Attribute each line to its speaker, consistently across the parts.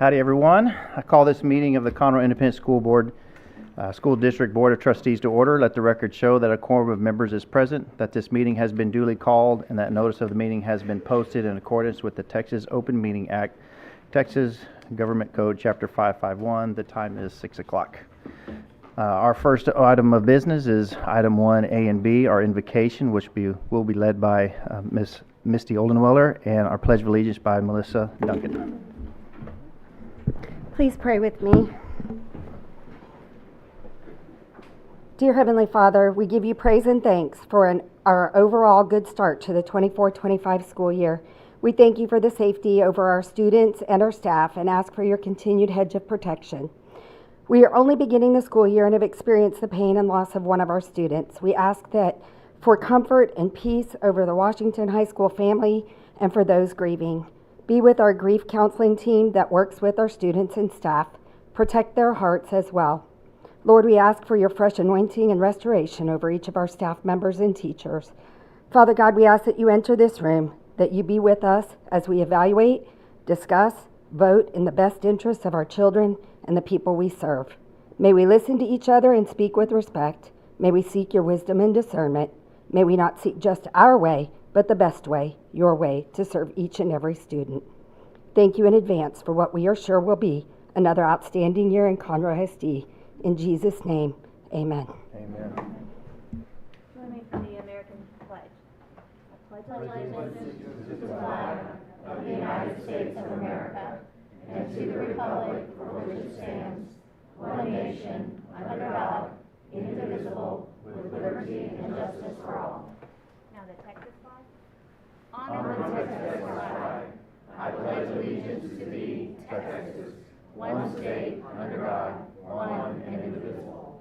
Speaker 1: Howdy, everyone. I call this meeting of the Conroe Independent School District Board of Trustees to order. Let the record show that a quorum of members is present, that this meeting has been duly called, and that notice of the meeting has been posted in accordance with the Texas Open Meeting Act, Texas Government Code, Chapter 551. The time is 6 o'clock. Our first item of business is item 1A and B, our invocation, which will be led by Miss Misty Oldenweller, and our Pledge of Allegiance by Melissa Duncan.
Speaker 2: Please pray with me. Dear Heavenly Father, we give you praise and thanks for our overall good start to the 24-25 school year. We thank you for the safety over our students and our staff and ask for your continued hedge of protection. We are only beginning the school year and have experienced the pain and loss of one of our students. We ask that for comfort and peace over the Washington High School family and for those grieving. Be with our grief counseling team that works with our students and staff. Protect their hearts as well. Lord, we ask for your fresh anointing and restoration over each of our staff members and teachers. Father God, we ask that you enter this room, that you be with us as we evaluate, discuss, vote in the best interests of our children and the people we serve. May we listen to each other and speak with respect. May we seek your wisdom and discernment. May we not seek just our way, but the best way, your way, to serve each and every student. Thank you in advance for what we are sure will be another outstanding year in Conroe ISD. In Jesus' name, amen.
Speaker 1: Amen.
Speaker 3: Join me for the American pledge. I pledge allegiance to the flag of the United States of America and to the republic for which it stands, one nation, under God, indivisible, with liberty and justice for all. Now the Texas flag. Honor the Texas flag. I pledge allegiance to thee, Texas, one state, under God, one and indivisible.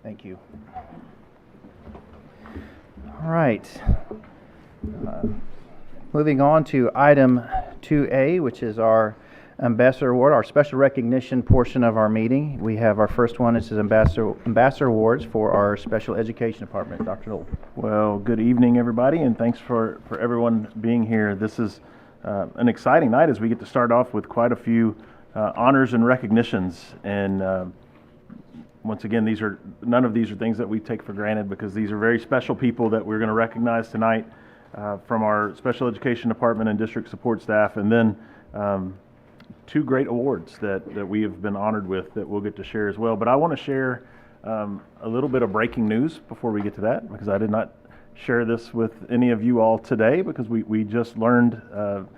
Speaker 1: Thank you. All right. Moving on to item 2A, which is our Ambassador Award, our special recognition portion of our meeting. We have our first one. This is Ambassador Awards for our Special Education Department. Dr. Knoll.
Speaker 4: Well, good evening, everybody, and thanks for everyone being here. This is an exciting night as we get to start off with quite a few honors and recognitions. And once again, none of these are things that we take for granted, because these are very special people that we're going to recognize tonight from our Special Education Department and District Support staff, and then two great awards that we have been honored with that we'll get to share as well. But I want to share a little bit of breaking news before we get to that, because I did not share this with any of you all today, because we just learned of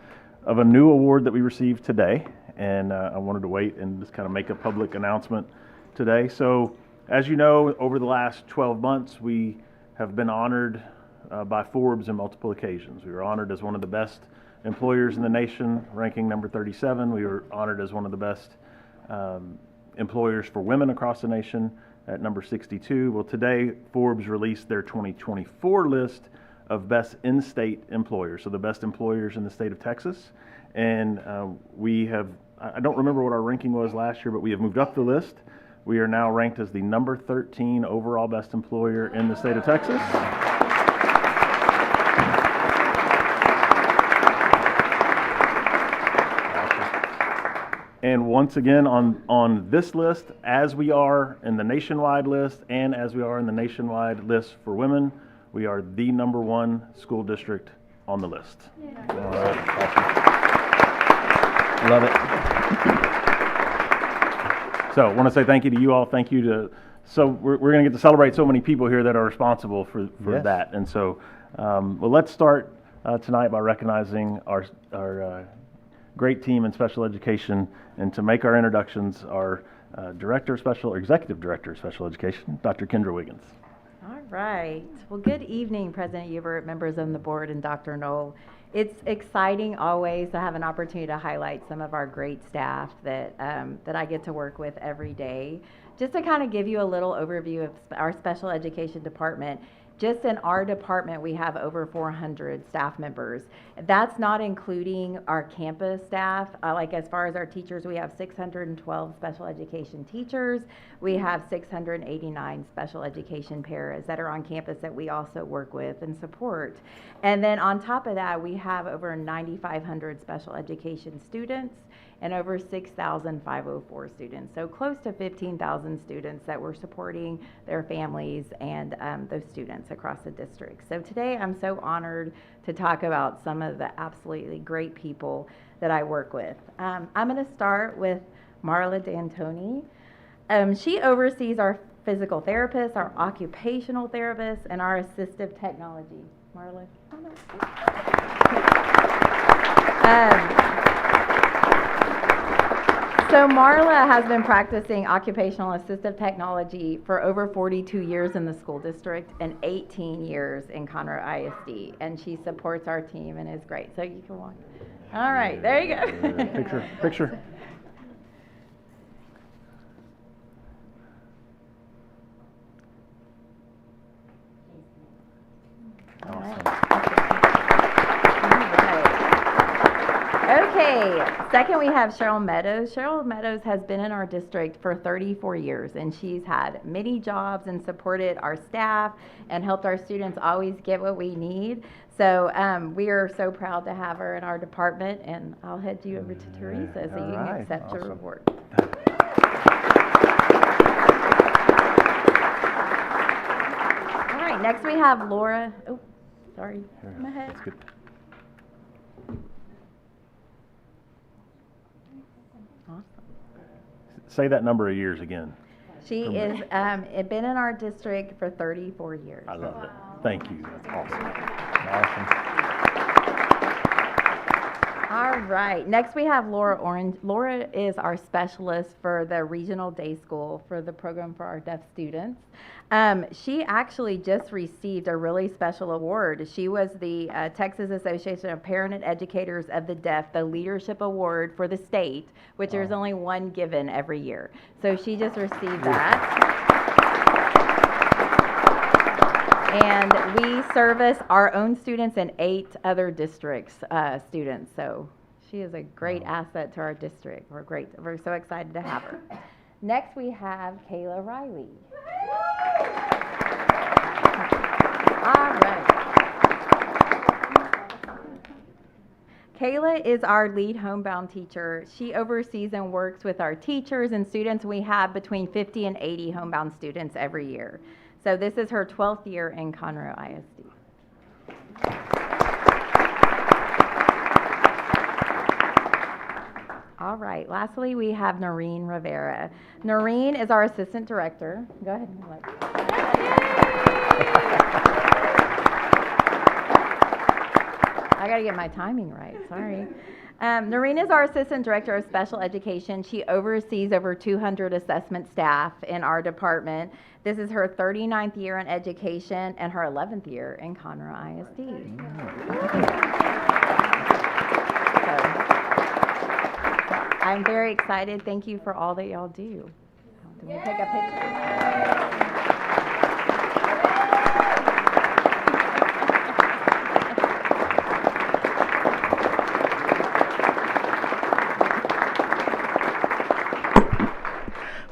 Speaker 4: a new award that we received today, and I wanted to wait and just kind of make a public announcement today. So as you know, over the last 12 months, we have been honored by Forbes on multiple occasions. We were honored as one of the best employers in the nation, ranking number 37. We were honored as one of the best employers for women across the nation at number 62. Well, today, Forbes released their 2024 list of best in-state employers, so the best employers in the state of Texas. And we have, I don't remember what our ranking was last year, but we have moved up the list. We are now ranked as the number 13 overall best employer in the state of Texas. And once again, on this list, as we are in the nationwide list and as we are in the nationwide list for women, we are the number one school district on the list. Yeah. All right. Awesome. Love it. So I want to say thank you to you all. Thank you to, so we're going to get to celebrate so many people here that are responsible for yes. that. And so, well, let's start tonight by recognizing our great team in special education, and to make our introductions, our Executive Director of Special Education, Dr. Kendra Wiggins.
Speaker 5: All right. Well, good evening, President Hubert, members of the board, and Dr. Knoll. It's exciting always to have an opportunity to highlight some of our great staff that I get to work with every day. Just to kind of give you a little overview of our special education department. Just in our department, we have over 400 staff members. That's not including our campus staff. Like as far as our teachers, we have 612 special education teachers. We have 689 special education paras that are on campus that we also work with and support. And then on top of that, we have over 9,500 special education students and over 6,504 students. So close to 15,000 students that we're supporting their families and those students across the district. So today I'm so honored to talk about some of the absolutely great people that I work with. I'm going to start with Marla D'Antoni. She oversees our physical therapists, our occupational therapists, and our assistive technology. Marla, come on. So Marla has been practicing occupational assistive technology for over 42 years in the school district and 18 years in Conroe ISD, and she supports our team and is great. So you can walk. All right, there you go.
Speaker 4: Picture. Awesome.
Speaker 5: Okay, second we have Cheryl Meadows. Cheryl Meadows has been in our district for 34 years, and she's had many jobs and supported our staff and helped our students always get what we need. So we are so proud to have her in our department, and I'll head you over to Teresa so you can accept your reward. All right, next we have Laura. Oh, sorry. Come ahead.
Speaker 4: That's good. Say that number of years again.
Speaker 5: She is been in our district for 34 years.
Speaker 4: I love it. Thank you. That's awesome.
Speaker 5: All right. Next we have Laura Orange. Laura is our specialist for the regional day school for the program for our deaf students. She actually just received a really special award. She was the Texas Association of Parent and Educators of the Deaf, the Leadership Award for the state, which there's only one given every year. So she just received that. And we service our own students and 8 other districts' students. So she is a great asset to our district. We're so excited to have her. Next we have Kayla Riley. All right. Kayla is our lead homebound teacher. She oversees and works with our teachers and students. We have between 50 and 80 homebound students every year. So this is her 12th year in Conroe ISD. All right, lastly, we have Noreen Rivera. Noreen is our assistant director. Go ahead and look. I gotta get my timing right, sorry. Noreen is our assistant director of special education. She oversees over 200 assessment staff in our department. This is her 39th year in education and her 11th year in Conroe ISD. I'm very excited. Thank you for all that y'all do. Can we take a picture?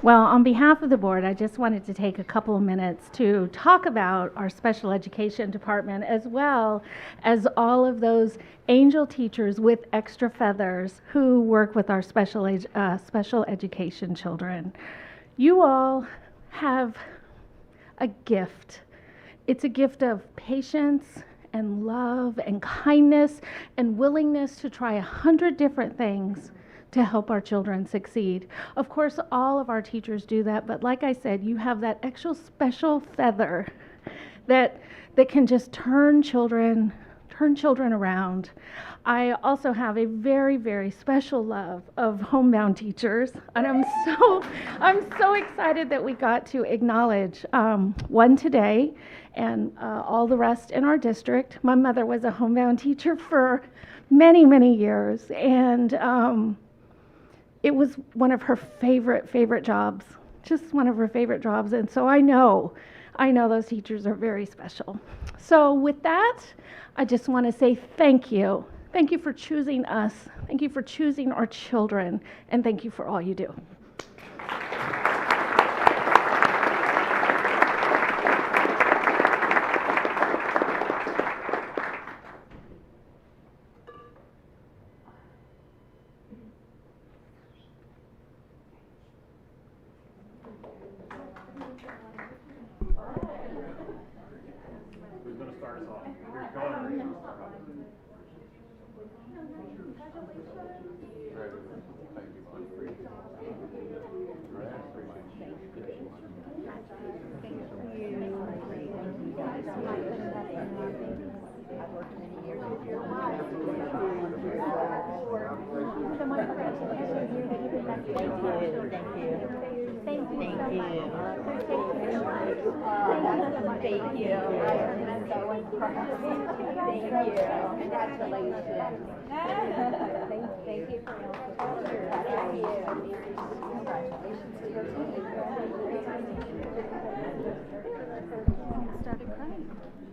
Speaker 6: Well, on behalf of the board, I just wanted to take a couple of minutes to talk about our special education department, as well as all of those angel teachers with extra feathers who work with our special education children. You all have a gift. It's a gift of patience and love and kindness and willingness to try 100 different things to help our children succeed. Of course, all of our teachers do that, but like I said, you have that extra special feather that can just turn children around. I also have a very, very special love of homebound teachers, and I'm so excited that we got to acknowledge one today and all the rest in our district. My mother was a homebound teacher for many, many years, and it was one of her favorite jobs, just one of her favorite jobs. And so I know those teachers are very special. So with that, I just want to say thank you. Thank you for choosing us. Thank you for choosing our children. And thank you for all you do.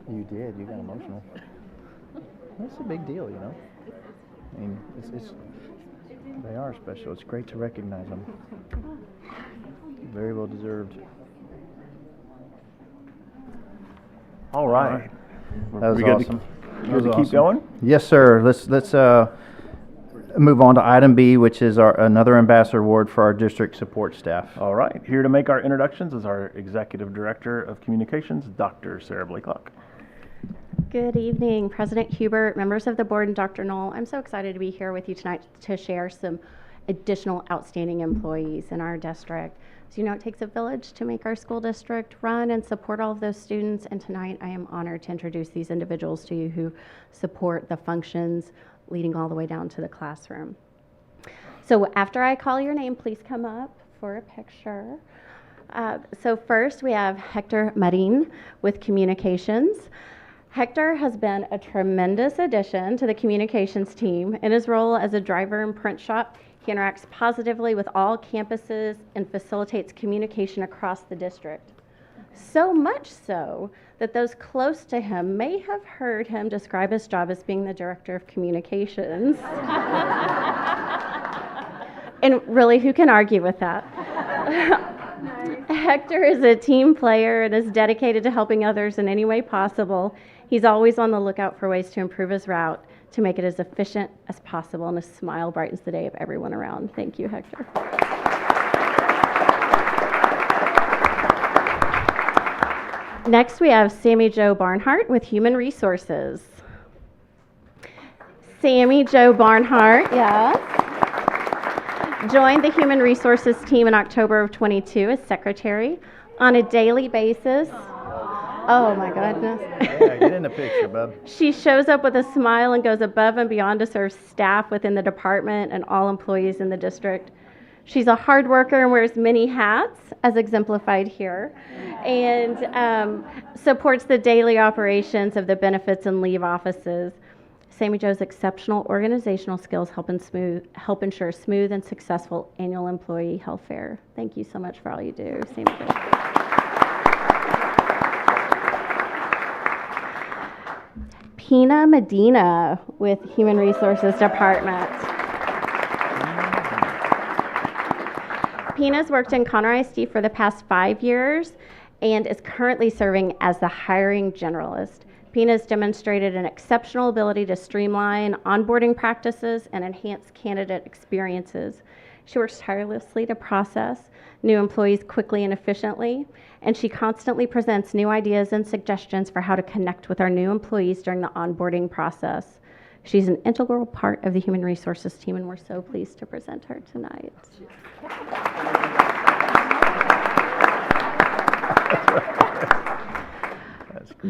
Speaker 1: You did. You got emotional. That's a big deal, you know. I mean, they are special. It's great to recognize them. Very well deserved.
Speaker 4: All right.
Speaker 1: That was
Speaker 4: We good
Speaker 1: awesome.
Speaker 4: To, good to keep going?
Speaker 1: Yes, sir. Let's move on to item B, which is another ambassador award for our district support staff.
Speaker 4: All right. Here to make our introductions is our Executive Director of Communications, Dr. Sarah Blakelock.
Speaker 7: Good evening, President Hubert, members of the board, and Dr. Knoll. I'm so excited to be here with you tonight to share some additional outstanding employees in our district. So you know it takes a village to make our school district run and support all of those students, and tonight I am honored to introduce these individuals to you who support the functions leading all the way down to the classroom. So after I call your name, please come up for a picture. So first we have Hector Marin with Communications. Hector has been a tremendous addition to the communications team. In his role as a driver in print shop, he interacts positively with all campuses and facilitates communication across the district. So much so that those close to him may have heard him describe his job as being the director of communications. And really, who can argue with that? Hector is a team player and is dedicated to helping others in any way possible. He's always on the lookout for ways to improve his route to make it as efficient as possible, and his smile brightens the day of everyone around. Thank you, Hector. Next, we have Sammy Jo Barnhart with Human Resources. Sammy Jo Barnhart, yes, joined the Human Resources team in October of 22 as secretary on a daily basis. Oh my goodness.
Speaker 1: Yeah, get in the picture, bub.
Speaker 7: She shows up with a smile and goes above and beyond to serve staff within the department and all employees in the district. She's a hard worker and wears many hats, as exemplified here, and supports the daily operations of the benefits and leave offices. Sammy Jo's exceptional organizational skills help ensure smooth and successful annual employee health fair. Thank you so much for all you do, Sammy Jo. Pina Medina with Human Resources Department. Pina's worked in Conroe ISD for the past 5 years and is currently serving as the hiring generalist. Pina's demonstrated an exceptional ability to streamline onboarding practices and enhance candidate experiences. She works tirelessly to process new employees quickly and efficiently, and she constantly presents new ideas and suggestions for how to connect with our new employees during the onboarding process. She's an integral part of the Human Resources team, and we're so pleased to present her tonight.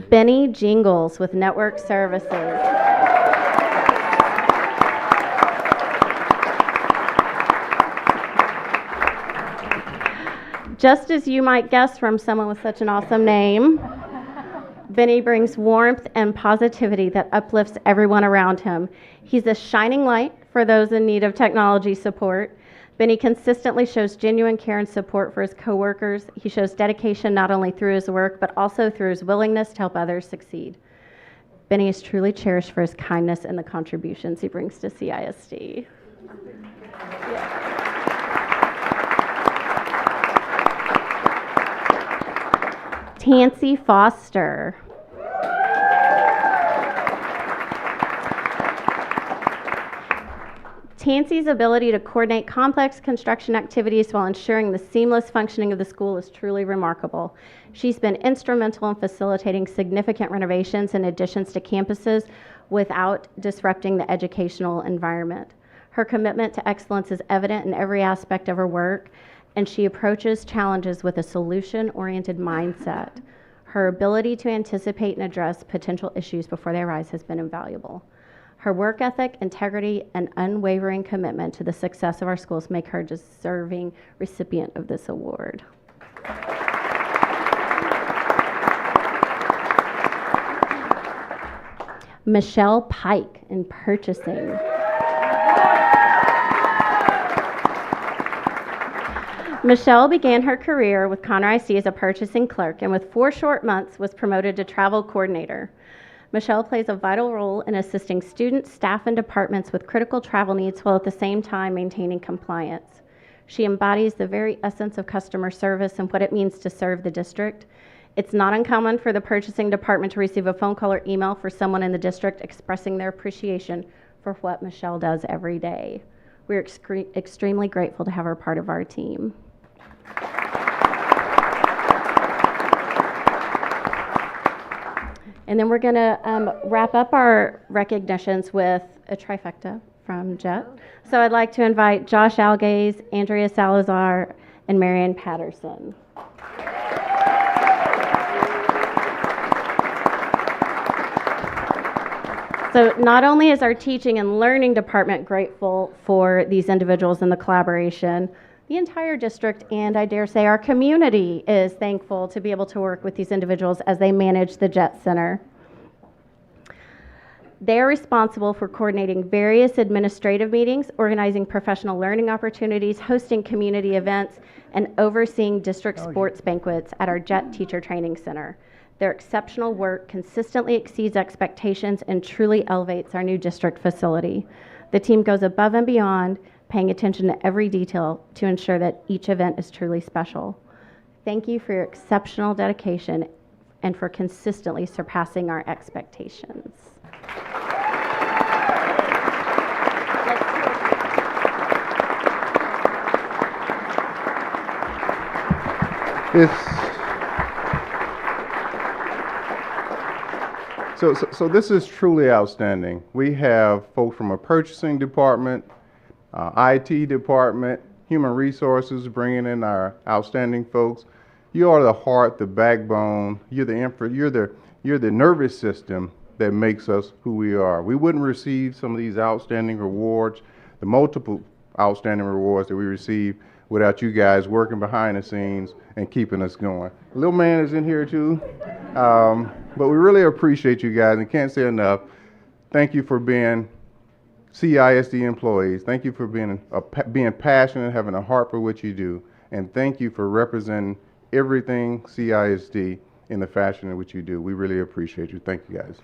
Speaker 7: Benny Jingles with Network Services. Just as you might guess from someone with such an awesome name, Benny brings warmth and positivity that uplifts everyone around him. He's a shining light for those in need of technology support. Benny consistently shows genuine care and support for his coworkers. He shows dedication not only through his work, but also through his willingness to help others succeed. Benny is truly cherished for his kindness and the contributions he brings to CISD. Tansy Foster. Tansey's ability to coordinate complex construction activities while ensuring the seamless functioning of the school is truly remarkable. She's been instrumental in facilitating significant renovations and additions to campuses without disrupting the educational environment. Her commitment to excellence is evident in every aspect of her work, and she approaches challenges with a solution-oriented mindset. Her ability to anticipate and address potential issues before they arise has been invaluable. Her work ethic, integrity, and unwavering commitment to the success of our schools make her a deserving recipient of this award. Michelle Pike in purchasing. Michelle began her career with Conroe ISD as a purchasing clerk, and with 4 short months was promoted to travel coordinator. Michelle plays a vital role in assisting students, staff, and departments with critical travel needs while at the same time maintaining compliance. She embodies the very essence of customer service and what it means to serve the district. It's not uncommon for the purchasing department to receive a phone call or email for someone in the district expressing their appreciation for what Michelle does every day. We're extremely grateful to have her part of our team. And then we're going to wrap up our recognitions with a trifecta from JET. So I'd like to invite Josh Algaze, Andrea Salazar, and Marianne Patterson. So not only is our teaching and learning department grateful for these individuals and the collaboration, the entire district, and I dare say our community, is thankful to be able to work with these individuals as they manage the JET Center. They are responsible for coordinating various administrative meetings, organizing professional learning opportunities, hosting community events, and overseeing district sports banquets at our JET Teacher Training Center. Their exceptional work consistently exceeds expectations and truly elevates our new district facility. The team goes above and beyond, paying attention to every detail to ensure that each event is truly special. Thank you for your exceptional dedication and for consistently surpassing our expectations.
Speaker 8: So this is truly outstanding. We have folks from a purchasing department, IT department, human resources, bringing in our outstanding folks. You are the heart, the backbone. You're the nervous system that makes us who we are. We wouldn't receive some of these outstanding rewards, the multiple outstanding rewards that we receive, without you guys working behind the scenes and keeping us going. Little man is in here too. But we really appreciate you guys and can't say enough. Thank you for being CISD employees. Thank you for being passionate, having a heart for what you do. And thank you for representing everything CISD in the fashion in which you do. We really appreciate you. Thank you guys.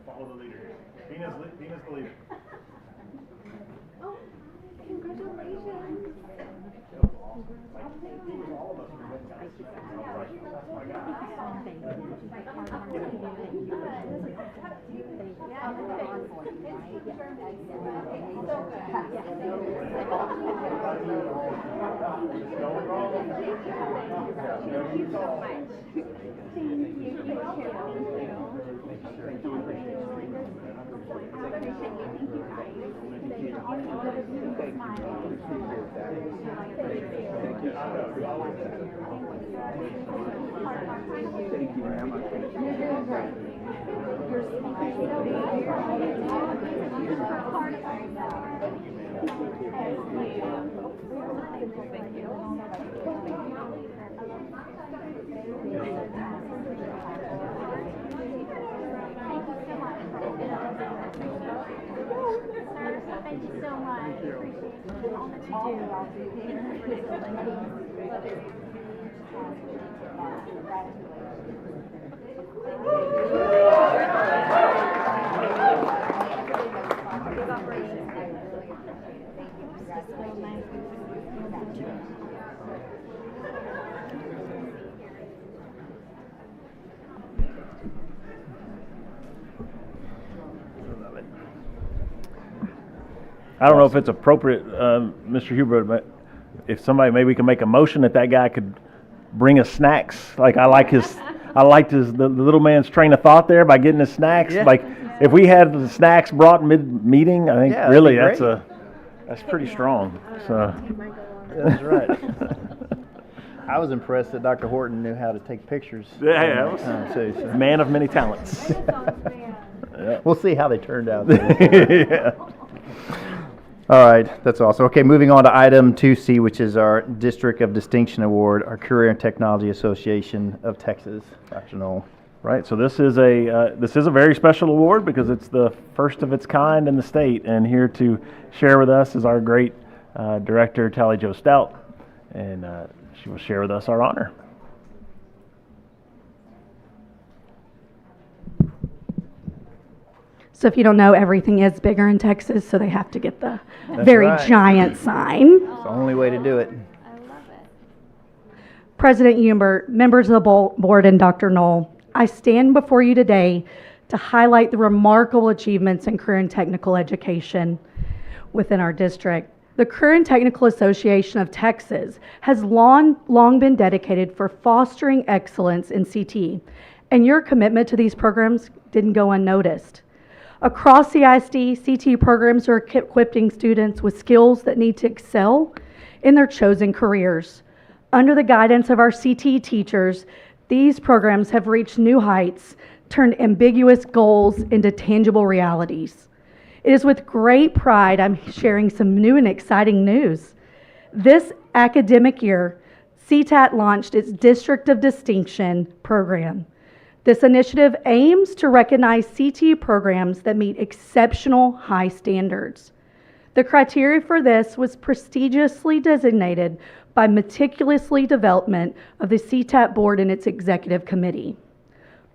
Speaker 4: Follow the leader here. Tina's the leader.
Speaker 3: Oh, congratulations. Thank you so much. Appreciate all that you do.
Speaker 4: I don't know if it's appropriate, Mr. Huber, but if somebody, maybe we can make a motion that that guy could bring us snacks. Like I liked the little man's train of thought there by getting us snacks.
Speaker 1: Yeah.
Speaker 4: Like if we had the snacks brought mid-meeting, I think
Speaker 1: Yeah, that'd
Speaker 4: really
Speaker 1: be great.
Speaker 4: that's pretty strong. So
Speaker 1: That's right. I was impressed that Dr. Horton knew how to take pictures.
Speaker 4: Yeah,
Speaker 1: during that time, too, so.
Speaker 4: man of many talents.
Speaker 1: We'll see how they turned out.
Speaker 4: Yeah.
Speaker 1: All right, that's awesome. Okay, moving on to item 2C, which is our District of Distinction Award, our Career and Technology Association of Texas. Dr. Knoll.
Speaker 4: Right, so this is a very special award because it's the first of its kind in the state, and here to share with us is our great director, Tally Jo Stout, and she will share with us our honor.
Speaker 9: So if you don't know, everything is bigger in Texas, so they have to get the very
Speaker 1: right.
Speaker 9: giant sign.
Speaker 1: It's the only way to do it.
Speaker 3: I love it.
Speaker 9: President Humbert, members of the board, and Dr. Knoll, I stand before you today to highlight the remarkable achievements in career and technical education within our district. The Career and Technical Association of Texas has long been dedicated for fostering excellence in CTE, and your commitment to these programs didn't go unnoticed. Across the ISD, CTE programs are equipping students with skills that need to excel in their chosen careers. Under the guidance of our CTE teachers, these programs have reached new heights, turned ambiguous goals into tangible realities. It is with great pride I'm sharing some new and exciting news. This academic year, CTAT launched its District of Distinction program. This initiative aims to recognize CTE programs that meet exceptional high standards. The criteria for this was prestigiously designated by meticulously development of the CTAT board and its executive committee.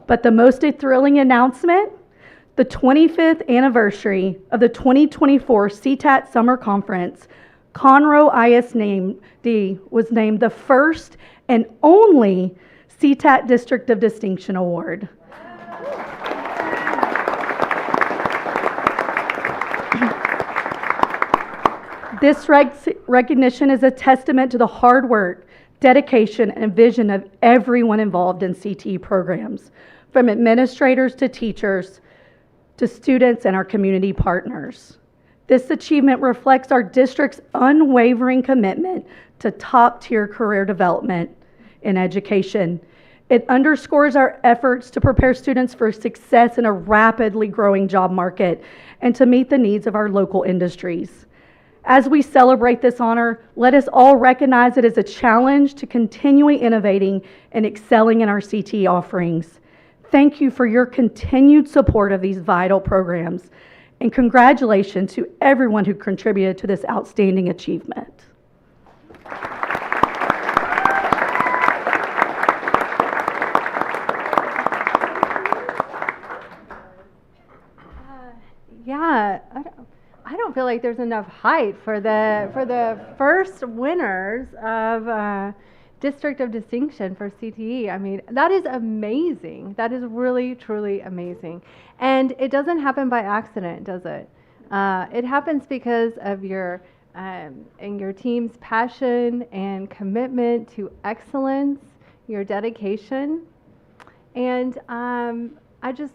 Speaker 9: But the most thrilling announcement, the 25th anniversary of the 2024 CTAT Summer Conference, Conroe ISD was named the first and only CTAT District of Distinction Award. This recognition is a testament to the hard work, dedication, and vision of everyone involved in CTE programs, from administrators to teachers to students and our community partners. This achievement reflects our district's unwavering commitment to top-tier career development in education. It underscores our efforts to prepare students for success in a rapidly growing job market and to meet the needs of our local industries. As we celebrate this honor, let us all recognize it as a challenge to continually innovating and excelling in our CTE offerings. Thank you for your continued support of these vital programs, and congratulations to everyone who contributed to this outstanding achievement.
Speaker 10: Yeah, I don't feel like there's enough height for the first winners of District of Distinction for CTE. I mean, that is amazing. That is really, truly amazing. And it doesn't happen by accident, does it? It happens because of your and your team's passion and commitment to excellence, your dedication. And I just,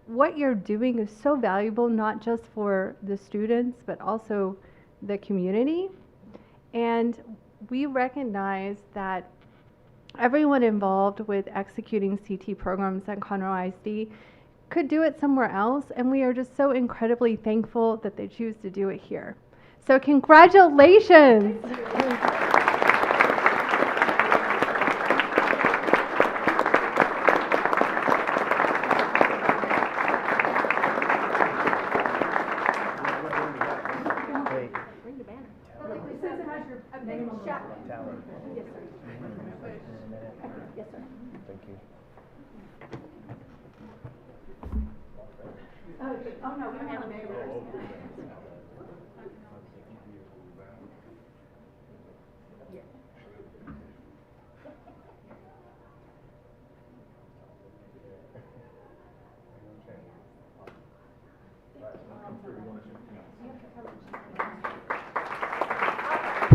Speaker 10: what you're doing is so valuable, not just for the students, but also the community. And we recognize that everyone involved with executing CT programs at Conroe ISD could do it somewhere else, and we are just so incredibly thankful that they choose to do it here. So congratulations!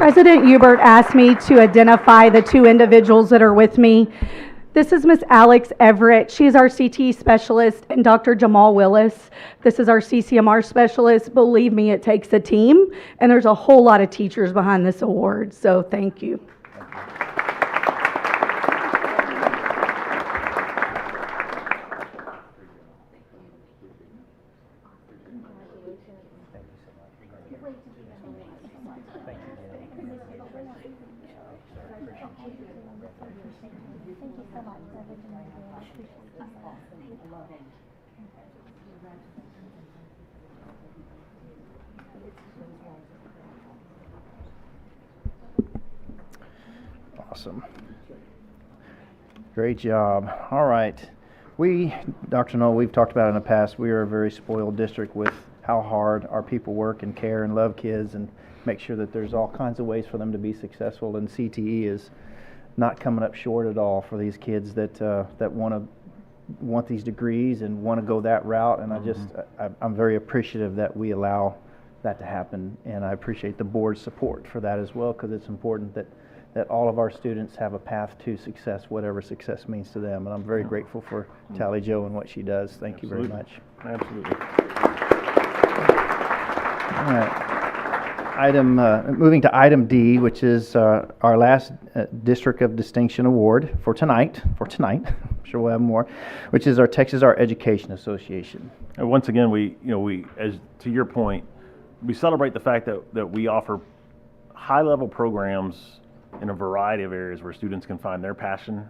Speaker 9: President Hubert asked me to identify the two individuals that are with me. This is Miss Alex Everett. She's our CT specialist, and Dr. Jamal Willis. This is our CCMR specialist. Believe me, it takes a team, and there's a whole lot of teachers behind this award, so thank you.
Speaker 1: Awesome. Great job. All right. Dr. Noel, we've talked about in the past, we are a very spoiled district with how hard our people work and care and love kids and make sure that there's all kinds of ways for them to be successful. And CTE is not coming up short at all for these kids that want these degrees and want to go that route. And I'm very appreciative that we allow that to happen. And I appreciate the board's support for that as well, because it's important that all of our students have a path to success, whatever success means to them. And I'm very grateful for Tally Jo and what she does. Thank you very much.
Speaker 4: Absolutely.
Speaker 1: All right. Moving to item D, which is our last District of Distinction Award for tonight. I'm sure we'll have more, which is our Texas Art Education Association.
Speaker 4: And once again, we, as to your point, we celebrate the fact that we offer high-level programs in a variety of areas where students can find their passion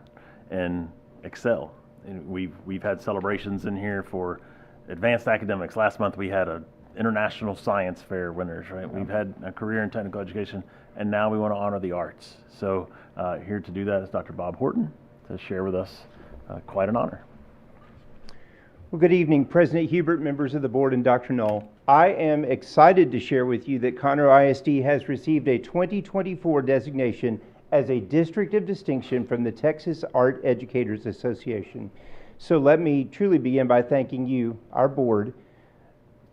Speaker 4: and excel. And we've had celebrations in here for advanced academics. Last month we had a international science fair winners, right? We've had a career in technical education, and now we want to honor the arts. So here to do that is Dr. Bob Horton to share with us. Quite an honor.
Speaker 11: Well, good evening, President Hubert, members of the board, and Dr. Knoll. I am excited to share with you that Conroe ISD has received a 2024 designation as a District of Distinction from the Texas Art Educators Association. So let me truly begin by thanking you, our board,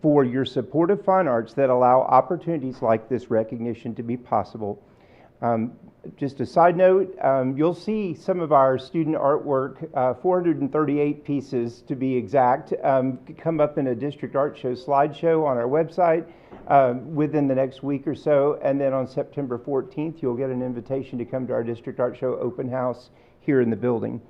Speaker 11: for your support of fine arts that allow opportunities like this recognition to be possible. Just a side note, you'll see some of our student artwork, 438 pieces to be exact, come up in a district art show slideshow on our website within the next week or so. And then on September 14th, you'll get an invitation to come to our district art show open house here in the building.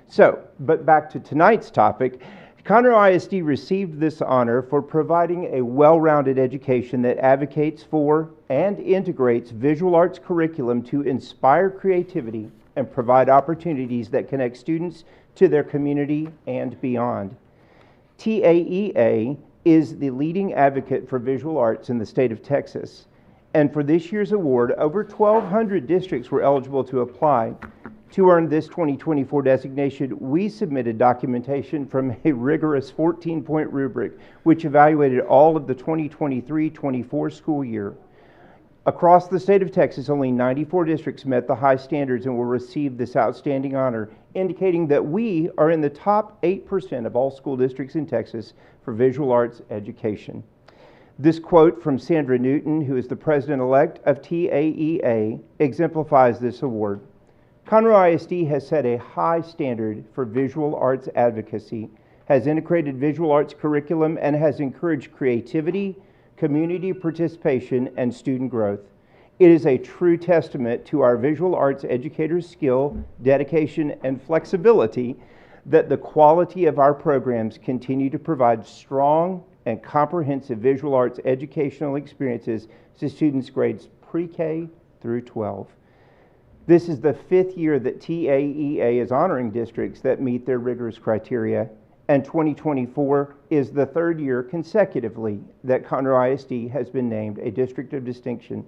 Speaker 11: So, but back to tonight's topic. Conroe ISD received this honor for providing a well-rounded education that advocates for and integrates visual arts curriculum to inspire creativity and provide opportunities that connect students to their community and beyond. TAEA is the leading advocate for visual arts in the state of Texas, and for this year's award, over 1,200 districts were eligible to apply. To earn this 2024 designation, we submitted documentation from a rigorous 14-point rubric, which evaluated all of the 2023-24 school year. Across the state of Texas, only 94 districts met the high standards and will receive this outstanding honor, indicating that we are in the top 8% of all school districts in Texas for visual arts education. This quote from Sandra Newton, who is the president-elect of TAEA, exemplifies this award. Conroe ISD has set a high standard for visual arts advocacy, has integrated visual arts curriculum, and has encouraged creativity, community participation, and student growth. It is a true testament to our visual arts educators' skill, dedication, and flexibility that the quality of our programs continue to provide strong and comprehensive visual arts educational experiences to students grades pre-K through 12. This is the 5th year that TAEA is honoring districts that meet their rigorous criteria, and 2024 is the 3rd year consecutively that Conroe ISD has been named a District of Distinction.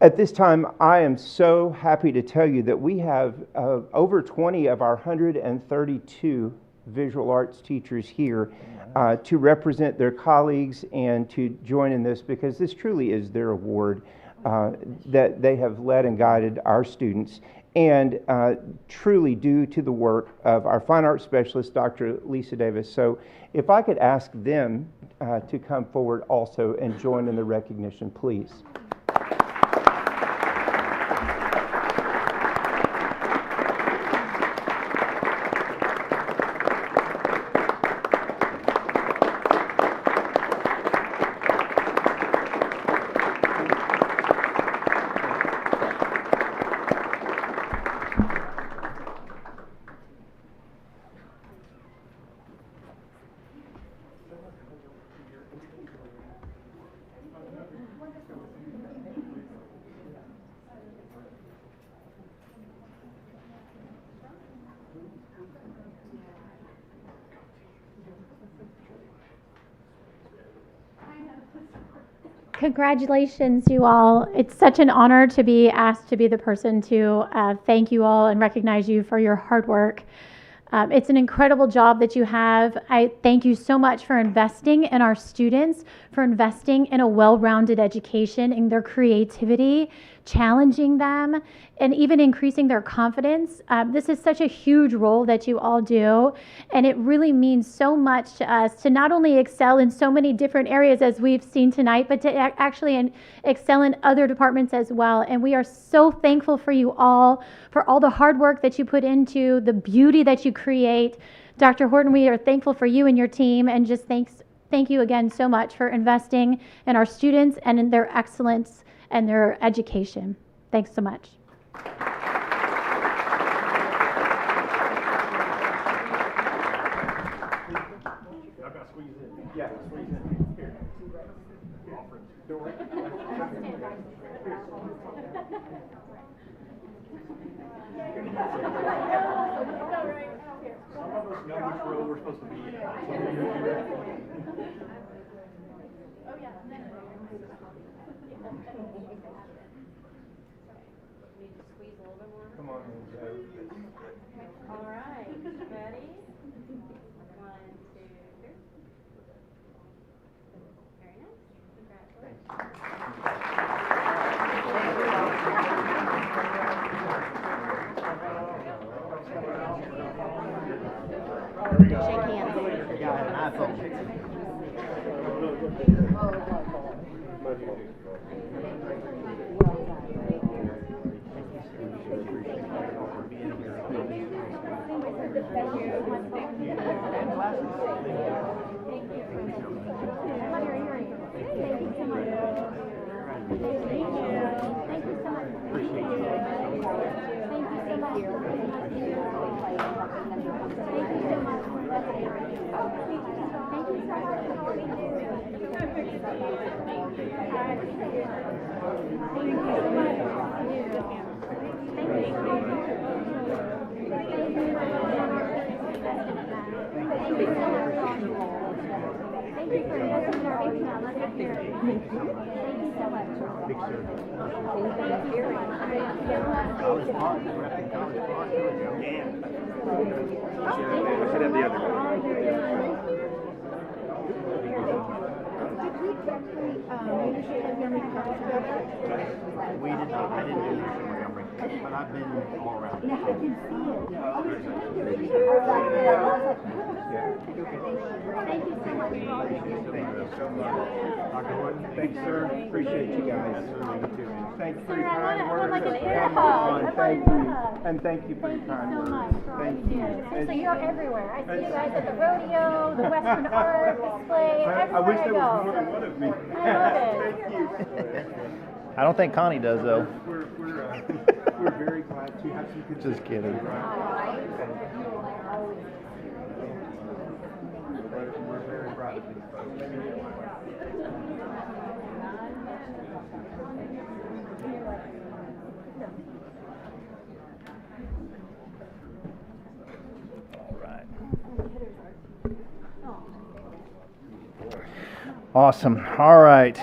Speaker 11: At this time, I am so happy to tell you that we have over 20 of our 132 visual arts teachers here to represent their colleagues and to join in this, because this truly is their award. That they have led and guided our students, and truly due to the work of our fine arts specialist, Dr. Lisa Davis. So if I could ask them to come forward also and join in the recognition, please.
Speaker 12: Congratulations, you all. It's such an honor to be asked to be the person to thank you all and recognize you for your hard work. It's an incredible job that you have. I thank you so much for investing in our students, for investing in a well-rounded education, in their creativity, challenging them, and even increasing their confidence. This is such a huge role that you all do, and it really means so much to us to not only excel in so many different areas as we've seen tonight, but to actually excel in other departments as well. And we are so thankful for you all, for all the hard work that you put into, the beauty that you create. Dr. Horton, we are thankful for you and your team, and just thank you again so much for investing in our students and in their excellence and their education. Thanks so much.
Speaker 4: Some of us know which row we're supposed to be in.
Speaker 11: Come on, Joe.
Speaker 3: All right, ready? 1, 2, 3. Very nice. Congratulations.
Speaker 7: Shake hands.
Speaker 1: We did not. I didn't do leadership Montgomery, but I've been all around. Yeah, I can see it.
Speaker 3: Thank you so much.
Speaker 11: Dr. Horton, thanks, sir. Appreciate you guys. Thank you for your
Speaker 3: Sir, I
Speaker 11: kind
Speaker 3: want
Speaker 11: words.
Speaker 3: like an ear
Speaker 11: Come
Speaker 3: hug.
Speaker 11: on,
Speaker 3: I
Speaker 11: thank
Speaker 3: want an ear
Speaker 11: you.
Speaker 3: hug.
Speaker 11: And thank you for your
Speaker 3: Thank you
Speaker 11: kind
Speaker 3: so
Speaker 11: words.
Speaker 3: much for all
Speaker 11: Thank
Speaker 3: you do.
Speaker 11: you.
Speaker 3: Seriously, you're everywhere. I see you guys at the rodeo, the Western art display, everywhere
Speaker 11: I wish
Speaker 3: I
Speaker 11: there was
Speaker 3: go.
Speaker 11: more than one of me.
Speaker 3: I love it.
Speaker 11: Thank you.
Speaker 1: I don't think Connie does, though.
Speaker 11: We're very glad to have some good.
Speaker 1: Just kidding.
Speaker 11: We're very proud of these folks.
Speaker 1: All right. Awesome. All right.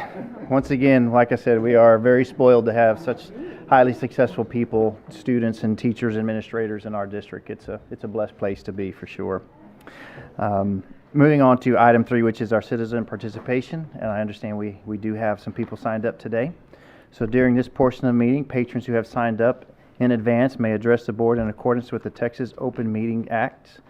Speaker 1: Once again, like I said, we are very spoiled to have such highly successful people, students and teachers, administrators in our district. It's a blessed place to be for sure. Moving on to item 3, which is our citizen participation, and I understand we do have some people signed up today. So during this portion of the meeting, patrons who have signed up in advance may address the board in accordance with the Texas Open Meeting Act,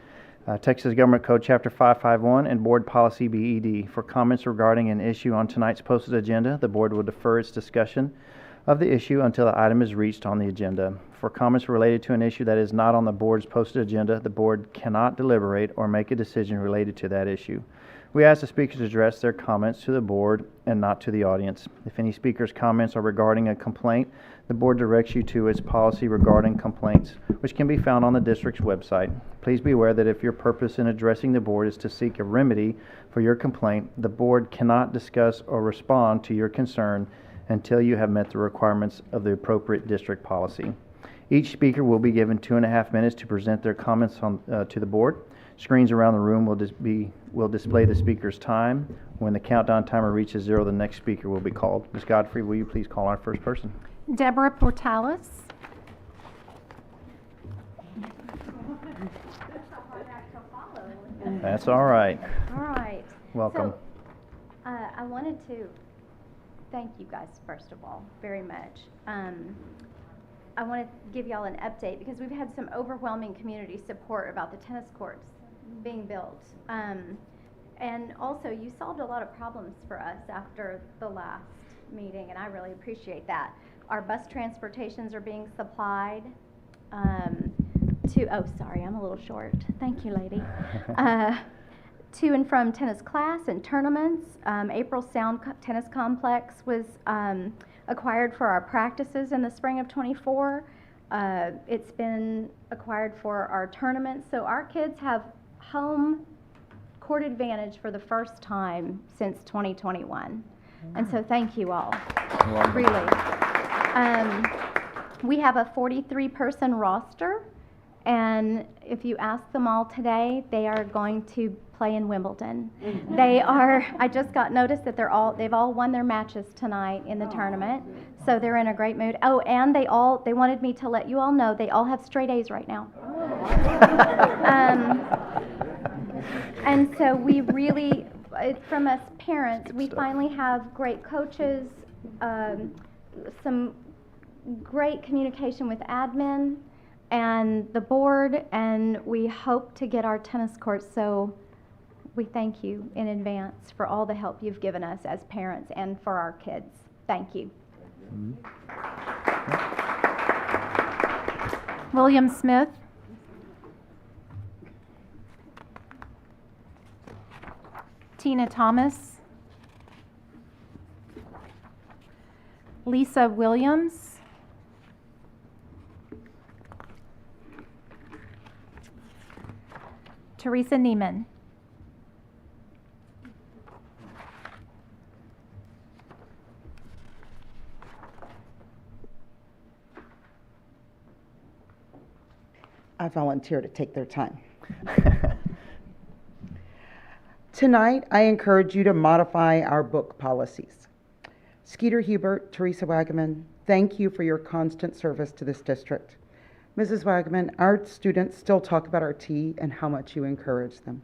Speaker 1: Texas Government Code Chapter 551, and Board Policy BED. For comments regarding an issue on tonight's posted agenda, the board will defer its discussion of the issue until the item is reached on the agenda. For comments related to an issue that is not on the board's posted agenda, the board cannot deliberate or make a decision related to that issue. We ask the speakers to address their comments to the board and not to the audience. If any speaker's comments are regarding a complaint, the board directs you to its policy regarding complaints, which can be found on the district's website. Please be aware that if your purpose in addressing the board is to seek a remedy for your complaint, the board cannot discuss or respond to your concern until you have met the requirements of the appropriate district policy. Each speaker will be given 2.5 minutes to present their comments to the board. Screens around the room will display the speaker's time. When the countdown timer reaches 0, the next speaker will be called. Ms. Godfrey, will you please call our first person?
Speaker 12: Deborah Portales.
Speaker 1: That's all right.
Speaker 3: All right.
Speaker 1: Welcome.
Speaker 3: So, I wanted to thank you guys, first of all, very much. I want to give y'all an update because we've had some overwhelming community support about the tennis courts being built. And also, you solved a lot of problems for us after the last meeting, and I really appreciate that. Our bus transportations are being supplied oh, sorry, I'm a little short. Thank you, lady. To and from tennis class and tournaments. April Sound Tennis Complex was acquired for our practices in the spring of '24. It's been acquired for our tournaments. So our kids have home court advantage for the first time since 2021. And so thank you all, really. We have a 43-person roster, and if you ask them all today, they are going to play in Wimbledon. I just got notice that they've all won their matches tonight in the tournament, so they're in a great mood. Oh, and they wanted me to let you all know they all have straight A's right now. And so we really, from us parents, we finally have great coaches, some great communication with admin and the board, and we hope to get our tennis courts. So we thank you in advance for all the help you've given us as parents and for our kids. Thank you.
Speaker 12: William Smith. Tina Thomas. Lisa Williams. Teresa Neiman.
Speaker 13: I volunteer to take their time. Tonight, I encourage you to modify our book policies. Skeeter Hubert, Teresa Wagaman, thank you for your constant service to this district. Mrs. Wagaman, our students still talk about our tea and how much you encourage them.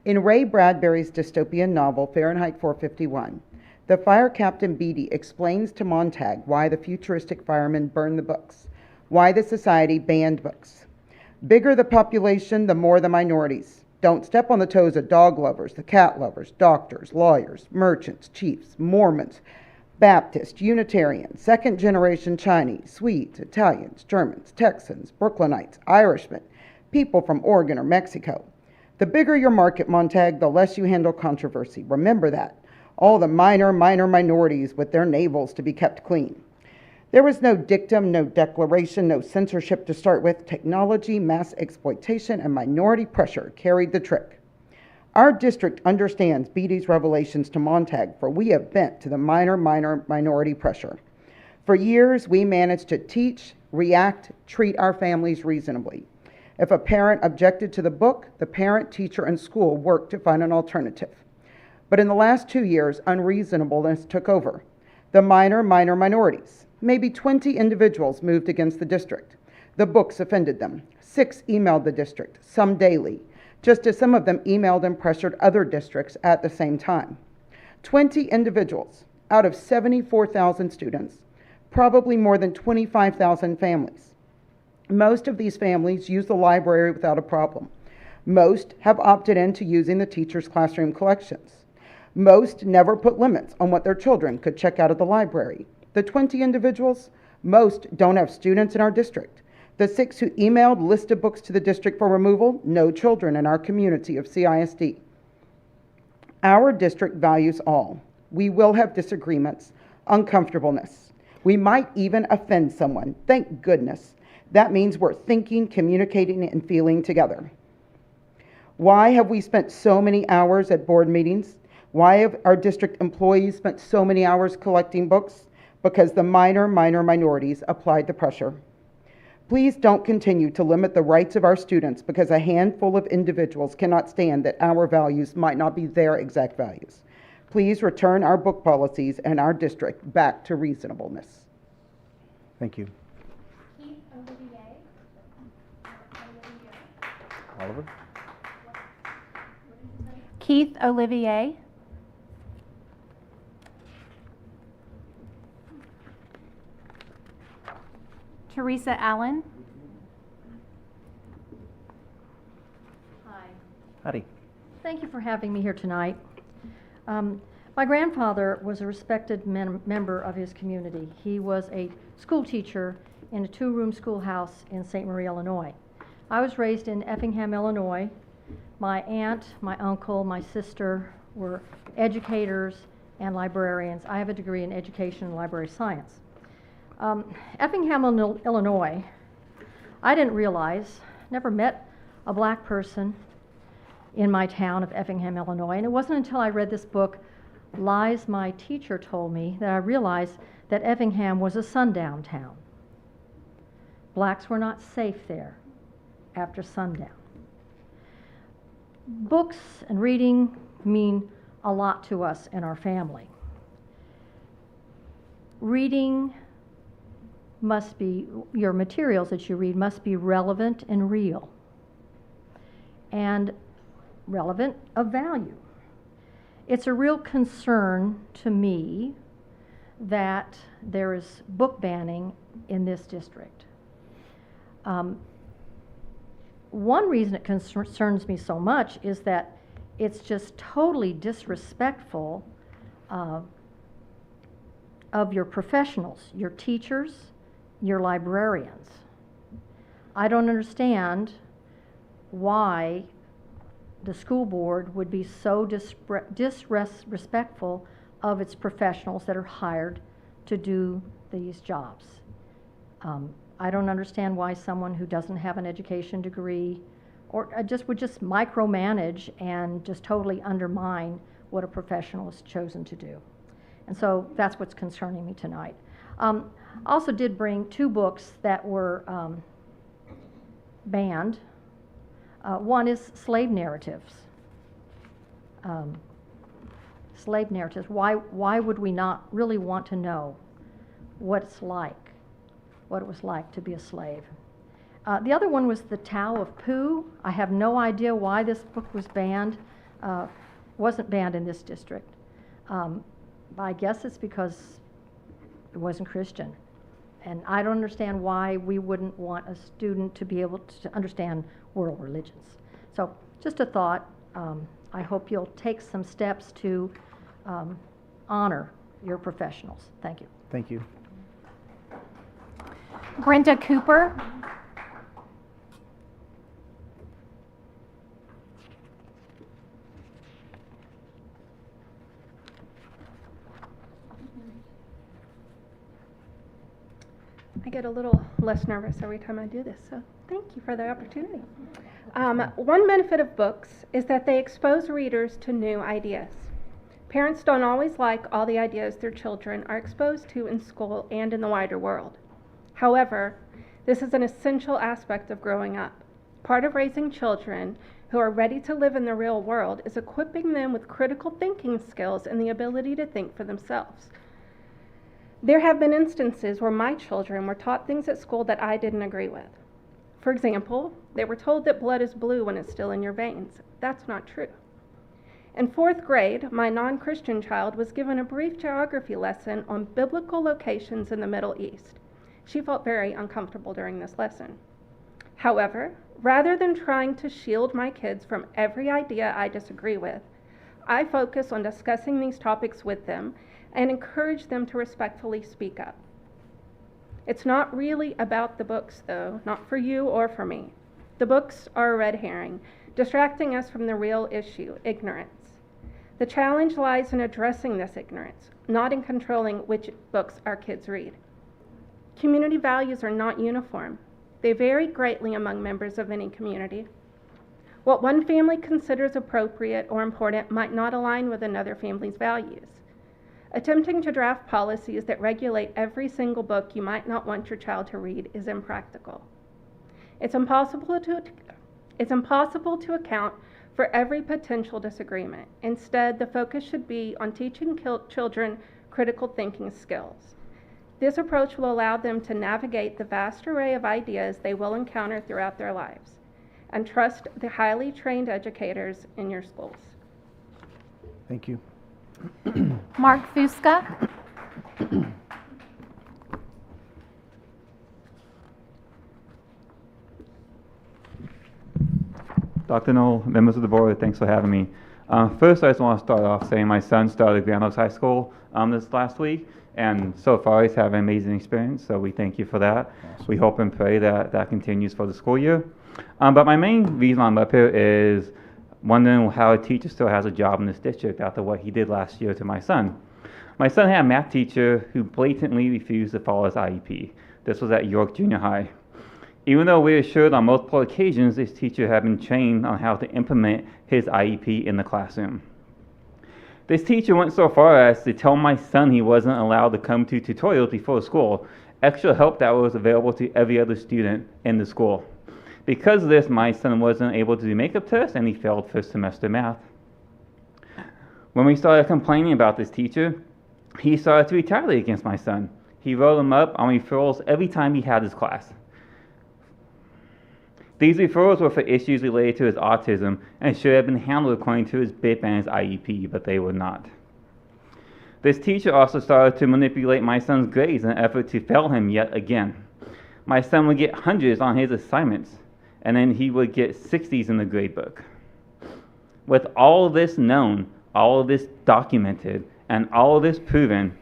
Speaker 13: In Ray Bradbury's dystopian novel, Fahrenheit 451, the fire captain Beatty explains to Montag why the futuristic firemen burned the books, why the society banned books. Bigger the population, the more the minorities. Don't step on the toes of dog lovers, the cat lovers, doctors, lawyers, merchants, chiefs, Mormons, Baptist, Unitarian, second-generation Chinese, Swedes, Italians, Germans, Texans, Brooklynites, Irishmen, people from Oregon or Mexico. The bigger your market, Montag, the less you handle controversy. Remember that. All the minor minorities with their navels to be kept clean. There was no dictum, no declaration, no censorship to start with. Technology, mass exploitation, and minority pressure carried the trick. Our district understands Beatty's revelations to Montag, for we have bent to the minority pressure. For years, we managed to teach, react, treat our families reasonably. If a parent objected to the book, the parent, teacher, and school worked to find an alternative. But in the last 2 years, unreasonableness took over. The minorities. Maybe 20 individuals moved against the district. The books offended them. 6 emailed the district, some daily, just as some of them emailed and pressured other districts at the same time. 20 individuals out of 74,000 students, probably more than 25,000 families. Most of these families use the library without a problem. Most have opted into using the teacher's classroom collections. Most never put limits on what their children could check out of the library. The 20 individuals, most don't have students in our district. The 6 who emailed listed books to the district for removal, no children in our community of CISD. Our district values all. We will have disagreements, uncomfortableness. We might even offend someone. Thank goodness. That means we're thinking, communicating, and feeling together. Why have we spent so many hours at board meetings? Why have our district employees spent so many hours collecting books? Because the minorities applied the pressure. Please don't continue to limit the rights of our students because a handful of individuals cannot stand that our values might not be their exact values. Please return our book policies and our district back to reasonableness.
Speaker 1: Thank you.
Speaker 12: Keith Olivier.
Speaker 1: Oliver?
Speaker 12: Keith Olivier. Teresa Allen.
Speaker 14: Hi.
Speaker 1: Howdy.
Speaker 14: Thank you for having me here tonight. My grandfather was a respected member of his community. He was a school teacher in a two-room schoolhouse in St. Marie, Illinois. I was raised in Effingham, Illinois. My aunt, my uncle, my sister were educators and librarians. I have a degree in education and library science. Effingham, Illinois, I didn't realize, never met a black person in my town of Effingham, Illinois, and it wasn't until I read this book, Lies My Teacher Told Me, that I realized that Effingham was a sundown town. Blacks were not safe there after sundown. Books and reading mean a lot to us in our family. Reading must be, your materials that you read must be relevant and real, and relevant of value. It's a real concern to me that there is book banning in this district. One reason it concerns me so much is that it's just totally disrespectful of your professionals, your teachers, your librarians. I don't understand why the school board would be so disrespectful of its professionals that are hired to do these jobs. I don't understand why someone who doesn't have an education degree or would just micromanage and just totally undermine what a professional has chosen to do. And so that's what's concerning me tonight. Also did bring two books that were banned. One is slave narratives. Slave narratives. Why would we not really want to know what it was like to be a slave? The other one was The Tao of Pooh. I have no idea why this book was banned. Wasn't banned in this district. I guess it's because it wasn't Christian. And I don't understand why we wouldn't want a student to be able to understand world religions. So just a thought. I hope you'll take some steps to honor your professionals. Thank you.
Speaker 1: Thank you.
Speaker 12: Brenda Cooper.
Speaker 15: I get a little less nervous every time I do this, so thank you for the opportunity. One benefit of books is that they expose readers to new ideas. Parents don't always like all the ideas their children are exposed to in school and in the wider world. However, this is an essential aspect of growing up. Part of raising children who are ready to live in the real world is equipping them with critical thinking skills and the ability to think for themselves. There have been instances where my children were taught things at school that I didn't agree with. For example, they were told that blood is blue when it's still in your veins. That's not true. In 4th grade, my non-Christian child was given a brief geography lesson on biblical locations in the Middle East. She felt very uncomfortable during this lesson. However, rather than trying to shield my kids from every idea I disagree with, I focus on discussing these topics with them and encourage them to respectfully speak up. It's not really about the books, though, not for you or for me. The books are a red herring, distracting us from the real issue, ignorance. The challenge lies in addressing this ignorance, not in controlling which books our kids read. Community values are not uniform. They vary greatly among members of any community. What one family considers appropriate or important might not align with another family's values. Attempting to draft policies that regulate every single book you might not want your child to read is impractical. It's impossible to account for every potential disagreement. Instead, the focus should be on teaching children critical thinking skills. This approach will allow them to navigate the vast array of ideas they will encounter throughout their lives, and trust the highly trained educators in your schools.
Speaker 1: Thank you.
Speaker 3: Mark Fusca.
Speaker 16: Dr. Knoll, members of the board, thanks for having me. First, I just want to start off saying my son started Grand Oaks High School this last week, and so far he's had an amazing experience, so we thank you for that. Awesome. We hope and pray that that continues for the school year. But my main reason I'm up here is wondering how a teacher still has a job in this district after what he did last year to my son. My son had a math teacher who blatantly refused to follow his IEP. This was at York Junior High. Even though we assured on multiple occasions this teacher had been trained on how to implement his IEP in the classroom. This teacher went so far as to tell my son he wasn't allowed to come to tutorials before school, extra help that was available to every other student in the school. Because of this, my son wasn't able to do makeup tests and he failed first semester math. When we started complaining about this teacher, he started to retaliate against my son. He wrote him up on referrals every time he had his class. These referrals were for issues related to his autism and should have been handled according to his BIP and his IEP, but they were not. This teacher also started to manipulate my son's grades in an effort to fail him yet again. My son would get hundreds on his assignments, and then he would get 60s in the grade book. With all of this known, all of this documented, and all of this proven,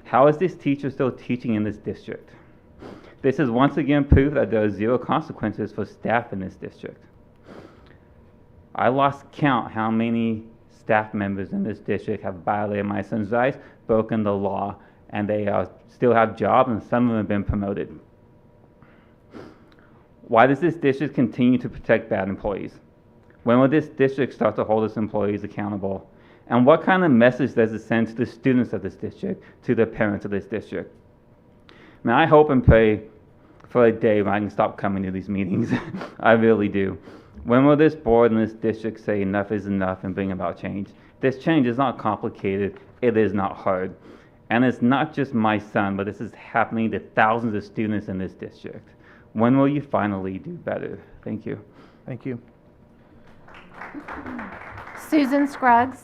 Speaker 16: how is this teacher still teaching in this district? This is once again proof that there are zero consequences for staff in this district. I lost count how many staff members in this district have violated my son's rights, broken the law, and they still have jobs, and some of them have been promoted. Why does this district continue to protect bad employees? When will this district start to hold its employees accountable? And what kind of message does it send to the students of this district, to the parents of this district? Now, I hope and pray for a day when I can stop coming to these meetings. I really do. When will this board and this district say enough is enough and bring about change? This change is not complicated. It is not hard. And it's not just my son, but this is happening to thousands of students in this district. When will you finally do better? Thank you.
Speaker 1: Thank you.
Speaker 3: Susan Scruggs.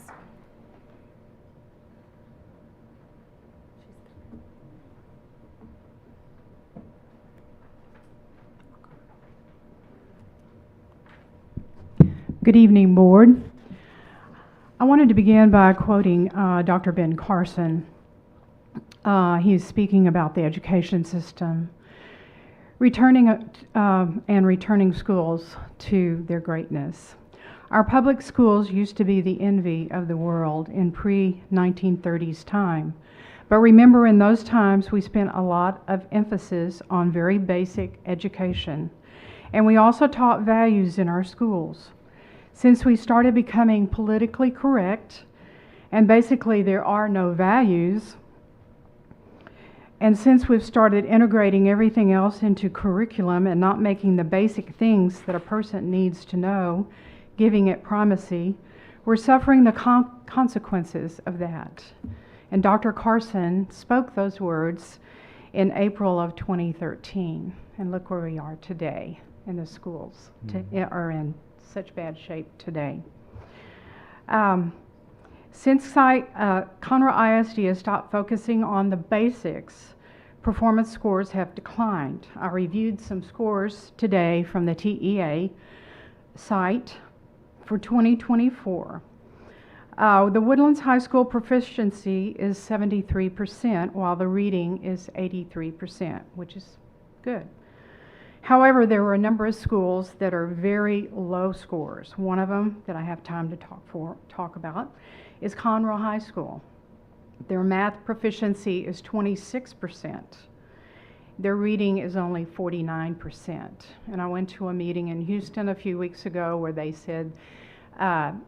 Speaker 17: Good evening, Board. I wanted to begin by quoting Dr. Ben Carson. He's speaking about the education system, returning schools to their greatness. Our public schools used to be the envy of the world in pre-1930s time. But remember, in those times, we spent a lot of emphasis on very basic education. And we also taught values in our schools. Since we started becoming politically correct, and basically there are no values, and since we've started integrating everything else into curriculum and not making the basic things that a person needs to know, giving it primacy, we're suffering the consequences of that. And Dr. Carson spoke those words in April of 2013. And look where we are today in the schools, are in such bad shape today. Since Conroe ISD has stopped focusing on the basics, performance scores have declined. I reviewed some scores today from the TEA site for 2024. The Woodlands High School proficiency is 73%, while the reading is 83%, which is good. However, there were a number of schools that are very low scores. One of them that I have time to talk about is Conroe High School. Their math proficiency is 26%. Their reading is only 49%. And I went to a meeting in Houston a few weeks ago where they said 70%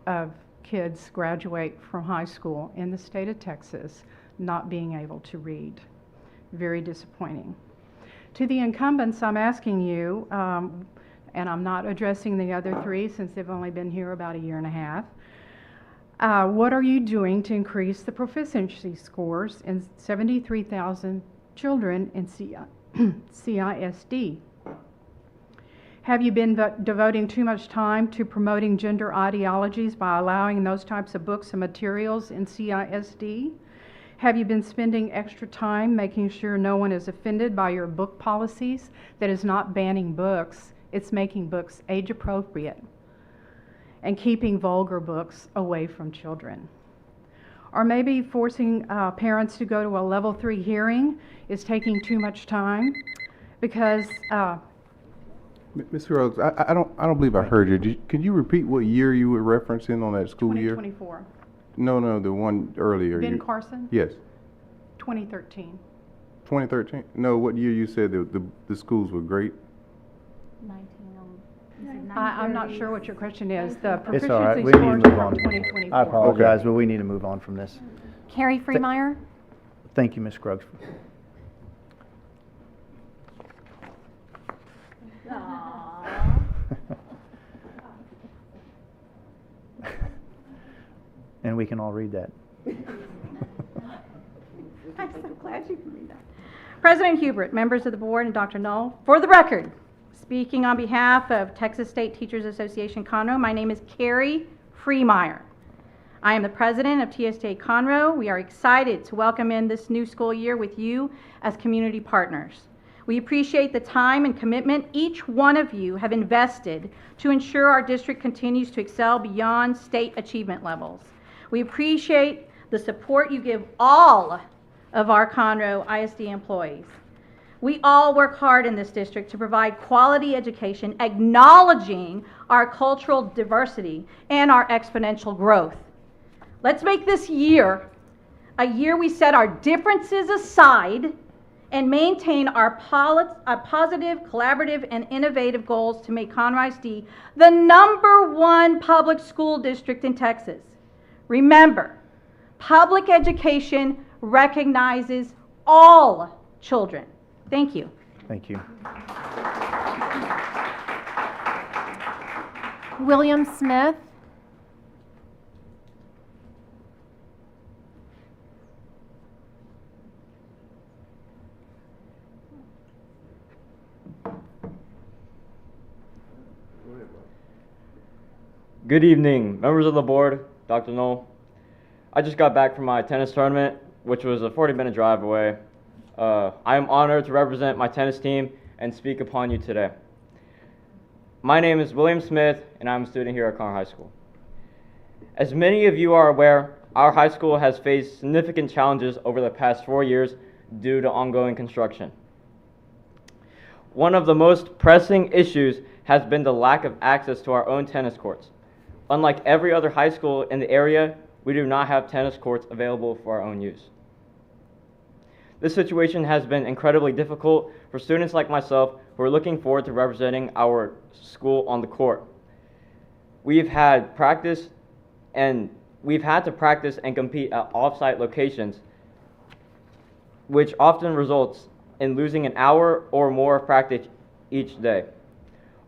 Speaker 17: of kids graduate from high school in the state of Texas not being able to read. Very disappointing. To the incumbents, I'm asking you, and I'm not addressing the other three since they've only been here about a year and a half. What are you doing to increase the proficiency scores in 73,000 children in CISD? Have you been devoting too much time to promoting gender ideologies by allowing those types of books and materials in CISD? Have you been spending extra time making sure no one is offended by your book policies that is not banning books, it's making books age appropriate and keeping vulgar books away from children? Or maybe forcing parents to go to a level 3 hearing is taking too much time because
Speaker 8: Ms. Rhodes, I don't believe I heard you. Could you repeat what year you were referencing on that school year?
Speaker 17: 2024.
Speaker 8: No, the one earlier.
Speaker 17: Ben Carson?
Speaker 8: Yes.
Speaker 17: 2013.
Speaker 8: 2013? No, what year you said the schools were great?
Speaker 17: I'm not sure what your question is. The
Speaker 1: It's all right.
Speaker 17: proficiency
Speaker 1: We need to
Speaker 17: scores
Speaker 1: move
Speaker 17: from
Speaker 1: on.
Speaker 17: 2024.
Speaker 1: I apologize, but we need to move on from this.
Speaker 3: Carrie Freemeyer?
Speaker 1: Thank you, Ms. Scruggs. And we can all read that.
Speaker 14: I'm so glad you can read that. President Hubert, members of the board, and Dr. Knoll, for the record, speaking on behalf of Texas State Teachers Association Conroe, my name is Carrie Freemeyer. I am the president of TSTA Conroe. We are excited to welcome in this new school year with you as community partners. We appreciate the time and commitment each one of you have invested to ensure our district continues to excel beyond state achievement levels. We appreciate the support you give all of our Conroe ISD employees. We all work hard in this district to provide quality education, acknowledging our cultural diversity and our exponential growth. Let's make this year a year we set our differences aside and maintain our positive, collaborative, and innovative goals to make Conroe ISD the #1 public school district in Texas. Remember, public education recognizes all children. Thank you.
Speaker 1: Thank you.
Speaker 3: William Smith?
Speaker 18: Good evening, members of the board, Dr. Knoll. I just got back from my tennis tournament, which was a 40-minute drive away. I am honored to represent my tennis team and speak upon you today. My name is William Smith, and I'm a student here at Conroe High School. As many of you are aware, our high school has faced significant challenges over the past 4 years due to ongoing construction. One of the most pressing issues has been the lack of access to our own tennis courts. Unlike every other high school in the area, we do not have tennis courts available for our own use. This situation has been incredibly difficult for students like myself who are looking forward to representing our school on the court. We've had to practice and compete at off-site locations, which often results in losing an hour or more of practice each day.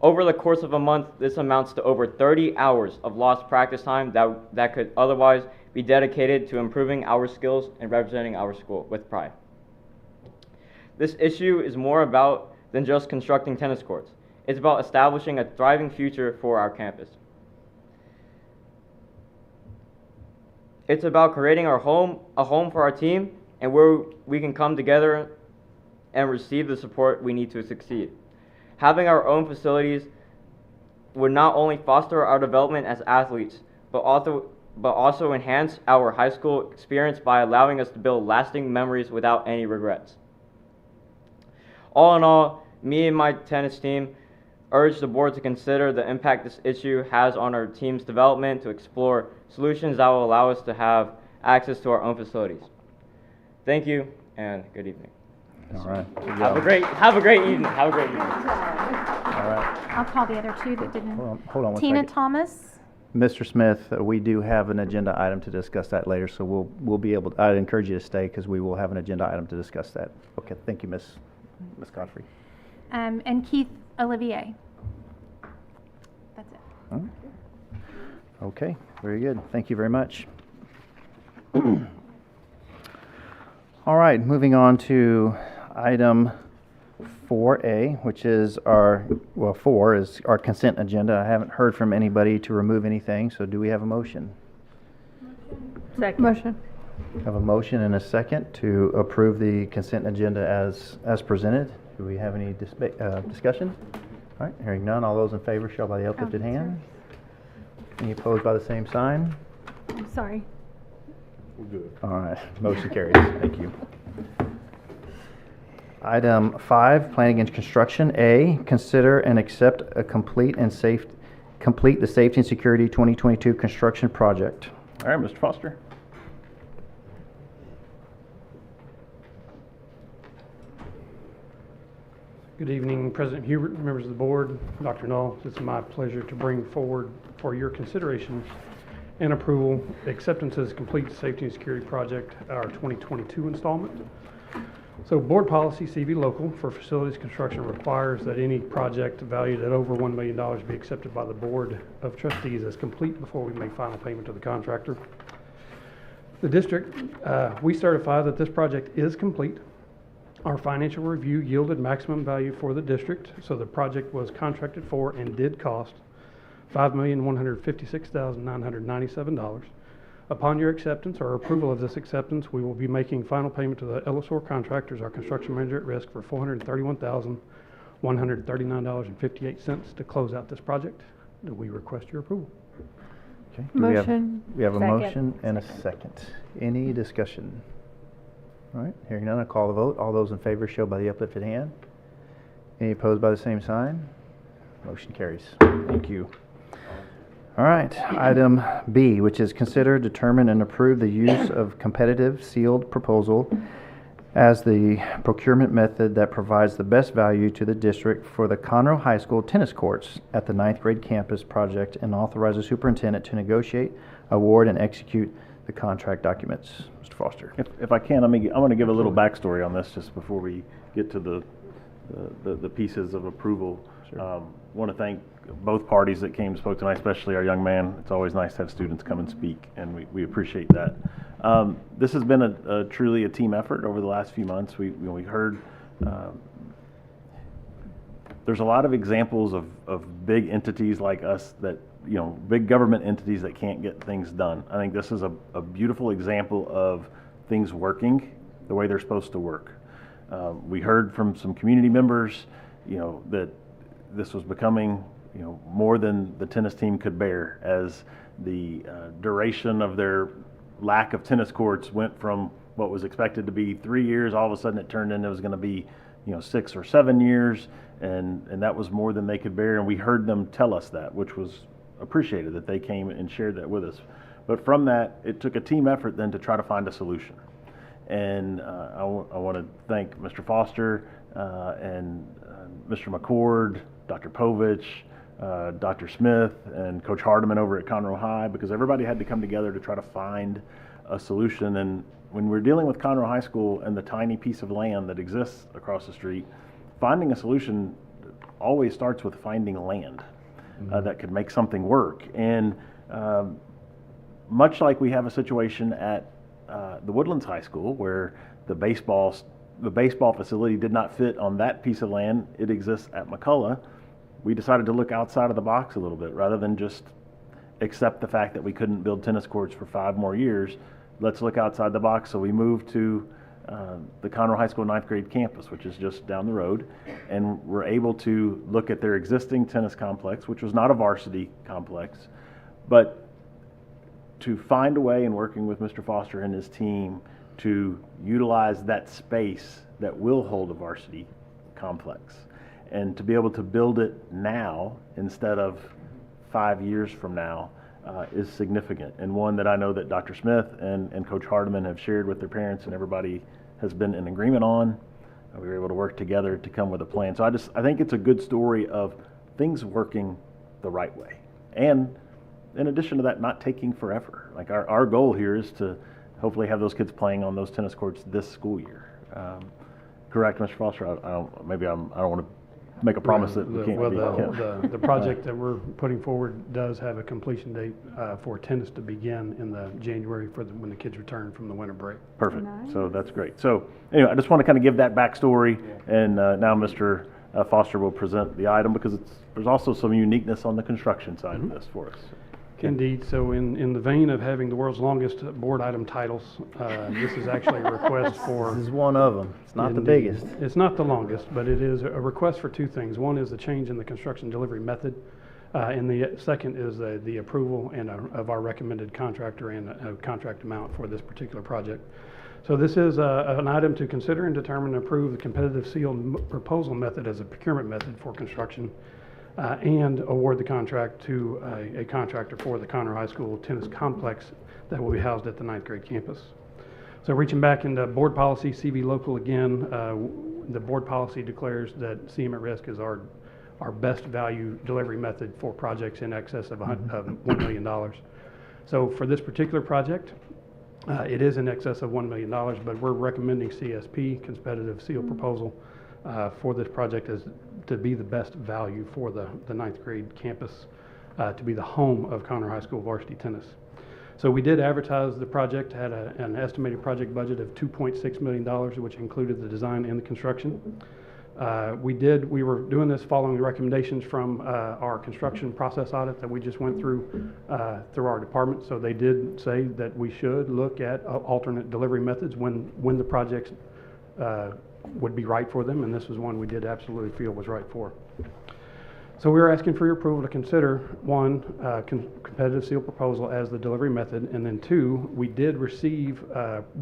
Speaker 18: Over the course of a month, this amounts to over 30 hours of lost practice time that could otherwise be dedicated to improving our skills and representing our school with pride. This issue is more about than just constructing tennis courts. It's about establishing a thriving future for our campus. It's about creating a home for our team, and where we can come together and receive the support we need to succeed. Having our own facilities would not only foster our development as athletes, but also enhance our high school experience by allowing us to build lasting memories without any regrets. All in all, me and my tennis team urge the board to consider the impact this issue has on our team's development, to explore solutions that will allow us to have access to our own facilities. Thank you, and good evening.
Speaker 1: All right.
Speaker 18: Have a great evening. Have a great evening.
Speaker 1: All right.
Speaker 3: I'll call the other two that didn't.
Speaker 1: Hold on one
Speaker 3: Tina
Speaker 1: second.
Speaker 3: Thomas?
Speaker 1: Mr. Smith, we do have an agenda item to discuss that later, so we'll be able, I'd encourage you to stay because we will have an agenda item to discuss that. Okay, thank you, Ms. Ms. Godfrey.
Speaker 12: And Keith Olivier. That's it.
Speaker 1: All right. Okay, very good. Thank you very much. All right, moving on to item 4A, which is 4 is our consent agenda. I haven't heard from anybody to remove anything, so do we have a motion?
Speaker 10: Second. Motion.
Speaker 1: Have a motion and a second to approve the consent agenda as presented. Do we have any discussion? All right, hearing none, all those in favor show by the uplifted hand. Any opposed by the same sign?
Speaker 10: Sorry.
Speaker 1: We're good. All right, motion carries. Thank you. Item 5, planning and construction. A, consider and accept a complete the safety and security 2022 construction project.
Speaker 4: All right, Mr. Foster.
Speaker 19: Good evening, President Hubert, members of the board, Dr. Null. It's my pleasure to bring forward for your consideration and approval acceptances complete safety and security project, our 2022 installment. So board policy CV local for facilities construction requires that any project valued at over $1 million be accepted by the board of trustees as complete before we make final payment to the contractor. The district, we certify that this project is complete. Our financial review yielded maximum value for the district, so the project was contracted for and did cost $5,156,997. Upon your acceptance or approval of this acceptance, we will be making final payment to the Ellisor contractors, our construction manager at risk, for $431,139.58 to close out this project. Do we request your approval?
Speaker 1: Okay.
Speaker 10: Motion.
Speaker 1: We have a
Speaker 10: Second.
Speaker 1: motion and a second. Any discussion? All right, hearing none, I'll call the vote. All those in favor show by the uplifted hand. Any opposed by the same sign? Motion carries. Thank you. All right, item B, which is consider, determine, and approve the use of competitive sealed proposal as the procurement method that provides the best value to the district for the Conroe High School tennis courts at the 9th grade campus project, and authorize the superintendent to negotiate, award, and execute the contract documents. Mr. Foster.
Speaker 4: If I can, I'm going to give a little backstory on this just before we get to the pieces of approval.
Speaker 1: Sure.
Speaker 4: Want to thank both parties that came and spoke tonight, especially our young man. It's always nice to have students come and speak, and we appreciate that. This has been truly a team effort over the last few months. We heard there's a lot of examples of big entities like us that, big government entities that can't get things done. I think this is a beautiful example of things working the way they're supposed to work. We heard from some community members, that this was becoming, more than the tennis team could bear, as the duration of their lack of tennis courts went from what was expected to be 3 years. All of a sudden it turned into it was going to be, 6 or 7 years. And that was more than they could bear. And we heard them tell us that, which was appreciated, that they came and shared that with us. But from that, it took a team effort then to try to find a solution. And I want to thank Mr. Foster and Mr. McCord, Dr. Povich, Dr. Smith, and Coach Hardiman over at Conroe High, because everybody had to come together to try to find a solution. And when we're dealing with Conroe High School and the tiny piece of land that exists across the street, finding a solution always starts with finding land that could make something work. And much like we have a situation at the Woodlands High School, where the baseball facility did not fit on that piece of land, it exists at McCullough. We decided to look outside of the box a little bit, rather than just accept the fact that we couldn't build tennis courts for 5 more years. Let's look outside the box. So we moved to the Conroe High School 9th grade campus, which is just down the road, and we're able to look at their existing tennis complex, which was not a varsity complex, but to find a way, in working with Mr. Foster and his team, to utilize that space that will hold a varsity complex, and to be able to build it now instead of 5 years from now is significant, and one that I know that Dr. Smith and Coach Hardiman have shared with their parents, and everybody has been in agreement on. We were able to work together to come with a plan. So I think it's a good story of things working the right way, and in addition to that, not taking forever. Like our goal here is to hopefully have those kids playing on those tennis courts this school year. Correct, Mr. Foster? I don't want to make a promise that we can't
Speaker 19: Well,
Speaker 4: be.
Speaker 19: the project that we're putting forward does have a completion date for tennis to begin in the January when the kids return from the winter break.
Speaker 4: Perfect. So that's great. So anyway, I just want to kind of give that backstory, and now Mr. Foster will present the item because there's also some uniqueness on the construction side of this for us.
Speaker 19: Indeed. So in the vein of having the world's longest board item titles, this is actually a request for...
Speaker 1: This is one of them. It's not the biggest.
Speaker 19: It's not the longest, but it is a request for two things. One is the change in the construction delivery method, and the second is the approval of our recommended contractor and a contract amount for this particular project. So this is an item to consider and determine and approve the competitive sealed proposal method as a procurement method for construction, and award the contract to a contractor for the Conroe High School tennis complex that will be housed at the 9th grade campus. So reaching back into board policy, CV local again, the board policy declares that CM at risk is our best value delivery method for projects in excess of $1 million. So for this particular project, it is in excess of $1 million, but we're recommending CSP, competitive seal proposal, for this project as to be the best value for the 9th grade campus, to be the home of Conroe High School varsity tennis. So we did advertise the project, had an estimated project budget of $2.6 million, which included the design and the construction. We were doing this following the recommendations from our construction process audit that we just went through our department. So they did say that we should look at alternate delivery methods when the projects would be right for them, and this was one we did absolutely feel was right for. So we were asking for your approval to consider, one, competitive seal proposal as the delivery method, and then two, we did receive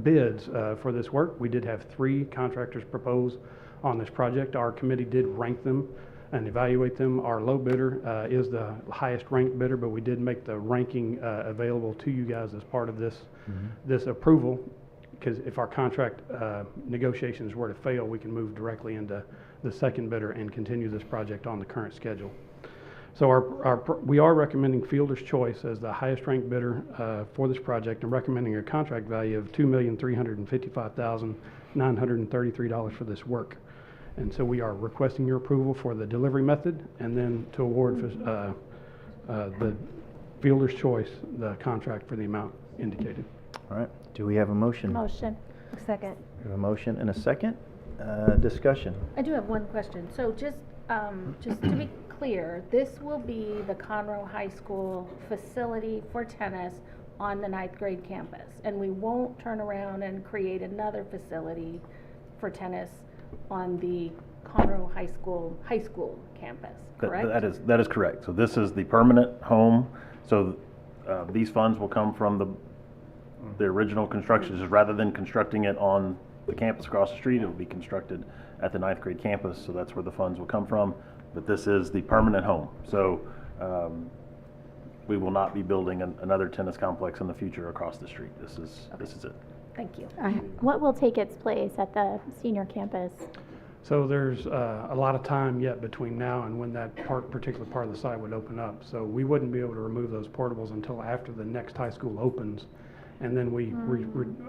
Speaker 19: bids for this work. We did have 3 contractors propose on this project. Our committee did rank them and evaluate them. Our low bidder is the highest ranked bidder, but we did make the ranking available to you guys as part of this approval, because if our contract negotiations were to fail, we can move directly into the second bidder and continue this project on the current schedule. So we are recommending Fielder's Choice as the highest ranked bidder for this project, and recommending a contract value of $2,355,933 for this work. And so we are requesting your approval for the delivery method, and then to award the Fielder's Choice the contract for the amount indicated.
Speaker 1: All right. Do we have a motion?
Speaker 12: Motion.
Speaker 3: Second.
Speaker 1: We have a motion and a second. Discussion.
Speaker 6: I do have one question. So just to be clear, this will be the Conroe High School facility for tennis on the 9th grade campus, and we won't turn around and create another facility for tennis on the Conroe High School campus, correct?
Speaker 4: That is correct. So this is the permanent home. So these funds will come from the original construction, just rather than constructing it on the campus across the street, it will be constructed at the 9th grade campus, so that's where the funds will come from. But this is the permanent home. So we will not be building another tennis complex in the future across the street. This is it.
Speaker 6: Thank you.
Speaker 12: What will take its place at the senior campus?
Speaker 19: So there's a lot of time yet between now and when that particular part of the site would open up. So we wouldn't be able to remove those portables until after the next high school opens. And then we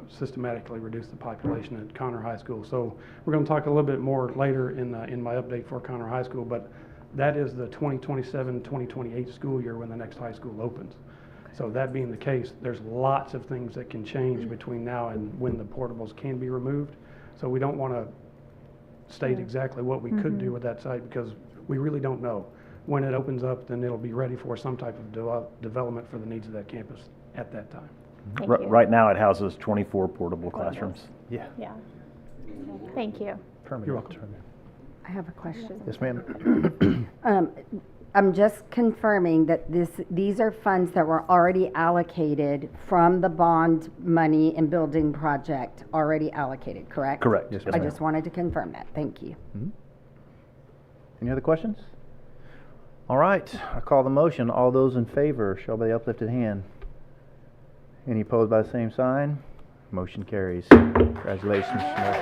Speaker 19: systematically reduce the population at Conroe High School. So we're going to talk a little bit more later in my update for Conroe High School, but that is the 2027-2028 school year when the next high school opens. So that being the case, there's lots of things that can change between now and when the portables can be removed. So we don't want to state exactly what we could do with that site, because we really don't know. When it opens up, then it'll be ready for some type of development for the needs of that campus at that time.
Speaker 4: Right now, it houses 24 portable classrooms.
Speaker 1: Yeah.
Speaker 12: Yeah. Thank you.
Speaker 19: You're welcome.
Speaker 2: I have a question.
Speaker 1: Yes, ma'am.
Speaker 2: I'm just confirming that these are funds that were already allocated from the bond money and building project, already allocated, correct?
Speaker 4: Correct. Yes,
Speaker 2: I just wanted to confirm that. Thank you.
Speaker 1: Any other questions? All right. I call the motion. All those in favor show by the uplifted hand. Any opposed by the same sign? Motion carries. Congratulations, Smith.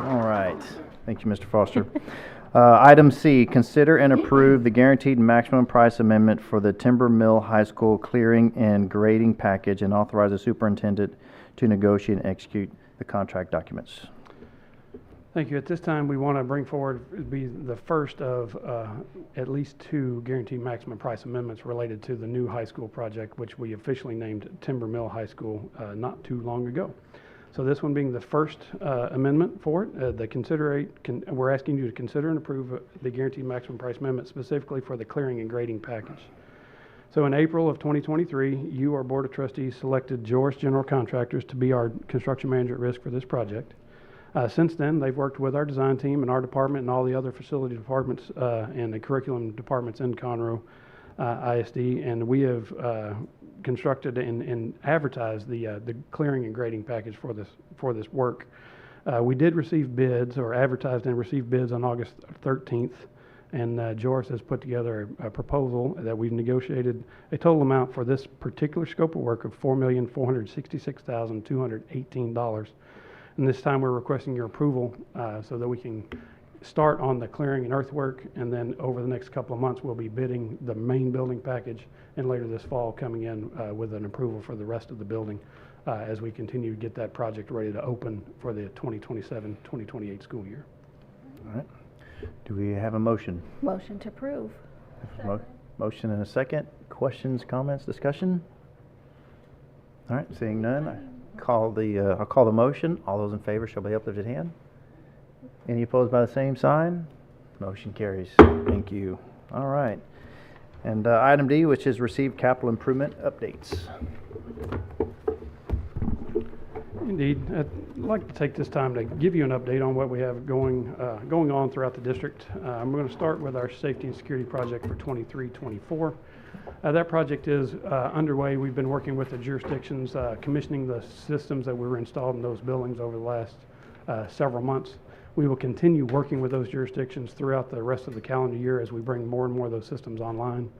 Speaker 1: All right. Thank you, Mr. Foster. Item C, consider and approve the guaranteed maximum price amendment for the Timber Mill High School clearing and grading package, and authorize the superintendent to negotiate and execute the contract documents.
Speaker 19: Thank you. At this time, we want to bring forward, be the first of at least 2 guaranteed maximum price amendments related to the new high school project, which we officially named Timber Mill High School not too long ago. So this one being the first amendment for it, we're asking you to consider and approve the guaranteed maximum price amendment specifically for the clearing and grading package. So in April of 2023, you, our Board of Trustees, selected Joris General Contractors to be our construction manager at risk for this project. Since then, they've worked with our design team and our department and all the other facility departments and the curriculum departments in Conroe, ISD, and we have constructed and advertised the clearing and grading package for this work. We did receive bids, or advertised and received bids on August 13th, and Joris has put together a proposal that we've negotiated a total amount for this particular scope of work of $4,466,218. And this time we're requesting your approval so that we can start on the clearing and earthwork, and then over the next couple of months we'll be bidding the main building package, and later this fall coming in with an approval for the rest of the building as we continue to get that project ready to open for the 2027-2028 school year.
Speaker 1: All right. Do we have a motion?
Speaker 3: Motion to approve.
Speaker 1: Motion and a second. Questions, comments, discussion? All right, seeing none, I'll call the motion. All those in favor shall be uplifted hand. Any opposed by the same sign? Motion carries. Thank you. All right. And item D, which is receive capital improvement updates.
Speaker 19: Indeed. I'd like to take this time to give you an update on what we have going on throughout the district. I'm going to start with our safety and security project for 23-24. That project is underway. We've been working with the jurisdictions, commissioning the systems that were installed in those buildings over the last several months. We will continue working with those jurisdictions throughout the rest of the calendar year as we bring more and more of those systems online.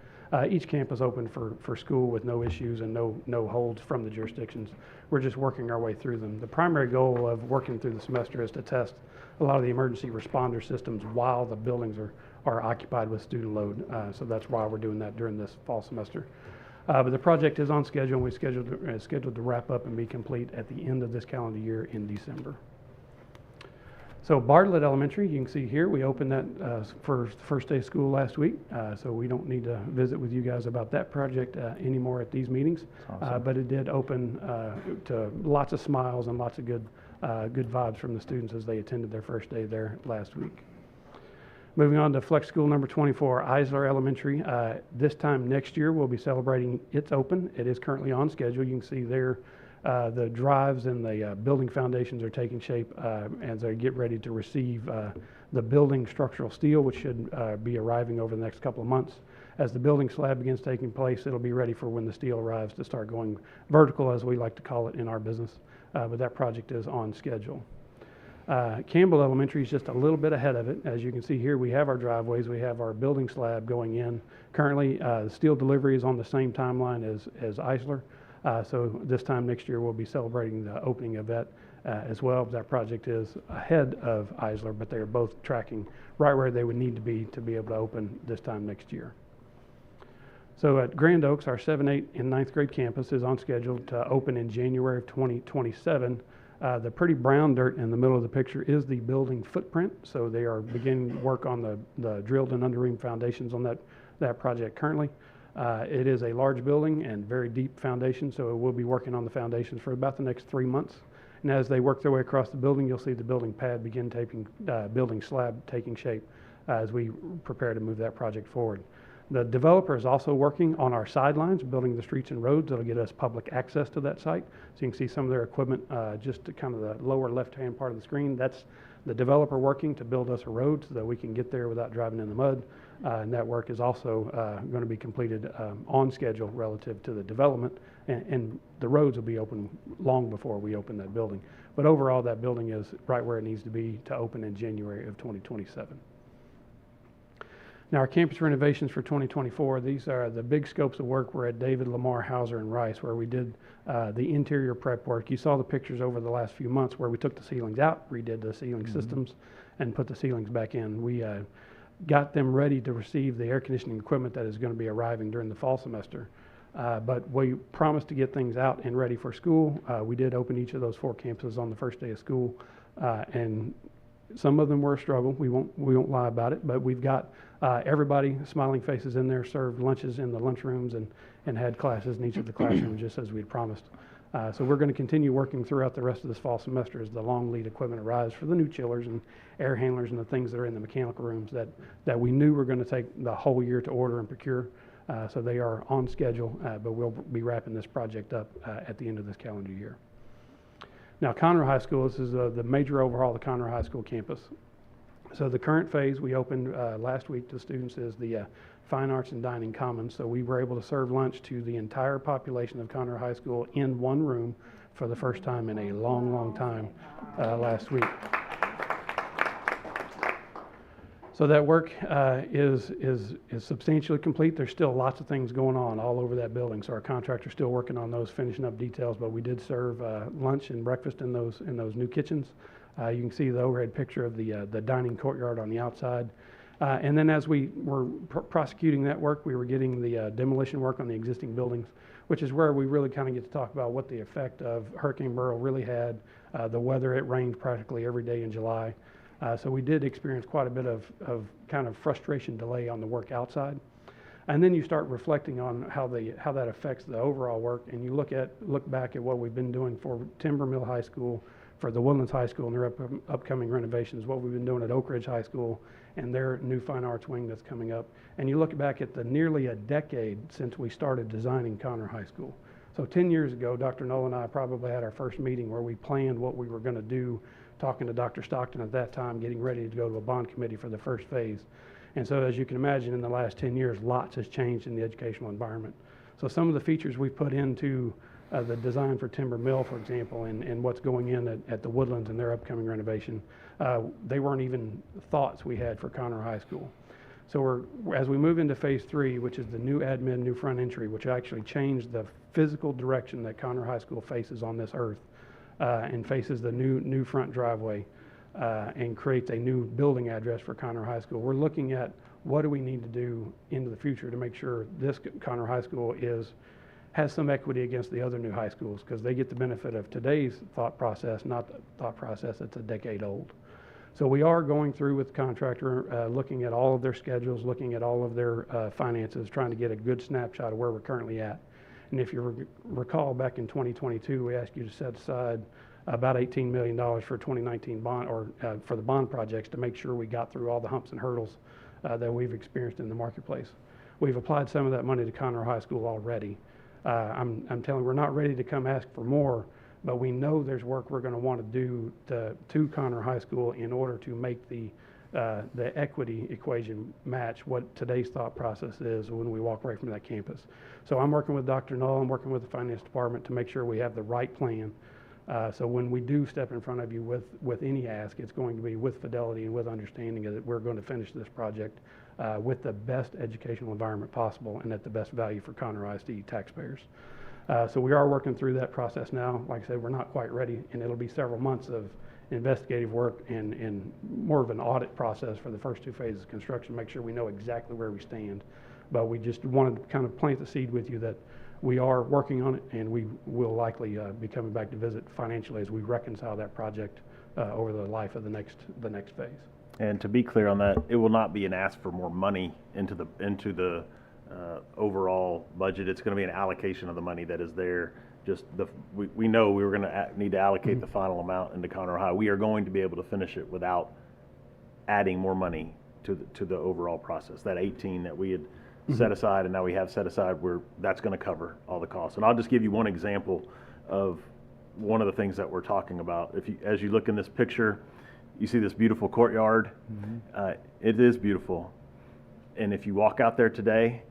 Speaker 19: Each campus open for school with no issues and no holds from the jurisdictions. We're just working our way through them. The primary goal of working through the semester is to test a lot of the emergency responder systems while the buildings are occupied with student load. So that's why we're doing that during this fall semester. But the project is on schedule, and we scheduled to wrap up and be complete at the end of this calendar year in December. So Bartlett Elementary, you can see here, we opened that for first day of school last week. So we don't need to visit with you guys about that project anymore at these meetings.
Speaker 1: Awesome.
Speaker 19: But it did open to lots of smiles and lots of good vibes from the students as they attended their first day there last week. Moving on to Flex School number 24, Eisler Elementary. This time next year, we'll be celebrating its open. It is currently on schedule. You can see there the drives and the building foundations are taking shape as they get ready to receive the building structural steel, which should be arriving over the next couple of months. As the building slab begins taking place, it'll be ready for when the steel arrives to start going vertical, as we like to call it in our business. But that project is on schedule. Campbell Elementary is just a little bit ahead of it. As you can see here, we have our driveways, we have our building slab going in. Currently, the steel delivery is on the same timeline as Eisler. So this time next year, we'll be celebrating the opening of that as well. That project is ahead of Eisler, but they are both tracking right where they would need to be able to open this time next year. So at Grand Oaks, our 7th, 8th, and 9th grade campus is on schedule to open in January of 2027. The pretty brown dirt in the middle of the picture is the building footprint. So they are beginning work on the drilled and under-ream foundations on that project currently. It is a large building and very deep foundation, so it will be working on the foundations for about the next 3 months. And as they work their way across the building, you'll see the building pad begin building slab taking shape as we prepare to move that project forward. The developer is also working on our sidelines, building the streets and roads that'll get us public access to that site. So you can see some of their equipment just to kind of the lower left-hand part of the screen. That's the developer working to build us a road so that we can get there without driving in the mud. And that work is also going to be completed on schedule relative to the development. And the roads will be open long before we open that building. But overall, that building is right where it needs to be to open in January of 2027. Now, our campus renovations for 2024, these are the big scopes of work. We're at David, Lamar, Hauser, and Rice, where we did the interior prep work. You saw the pictures over the last few months where we took the ceilings out, redid the ceiling systems, and put the ceilings back in. We got them ready to receive the air conditioning equipment that is going to be arriving during the fall semester. But we promised to get things out and ready for school. We did open each of those 4 campuses on the first day of school, and some of them were a struggle. We won't lie about it, but we've got everybody, smiling faces in there, served lunches in the lunchrooms and had classes in each of the classrooms just as we'd promised. So we're going to continue working throughout the rest of this fall semester as the long lead equipment arrives for the new chillers and air handlers and the things that are in the mechanical rooms that we knew were going to take the whole year to order and procure. So they are on schedule, but we'll be wrapping this project up at the end of this calendar year. Now, Conroe High School, this is the major overhaul of the Conroe High School campus. So the current phase we opened last week to students is the Fine Arts and Dining Commons. So we were able to serve lunch to the entire population of Conroe High School in one room for the first time in a long, long time last week. So that work is substantially complete. There's still lots of things going on all over that building. So our contractor's still working on those, finishing up details, but we did serve lunch and breakfast in those new kitchens. You can see the overhead picture of the dining courtyard on the outside. And then as we were prosecuting that work, we were getting the demolition work on the existing buildings, which is where we really kind of get to talk about what the effect of Hurricane Beryl really had. The weather, it rained practically every day in July. So we did experience quite a bit of kind of frustration delay on the work outside. And then you start reflecting on how that affects the overall work, and you look back at what we've been doing for Timber Mill High School, for the Woodlands High School and their upcoming renovations, what we've been doing at Oak Ridge High School and their new fine arts wing that's coming up. And you look back at the nearly a decade since we started designing Conroe High School. So 10 years ago, Dr. Knoll and I probably had our first meeting where we planned what we were going to do, talking to Dr. Stockton at that time, getting ready to go to a bond committee for the first phase. And so as you can imagine, in the last 10 years, lots has changed in the educational environment. So some of the features we put into the design for Timber Mill, for example, and what's going in at the Woodlands and their upcoming renovation, they weren't even thoughts we had for Conroe High School. So as we move into phase 3, which is the new admin, new front entry, which actually changed the physical direction that Conroe High School faces on this earth, and faces the new front driveway, and creates a new building address for Conroe High School. We're looking at what do we need to do into the future to make sure this Conroe High School has some equity against the other new high schools, because they get the benefit of today's thought process, not the thought process that's a decade old. So we are going through with the contractor, looking at all of their schedules, looking at all of their finances, trying to get a good snapshot of where we're currently at. And if you recall, back in 2022, we asked you to set aside about $18 million for 2019 bond, or for the bond projects, to make sure we got through all the humps and hurdles that we've experienced in the marketplace. We've applied some of that money to Conroe High School already. I'm telling you, we're not ready to come ask for more, but we know there's work we're going to want to do to Conroe High School in order to make the equity equation match what today's thought process is when we walk away from that campus. So I'm working with Dr. Knoll, I'm working with the finance department to make sure we have the right plan. So when we do step in front of you with any ask, it's going to be with fidelity and with understanding that we're going to finish this project with the best educational environment possible and at the best value for Conroe ISD taxpayers. So we are working through that process now. Like I said, we're not quite ready, and it'll be several months of investigative work and more of an audit process for the first 2 phases of construction, make sure we know exactly where we stand. But we just wanted to kind of plant the seed with you that we are working on it, and we will likely be coming back to visit financially as we reconcile that project over the life of the next phase.
Speaker 4: And to be clear on that, it will not be an ask for more money into the overall budget. It's going to be an allocation of the money that is there. Just we know we were going to need to allocate the final amount into Conroe High. We are going to be able to finish it without adding more money to the overall process. That 18 that we had set aside, and now we have set aside, that's going to cover all the costs. And I'll just give you one example of one of the things that we're talking about. As you look in this picture, you see this beautiful courtyard. It is beautiful, and if you walk out there today,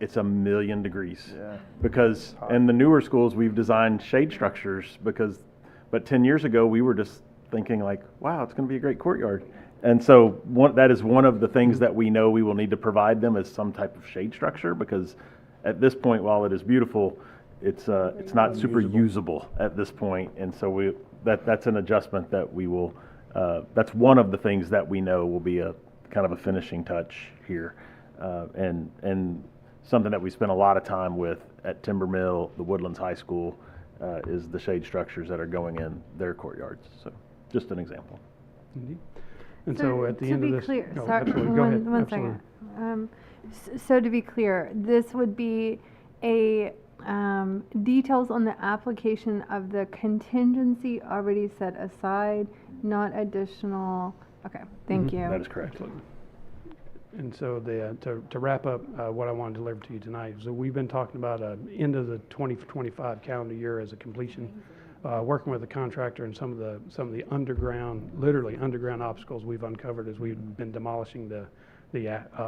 Speaker 4: it's 1,000,000 degrees. Yeah. Because in the newer schools we've designed shade structures but 10 years ago we were just thinking like, wow, it's going to be a great courtyard. And so that is one of the things that we know we will need to provide them, is some type of shade structure, because at this point, while it is beautiful, it's not super usable at this point. And so that's an adjustment that we will, that's one of the things that we know will be a kind of a finishing touch here. And something that we spend a lot of time with at Timber Mill, the Woodlands High School, is the shade structures that are going in their courtyards. So just an example.
Speaker 19: Indeed. And so at the end of this.
Speaker 10: To be clear,
Speaker 19: oh,
Speaker 10: sorry,
Speaker 19: absolutely. Go ahead.
Speaker 10: one
Speaker 19: Absolutely.
Speaker 10: second. So to be clear, this would be a details on the application of the contingency already set aside, not additional. Okay, thank you.
Speaker 4: That is correct.
Speaker 19: And so to wrap up what I want to deliver to you tonight, so we've been talking about end of the 2025 calendar year as a completion, working with the contractor and some of the underground, literally underground obstacles we've uncovered as we've been demolishing the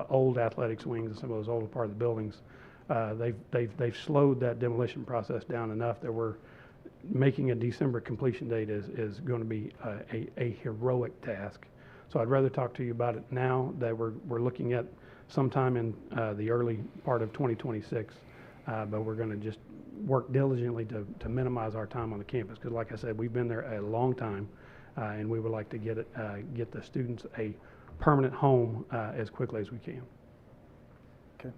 Speaker 19: old athletics wings and some of those older part of the buildings. They've slowed that demolition process down enough that we're making a December completion date is going to be a heroic task. So I'd rather talk to you about it now that we're looking at sometime in the early part of 2026, but we're going to just work diligently to minimize our time on the campus, because like I said, we've been there a long time, and we would like to get the students a permanent home as quickly as we can.
Speaker 4: Okay.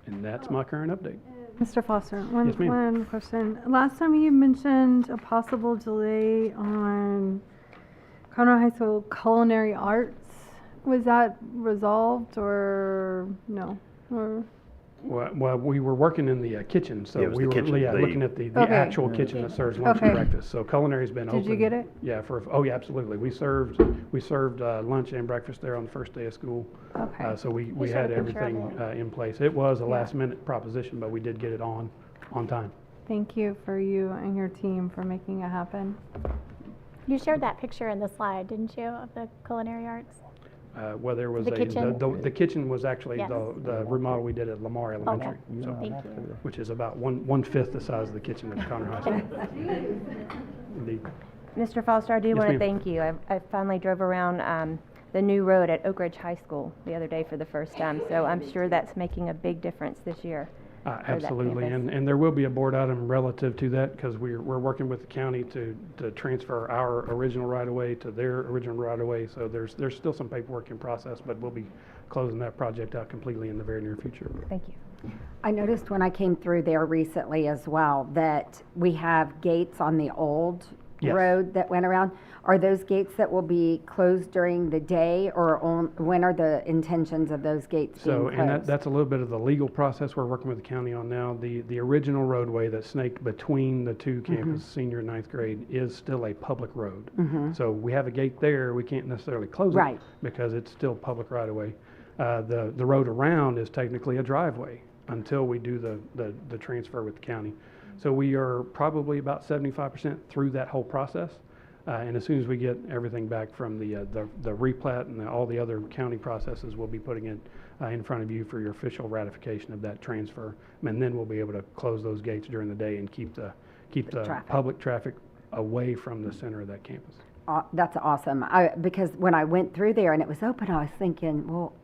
Speaker 19: And that's my current update.
Speaker 10: Mr. Foster,
Speaker 19: Yes, ma'am.
Speaker 10: one question. Last time you mentioned a possible delay on Conroe High School culinary arts. Was that resolved or no? Or
Speaker 19: Well, we were working in the kitchen, so
Speaker 4: Yeah, it was
Speaker 19: we
Speaker 4: the
Speaker 19: were
Speaker 4: kitchen,
Speaker 19: looking at the
Speaker 10: Okay.
Speaker 19: actual kitchen that serves lunch
Speaker 10: Okay.
Speaker 19: and breakfast. So culinary's been open.
Speaker 10: Did you get it?
Speaker 19: Yeah, yeah, absolutely. We served lunch and breakfast there on the first day of school.
Speaker 10: Okay.
Speaker 19: So we
Speaker 12: showed
Speaker 19: had
Speaker 12: a picture of
Speaker 19: everything in place. It was a last minute proposition, but we did get it on time.
Speaker 10: Thank you for you and your team for making it happen.
Speaker 12: You shared that picture in the slide, didn't you, of the culinary arts?
Speaker 19: Well, there was
Speaker 12: The kitchen?
Speaker 19: the kitchen was actually
Speaker 12: Yes.
Speaker 19: the remodel we did at Lamar Elementary.
Speaker 12: Okay.
Speaker 19: So,
Speaker 12: Thank you.
Speaker 19: which is about one-fifth the size of the kitchen at Conroe High School. Indeed.
Speaker 20: Mr. Foster, I do
Speaker 19: Yes,
Speaker 20: want to
Speaker 19: ma'am.
Speaker 20: thank you. I finally drove around the new road at Oak Ridge High School the other day for the first time, so I'm sure that's making a big difference this year. for that
Speaker 19: Absolutely,
Speaker 20: campus.
Speaker 19: and there will be a board item relative to that, because we're working with the county to transfer our original right-of-way to their original right-of-way, so there's still some paperwork in process, but we'll be closing that project out completely in the very near future.
Speaker 20: Thank you.
Speaker 2: I noticed when I came through there recently as well that we have gates on the old
Speaker 19: Yes.
Speaker 2: road that went around. Are those gates that will be closed during the day, or when are the intentions of those gates being
Speaker 19: So,
Speaker 2: closed?
Speaker 19: and that's a little bit of the legal process we're working with the county on now. The original roadway that snaked between the two campuses, senior and ninth grade, is still a public road. So we have a gate there, we can't necessarily close
Speaker 2: Right.
Speaker 19: it because it's still public right of way. The road around is technically a driveway until we do the transfer with the county. So we are probably about 75% through that whole process. And as soon as we get everything back from the replat and all the other county processes, we'll be putting it in front of you for your official ratification of that transfer. And then we'll be able to close those gates during the day and keep the
Speaker 2: traffic.
Speaker 19: public traffic away from the center of that campus.
Speaker 2: That's awesome. Because when I went through there and it was open, I was thinking, well,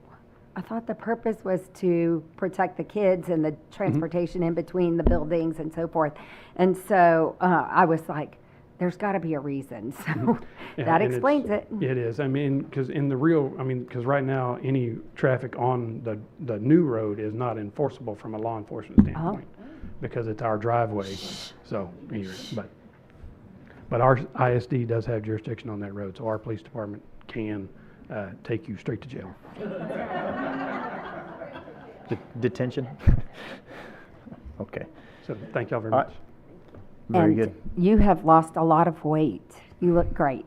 Speaker 2: I thought the purpose was to protect the kids and the transportation in between the buildings and so forth. And so I was like, there's got to be a reason. So
Speaker 19: Yeah,
Speaker 2: that
Speaker 19: and
Speaker 2: explains it.
Speaker 19: It is. I mean, because because right now, any traffic on the new road is not enforceable from a law enforcement standpoint because it's our driveway. So, anyway, but our ISD does have jurisdiction on that road, so our police department can take you straight to jail.
Speaker 1: Detention? Okay.
Speaker 19: So, thank y'all very much.
Speaker 1: Very
Speaker 2: And
Speaker 1: good.
Speaker 2: you have lost a lot of weight. You look great.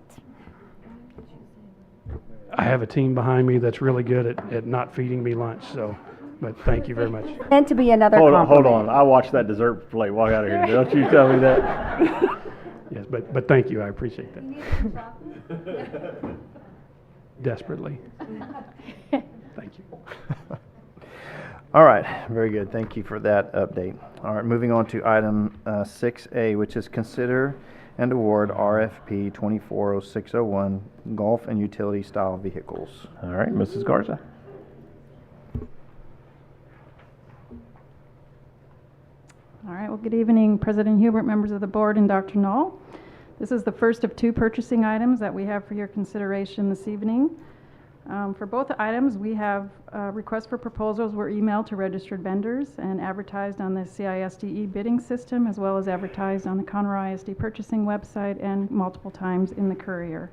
Speaker 19: I have a team behind me that's really good at not feeding me lunch, so, but thank you very much.
Speaker 2: Meant to be another
Speaker 4: Hold
Speaker 2: compliment.
Speaker 4: on. I watched that dessert plate walk out of here. Don't you tell me that.
Speaker 19: Yes, but thank you, I appreciate that. Desperately. Thank you.
Speaker 1: All right, very good. Thank you for that update. All right, moving on to item 6A, which is consider and award RFP 240601 golf and utility style vehicles.
Speaker 4: All right, Mrs. Garza.
Speaker 21: All right, well, good evening, President Hubert, members of the board, and Dr. Knoll. This is the first of two purchasing items that we have for your consideration this evening. For both items, we have requests for proposals were emailed to registered vendors and advertised on the CISD bidding system, as well as advertised on the Conroe ISD purchasing website and multiple times in the Courier.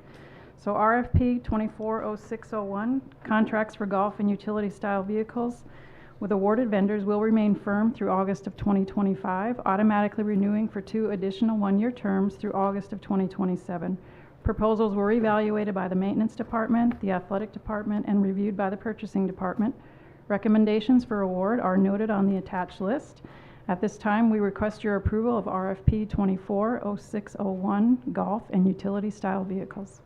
Speaker 21: So RFP 240601, contracts for golf and utility style vehicles with awarded vendors will remain firm through August of 2025, automatically renewing for 2 additional 1-year terms through August of 2027. Proposals were evaluated by the Maintenance Department, the Athletic Department, and reviewed by the Purchasing Department. Recommendations for award are noted on the attached list. At this time, we request your approval of RFP 240601, golf and utility style vehicles.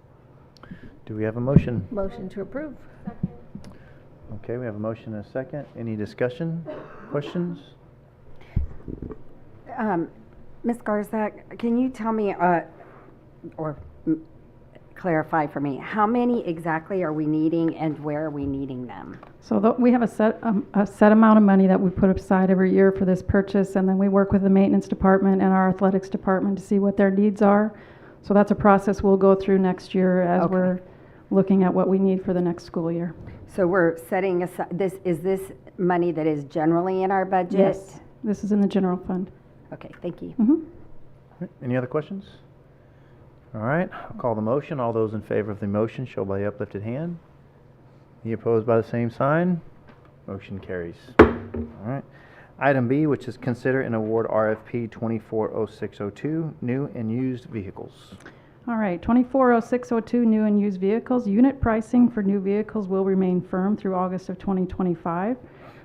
Speaker 1: Do we have a motion?
Speaker 6: Motion to approve.
Speaker 1: Okay, we have a motion and a second. Any discussion, questions?
Speaker 2: Ms. Garza, can you tell me, or clarify for me, how many exactly are we needing and where are we needing them?
Speaker 21: So we have a set amount of money that we put aside every year for this purchase, and then we work with the Maintenance Department and our Athletics Department to see what their needs are. So that's a process we'll go through next year as we're looking at what we need for the next school year.
Speaker 2: So we're setting aside, is this money that is generally in our budget?
Speaker 21: Yes, this is in the general fund.
Speaker 2: Okay, thank you.
Speaker 1: Any other questions? All right, I'll call the motion. All those in favor of the motion show by the uplifted hand. Any opposed by the same sign? Motion carries. All right. Item B, which is consider and award RFP 240602, new and used vehicles.
Speaker 21: All right, 240602 new and used vehicles. Unit pricing for new vehicles will remain firm through August of 2025.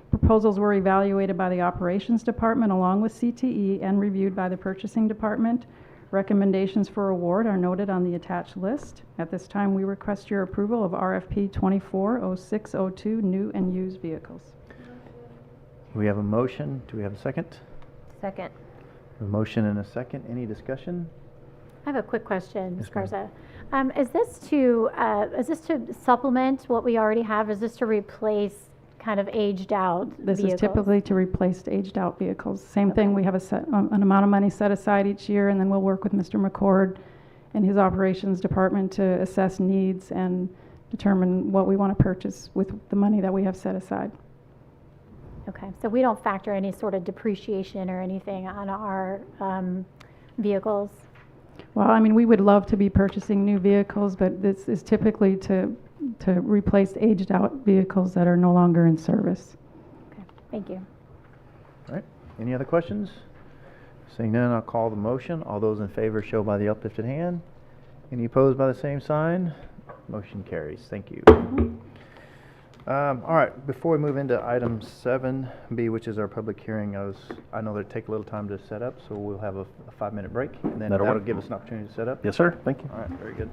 Speaker 21: Proposals were evaluated by the Operations Department along with CTE and reviewed by the Purchasing Department. Recommendations for award are noted on the attached list. At this time, we request your approval of RFP 240602 new and used vehicles.
Speaker 1: We have a motion. Do we have a second?
Speaker 20: Second.
Speaker 1: A motion and a second. Any discussion?
Speaker 12: I have a quick question, Ms.
Speaker 1: Yes, ma'am.
Speaker 12: Garza. Is this to supplement what we already have? Is this to replace kind of aged out
Speaker 21: This
Speaker 12: vehicles?
Speaker 21: is typically to replace aged out vehicles. Same thing, we have an amount of money set aside each year, and then we'll work with Mr. McCord and his operations department to assess needs and determine what we want to purchase with the money that we have set aside.
Speaker 12: Okay, so we don't factor any sort of depreciation or anything on our vehicles?
Speaker 21: Well, I mean, we would love to be purchasing new vehicles, but this is typically to replace aged out vehicles that are no longer in service.
Speaker 12: Okay, thank you.
Speaker 1: All right. Any other questions? Seeing none, I'll call the motion. All those in favor show by the uplifted hand. Any opposed by the same sign? Motion carries. Thank you. All right, before we move into item 7B, which is our public hearing, I know that take a little time to set up, so we'll have a 5-minute break, and then that'll give us an opportunity to set up.
Speaker 4: Yes, sir. Thank you.
Speaker 1: All right, very good.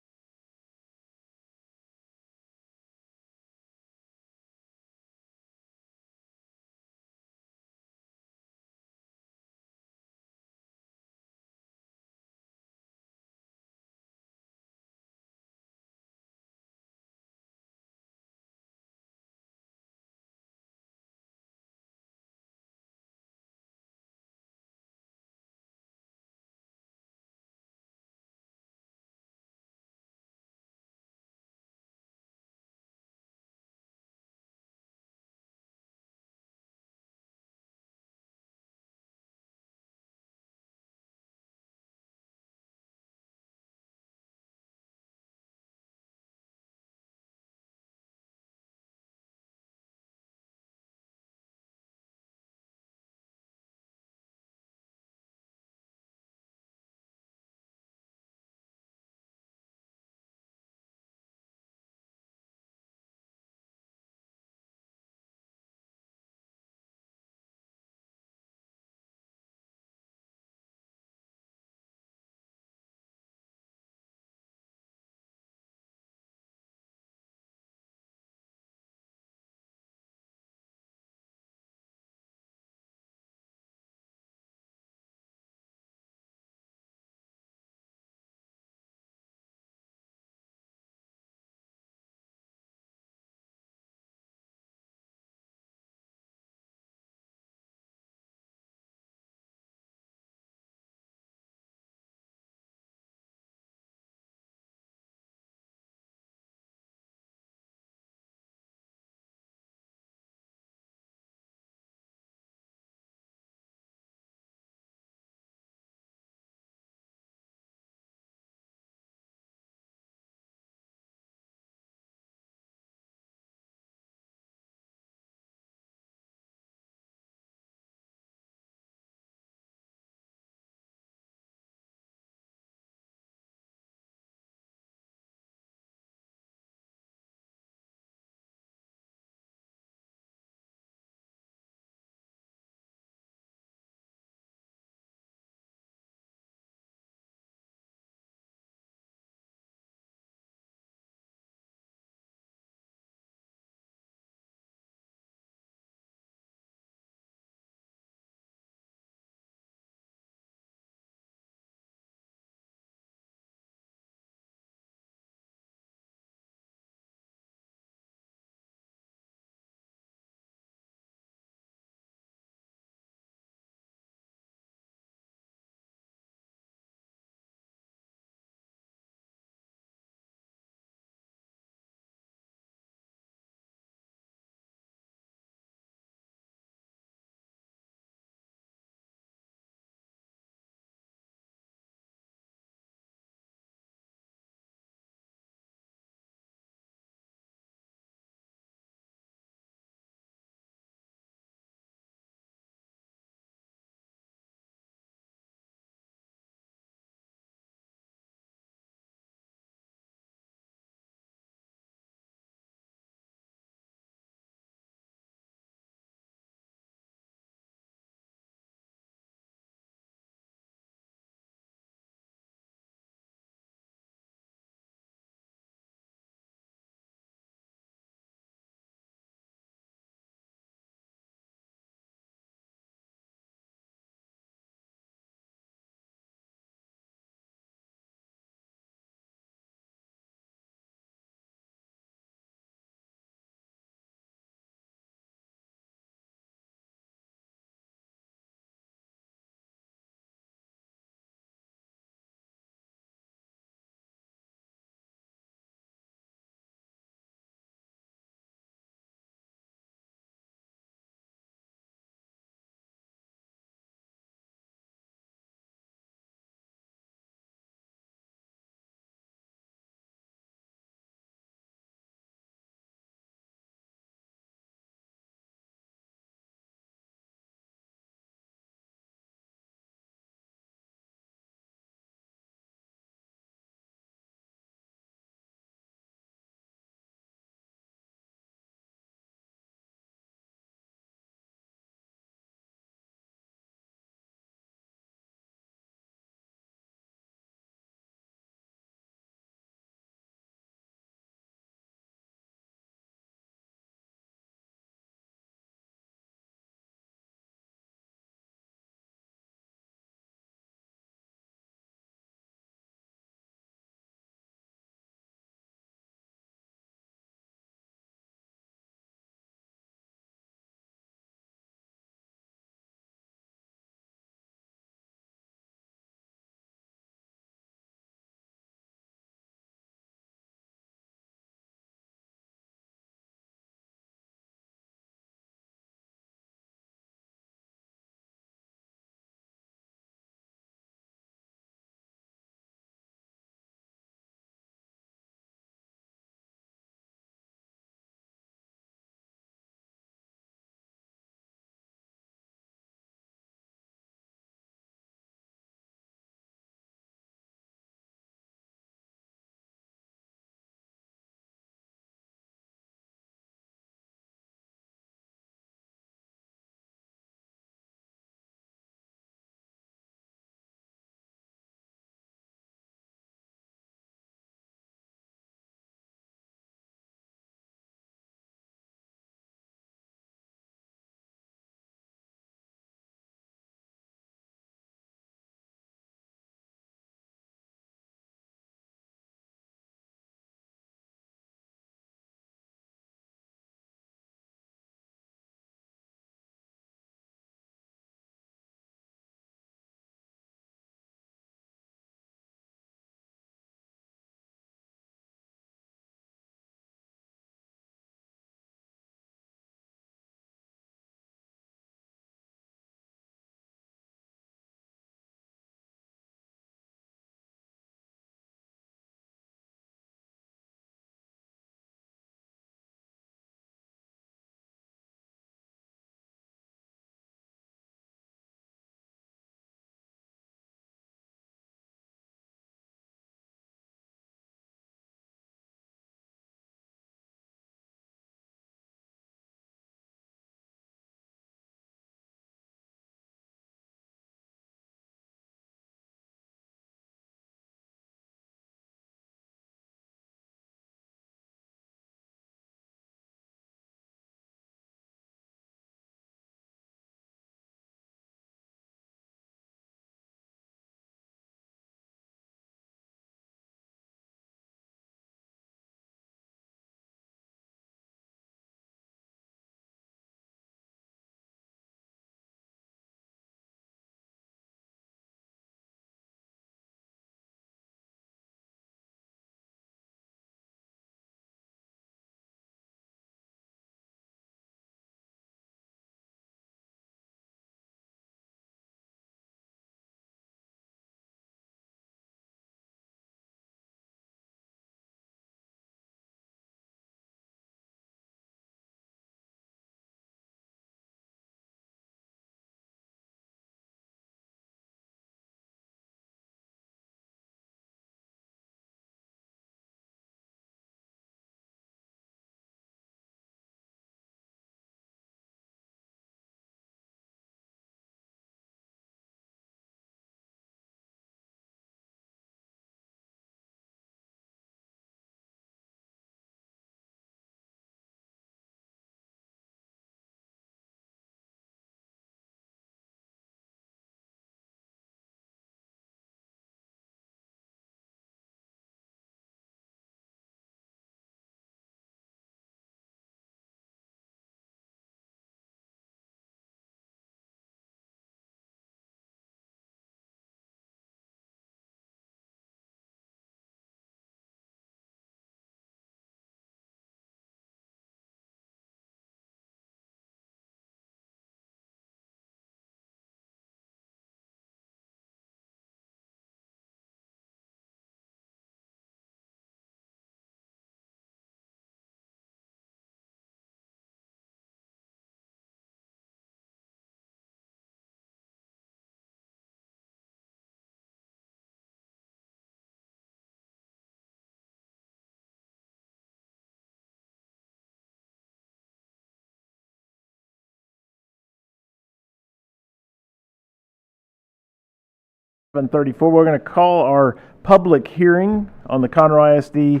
Speaker 4: 7:34. We're going to call our public hearing on the Conroe ISD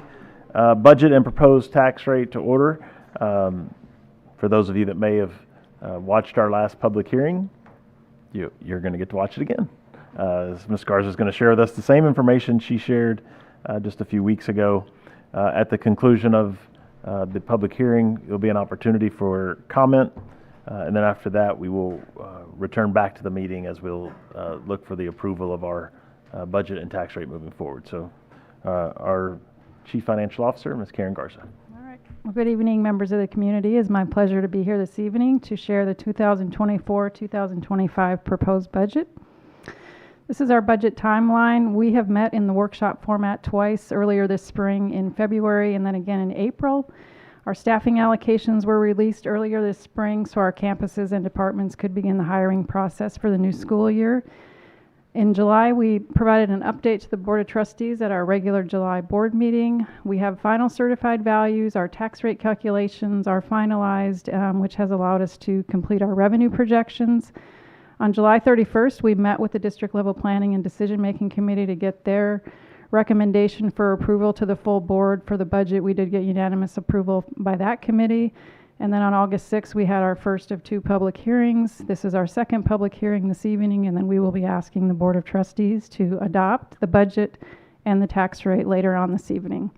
Speaker 4: budget and proposed tax rate to order. For those of you that may have watched our last public hearing, you're going to get to watch it again. Ms. Garza is going to share with us the same information she shared just a few weeks ago. At the conclusion of the public hearing, there'll be an opportunity for comment, and then after that, we will return back to the meeting as we'll look for the approval of our budget and tax rate moving forward. So, our Chief Financial Officer, Ms. Karen Garza.
Speaker 21: All right. Well, good evening, members of the community. It's my pleasure to be here this evening to share the 2024-2025 proposed budget. This is our budget timeline. We have met in the workshop format twice, earlier this spring in February and then again in April. Our staffing allocations were released earlier this spring so our campuses and departments could begin the hiring process for the new school year. In July, we provided an update to the Board of Trustees at our regular July board meeting. We have final certified values. Our tax rate calculations are finalized, which has allowed us to complete our revenue projections. On July 31st, we met with the district level planning and decision-making committee to get their recommendation for approval to the full board for the budget. We did get unanimous approval by that committee. And then on August 6th, we had our first of 2 public hearings. This is our second public hearing this evening, and then we will be asking the Board of Trustees to adopt the budget and the tax rate later on this evening.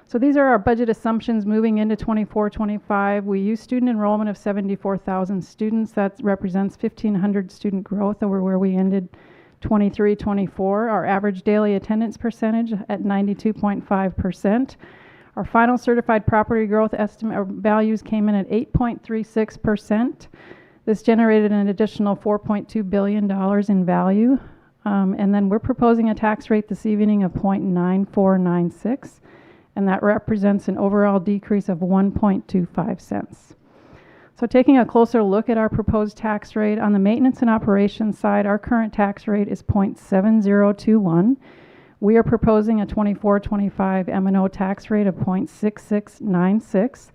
Speaker 21: So these are our budget assumptions moving into 24-25. We use student enrollment of 74,000 students. That represents 1,500 student growth over where we ended 23-24. Our average daily attendance percentage at 92.5%. Our final certified property growth estimate or values came in at 8.36%. This generated an additional $4.2 billion in value. And then we're proposing a tax rate this evening of 0.9496. And that represents an overall decrease of 1.25 cents. So taking a closer look at our proposed tax rate, on the maintenance and operations side, our current tax rate is 0.7021. We are proposing a 24-25 M&O tax rate of 0.6696.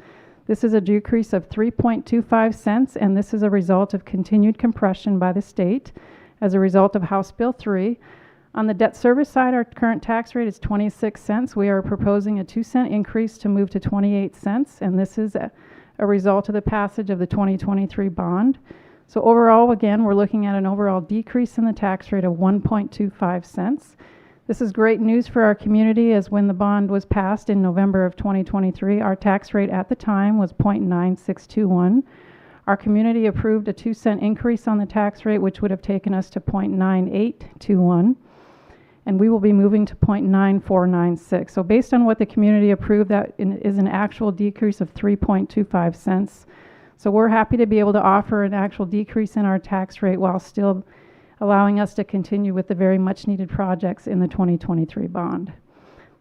Speaker 21: This is a decrease of 3.25 cents, and this is a result of continued compression by the state as a result of House Bill 3. On the debt service side, our current tax rate is 26 cents. We are proposing a 2-cent increase to move to 28 cents, and this is a result of the passage of the 2023 bond. So overall, again, we're looking at an overall decrease in the tax rate of 1.25 cents. This is great news for our community, as when the bond was passed in November of 2023, our tax rate at the time was 0.9621. Our community approved a 2-cent increase on the tax rate, which would have taken us to 0.9821. And we will be moving to 0.9496. So based on what the community approved, that is an actual decrease of 3.25 cents. So we're happy to be able to offer an actual decrease in our tax rate while still allowing us to continue with the very much needed projects in the 2023 bond.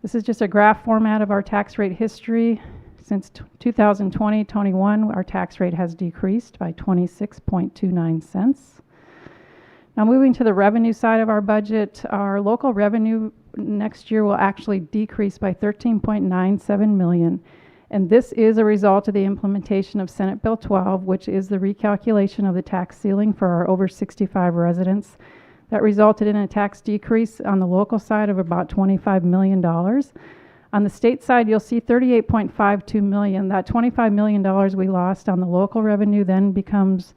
Speaker 21: This is just a graph format of our tax rate history. Since 2020-21, our tax rate has decreased by 26.29 cents. Now moving to the revenue side of our budget, our local revenue next year will actually decrease by $13.97 million. And this is a result of the implementation of Senate Bill 12, which is the recalculation of the tax ceiling for our over 65 residents. That resulted in a tax decrease on the local side of about $25 million. On the state side, you'll see $38.52 million. That $25 million we lost on the local revenue then becomes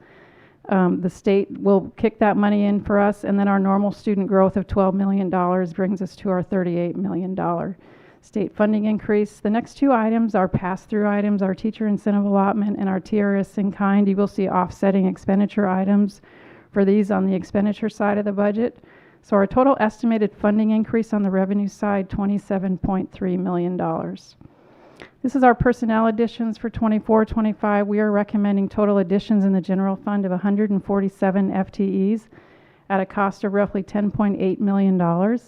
Speaker 21: the state will kick that money in for us, and then our normal student growth of $12 million brings us to our $38 million state funding increase. The next 2 items are pass-through items, our teacher incentive allotment and our TRS in kind. You will see offsetting expenditure items for these on the expenditure side of the budget. So our total estimated funding increase on the revenue side, $27.3 million. This is our personnel additions for 24-25. We are recommending total additions in the general fund of 147 FTEs at a cost of roughly $10.8 million.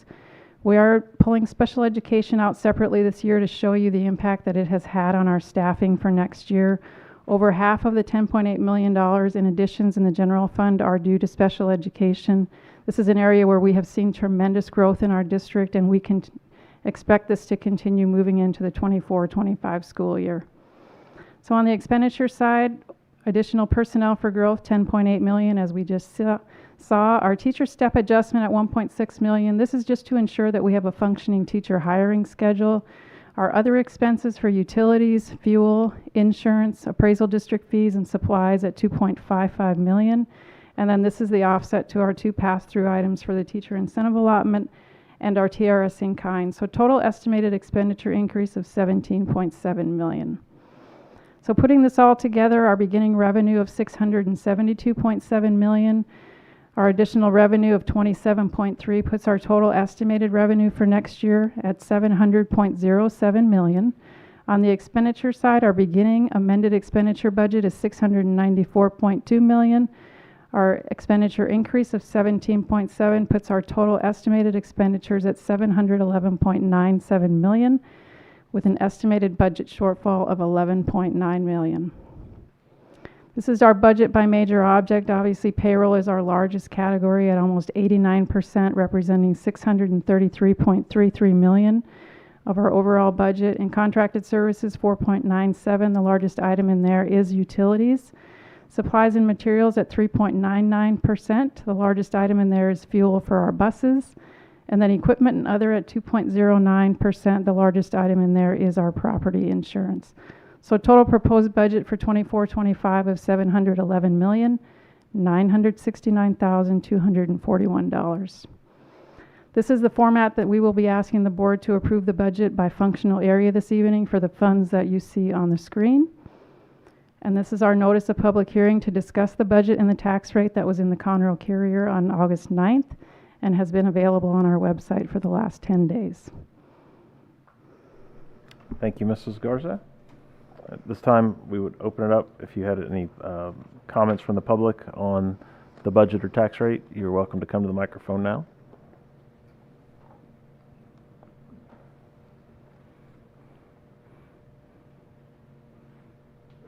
Speaker 21: We are pulling special education out separately this year to show you the impact that it has had on our staffing for next year. Over half of the $10.8 million in additions in the general fund are due to special education. This is an area where we have seen tremendous growth in our district, and we can expect this to continue moving into the 24-25 school year. So on the expenditure side, Additional personnel for growth, 10.8 million, as we just saw. Our teacher step adjustment at 1.6 million. This is just to ensure that we have a functioning teacher hiring schedule. Our other expenses for utilities, fuel, insurance, appraisal district fees, and supplies at 2.55 million. And then this is the offset to our two pass-through items for the teacher incentive allotment and our TRS in kind. So total estimated expenditure increase of 17.7 million. So putting this all together, our beginning revenue of 672.7 million, our additional revenue of 27.3 puts our total estimated revenue for next year at 700.07 million. On the expenditure side, our beginning amended expenditure budget is 694.2 million. Our expenditure increase of 17.7 puts our total estimated expenditures at 711.97 million, with an estimated budget shortfall of 11.9 million. This is our budget by major object. Obviously, payroll is our largest category at almost 89%, representing 633.33 million of our overall budget. And contracted services, 4.97. The largest item in there is utilities. Supplies and materials at 3.99%. The largest item in there is fuel for our buses. And then equipment and other at 2.09%. The largest item in there is our property insurance. So total proposed budget for 24-25 of $711,969,241. This is the format that we will be asking the board to approve the budget by functional area this evening for the funds that you see on the screen. And this is our notice of public hearing to discuss the budget and the tax rate that was in the Conroe Courier on August 9th and has been available on our website for the last 10 days.
Speaker 4: Thank you, Mrs. Garza. At this time, we would open it up. If you had any comments from the public on the budget or tax rate, you're welcome to come to the microphone now.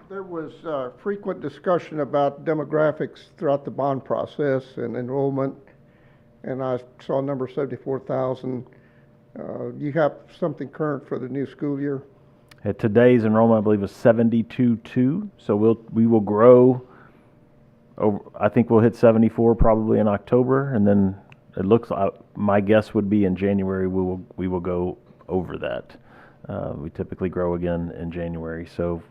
Speaker 5: There was frequent discussion about demographics throughout the bond process and enrollment, and I saw number 74,000. You have something current for the new school year?
Speaker 4: At today's enrollment, I believe, is 72.2. So we will grow. Over, I think we'll hit 74 probably in October, and then it looks like my guess would be in January we will go over that. We typically grow again in January. So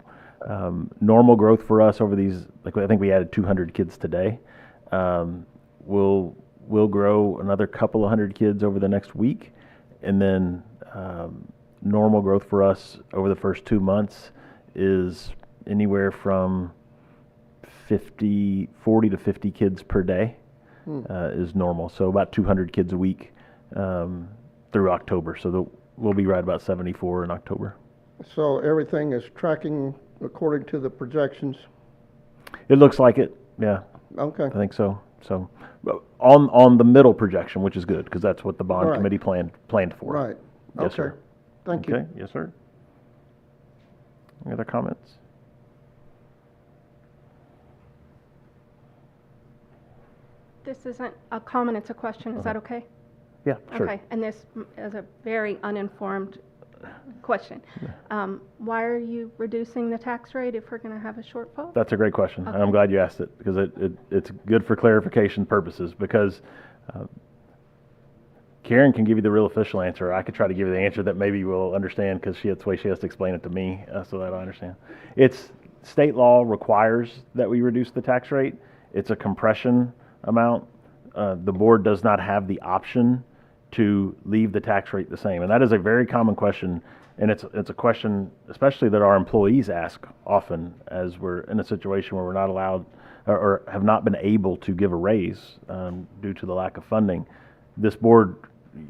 Speaker 4: normal growth for us over these, like I think we added 200 kids today. We'll grow another couple of hundred kids over the next week, and then normal growth for us over the first 2 months is anywhere from 40 to 50 kids per day is normal. So about 200 kids a week through October. So we'll be right about 74 in October.
Speaker 5: So everything is tracking according to the projections?
Speaker 4: It looks like it, yeah.
Speaker 5: Okay.
Speaker 4: I think so. So on the middle projection, which is good because that's what the bond committee planned for.
Speaker 5: Right.
Speaker 4: Yes,
Speaker 5: okay.
Speaker 4: sir.
Speaker 5: Thank you.
Speaker 4: Okay. Yes, sir. Any other comments?
Speaker 15: This isn't a comment, it's a question. Is that okay?
Speaker 4: Yeah, sure.
Speaker 15: Okay, and this is a very uninformed question. Why are you reducing the tax rate if we're going to have a shortfall?
Speaker 4: That's a great question, and I'm glad you asked it because it's good for clarification purposes because Karen can give you the real official answer. I could try to give you the answer that maybe you will understand because that's the way she has to explain it to me so that I understand. It's state law requires that we reduce the tax rate. It's a compression amount. The board does not have the option to leave the tax rate the same, and that is a very common question, and it's a question especially that our employees ask often as we're in a situation where we're not allowed or have not been able to give a raise due to the lack of funding. This board,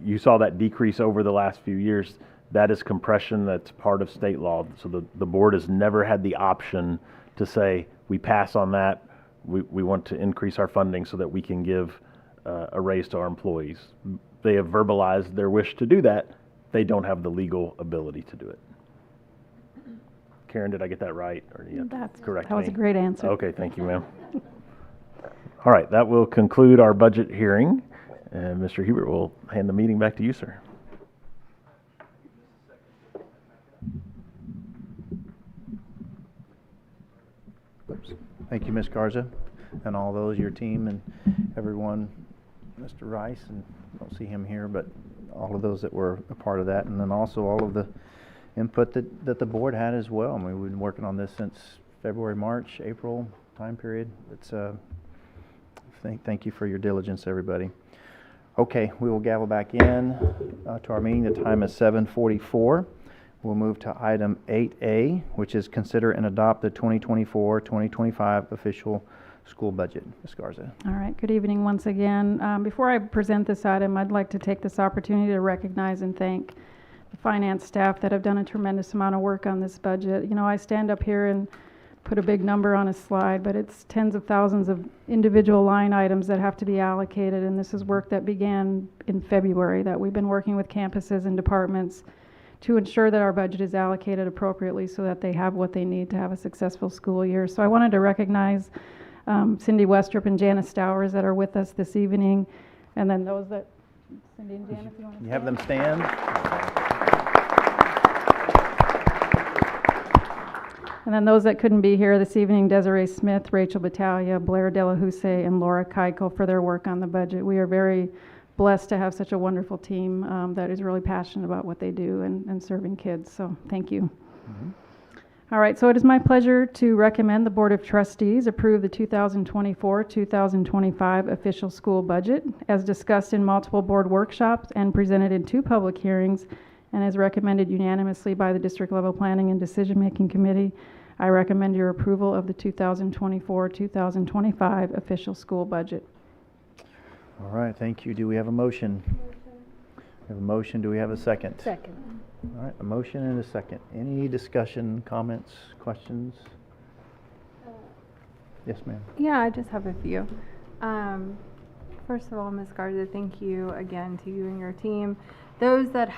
Speaker 4: you saw that decrease over the last few years. That is compression. That's part of state law. So the board has never had the option to say we pass on that. We want to increase our funding so that we can give a raise to our employees. They have verbalized their wish to do that. They don't have the legal ability to do it. Karen, did I get that right? Or do you have to correct me?
Speaker 21: That was a great answer.
Speaker 4: Okay, thank you, ma'am. All right, that will conclude our budget hearing. And Mr. Hubert will hand the meeting back to you, sir.
Speaker 5: Oops.
Speaker 1: you, Ms. Garza, and all those, your team, and everyone, Mr. Rice, and I don't see him here, but all of those that were a part of that, and then also all of the input that the board had as well. I mean, we've been working on this since February, March, April time period. It's thank you for your diligence, everybody. Okay, we will gavel back in to our meeting. The time is 7:44. We'll move to item 8A, which is consider and adopt the 2024-2025 official school budget. Ms. Garza.
Speaker 21: All right, good evening once again. Before I present this item, I'd like to take this opportunity to recognize and thank the finance staff that have done a tremendous amount of work on this budget. You know, I stand up here and put a big number on a slide, but it's tens of thousands of individual line items that have to be allocated, and this is work that began in February, that we've been working with campuses and departments to ensure that our budget is allocated appropriately so that they have what they need to have a successful school year. So I wanted to recognize Cindy Westrup and Janice Stowers that are with us this evening, and then those that, Cindy and Janice, you want to
Speaker 1: You have them stand?
Speaker 21: And then those that couldn't be here this evening, Desiree Smith, Rachel Battaglia, Blair Delahousse, and Laura Keiko for their work on the budget. We are very blessed to have such a wonderful team that is really passionate about what they do and serving kids. So thank you. All right, so it is my pleasure to recommend the Board of Trustees approve the 2024-2025 official school budget as discussed in multiple board workshops and presented in 2 public hearings, and as recommended unanimously by the District Level Planning and Decision Making Committee. I recommend your approval of the 2024-2025 official school budget.
Speaker 1: All right, thank you. Do we have a motion? We have a motion. Do we have a second?
Speaker 10: Second.
Speaker 1: All right, a motion and a second. Any discussion, comments, questions? Yes, ma'am.
Speaker 10: Yeah, I just have a few. First of all, Ms. Garza, thank you again to you and your team. Those that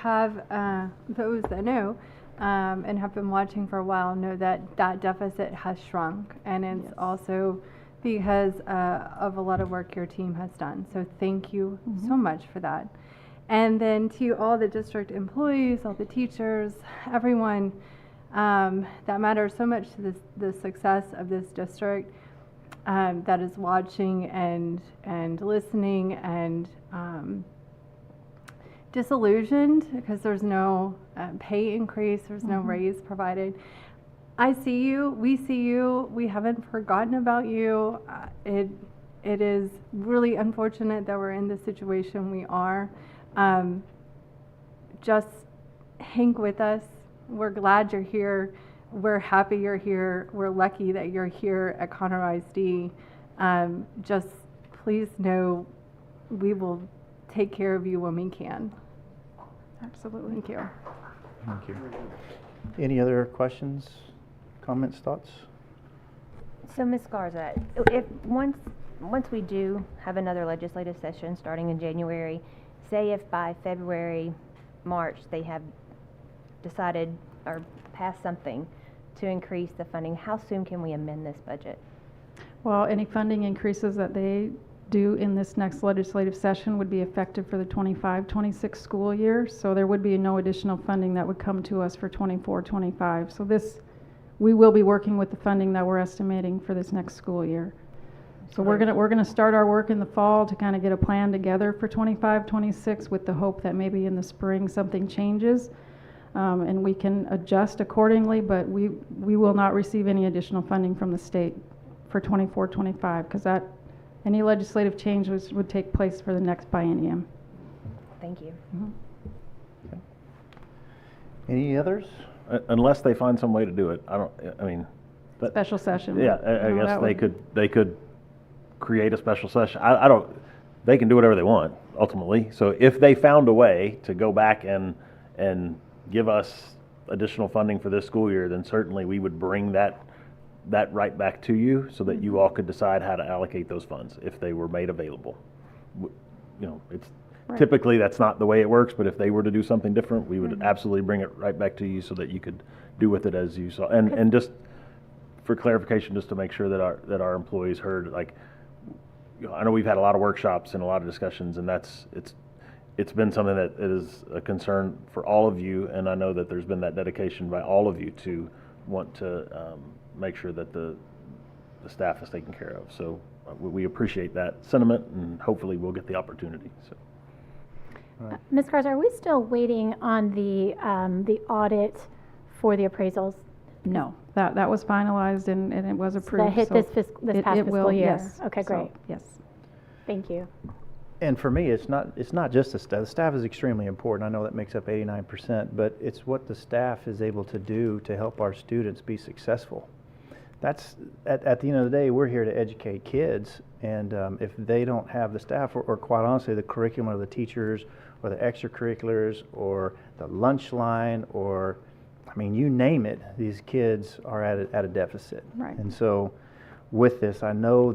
Speaker 10: know and have been watching for a while know that that deficit has shrunk, and it's also because of a lot of work your team has done. So thank you so much for that. And then to all the district employees, all the teachers, everyone that matters so much to the success of this district, that is watching and listening and disillusioned because there's no pay increase, there's no raise provided. I see you, we see you, we haven't forgotten about you. It is really unfortunate that we're in the situation we are. Just hang with us. We're glad you're here. We're happy you're here. We're lucky that you're here at Conroe ISD. Just please know we will take care of you when we can.
Speaker 21: Absolutely.
Speaker 10: Thank you.
Speaker 1: Thank you. Any other questions, comments, thoughts?
Speaker 20: So, Ms. Garza, if once we do have another legislative session starting in January, say if by February, March, they have decided or passed something to increase the funding, how soon can we amend this budget?
Speaker 21: Well, any funding increases that they do in this next legislative session would be effective for the 25-26 school year. So there would be no additional funding that would come to us for 24-25. So we will be working with the funding that we're estimating for this next school year. So we're gonna start our work in the fall to kind of get a plan together for 25-26 with the hope that maybe in the spring something changes and we can adjust accordingly. But we will not receive any additional funding from the state for 24-25 because any legislative change would take place for the next biennium.
Speaker 20: Thank you.
Speaker 1: Okay. Any others?
Speaker 4: Unless they find some way to do it,
Speaker 21: Special session.
Speaker 4: Yeah, I guess they could create a special session. They can do whatever they want ultimately. So if they found a way to go back and give us additional funding for this school year, then certainly we would bring that right back to you so that you all could decide how to allocate those funds if they were made available. It's
Speaker 21: Right.
Speaker 4: typically that's not the way it works, but if they were to do something different, we would absolutely bring it right back to you so that you could do with it as you saw. And just for clarification, just to make sure that our employees heard, I know we've had a lot of workshops and a lot of discussions, and it's been something that is a concern for all of you, and I know that there's been that dedication by all of you to want to make sure that the staff is taken care of. So we appreciate that sentiment, and hopefully we'll get the opportunity. So.
Speaker 12: Ms. Garza, are we still waiting on the audit for the appraisals?
Speaker 21: No, that was finalized and it was approved.
Speaker 12: That hit
Speaker 21: so
Speaker 12: this past
Speaker 21: it will,
Speaker 12: fiscal year?
Speaker 21: yes.
Speaker 12: Okay, great.
Speaker 21: So, yes.
Speaker 12: Thank you.
Speaker 1: And for me, it's not just the staff. The staff is extremely important. I know that makes up 89%, but it's what the staff is able to do to help our students be successful. That's, at the end of the day, we're here to educate kids, and if they don't have the staff, or quite honestly, the curriculum or the teachers, or the extracurriculars, or the lunch line, or, I mean, you name it, these kids are at a deficit.
Speaker 21: Right.
Speaker 1: And so with this, I know